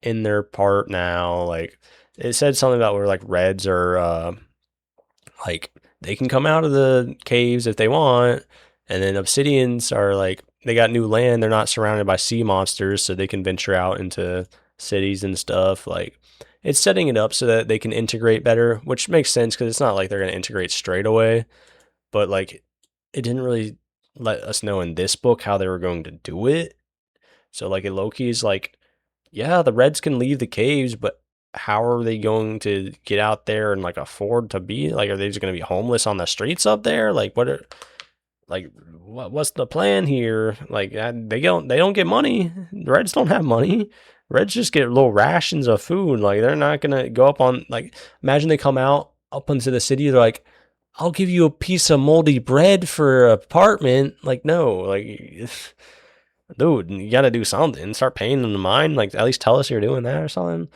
in their part now. Like it said something about where like reds are like they can come out of the caves if they want, and then obsidians are like they got new land. They're not surrounded by sea monsters, so they can venture out into cities and stuff. Like it's setting it up so that they can integrate better, which makes sense because it's not like they're going to integrate straight away. But like it didn't really. let us know in this book how they were going to do it. So like Loki is like, yeah, the Reds can leave the caves, but how are they going to get out there and like afford to be like? Are they just going to be homeless on the streets up there? Like what? Like what's the plan here? Like they don't get money. The Reds don't have money. Reds just get little rations of food. Like they're not gonna go up on like imagine they come out up into the city. They're like, I'll give you a piece of moldy bread for an apartment. Like no, like dude, you got to do something. Start paying them to mine. Like at least tell us you're doing that or something.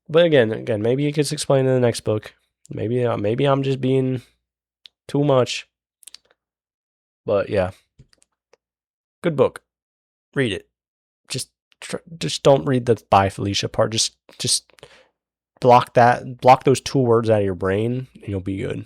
But again, maybe it gets explained in the next book. Maybe I'm just being too much. But yeah, good book. Read it. Just just don't read the bye Felicia part. Just block those two words out of your brain and you'll be good.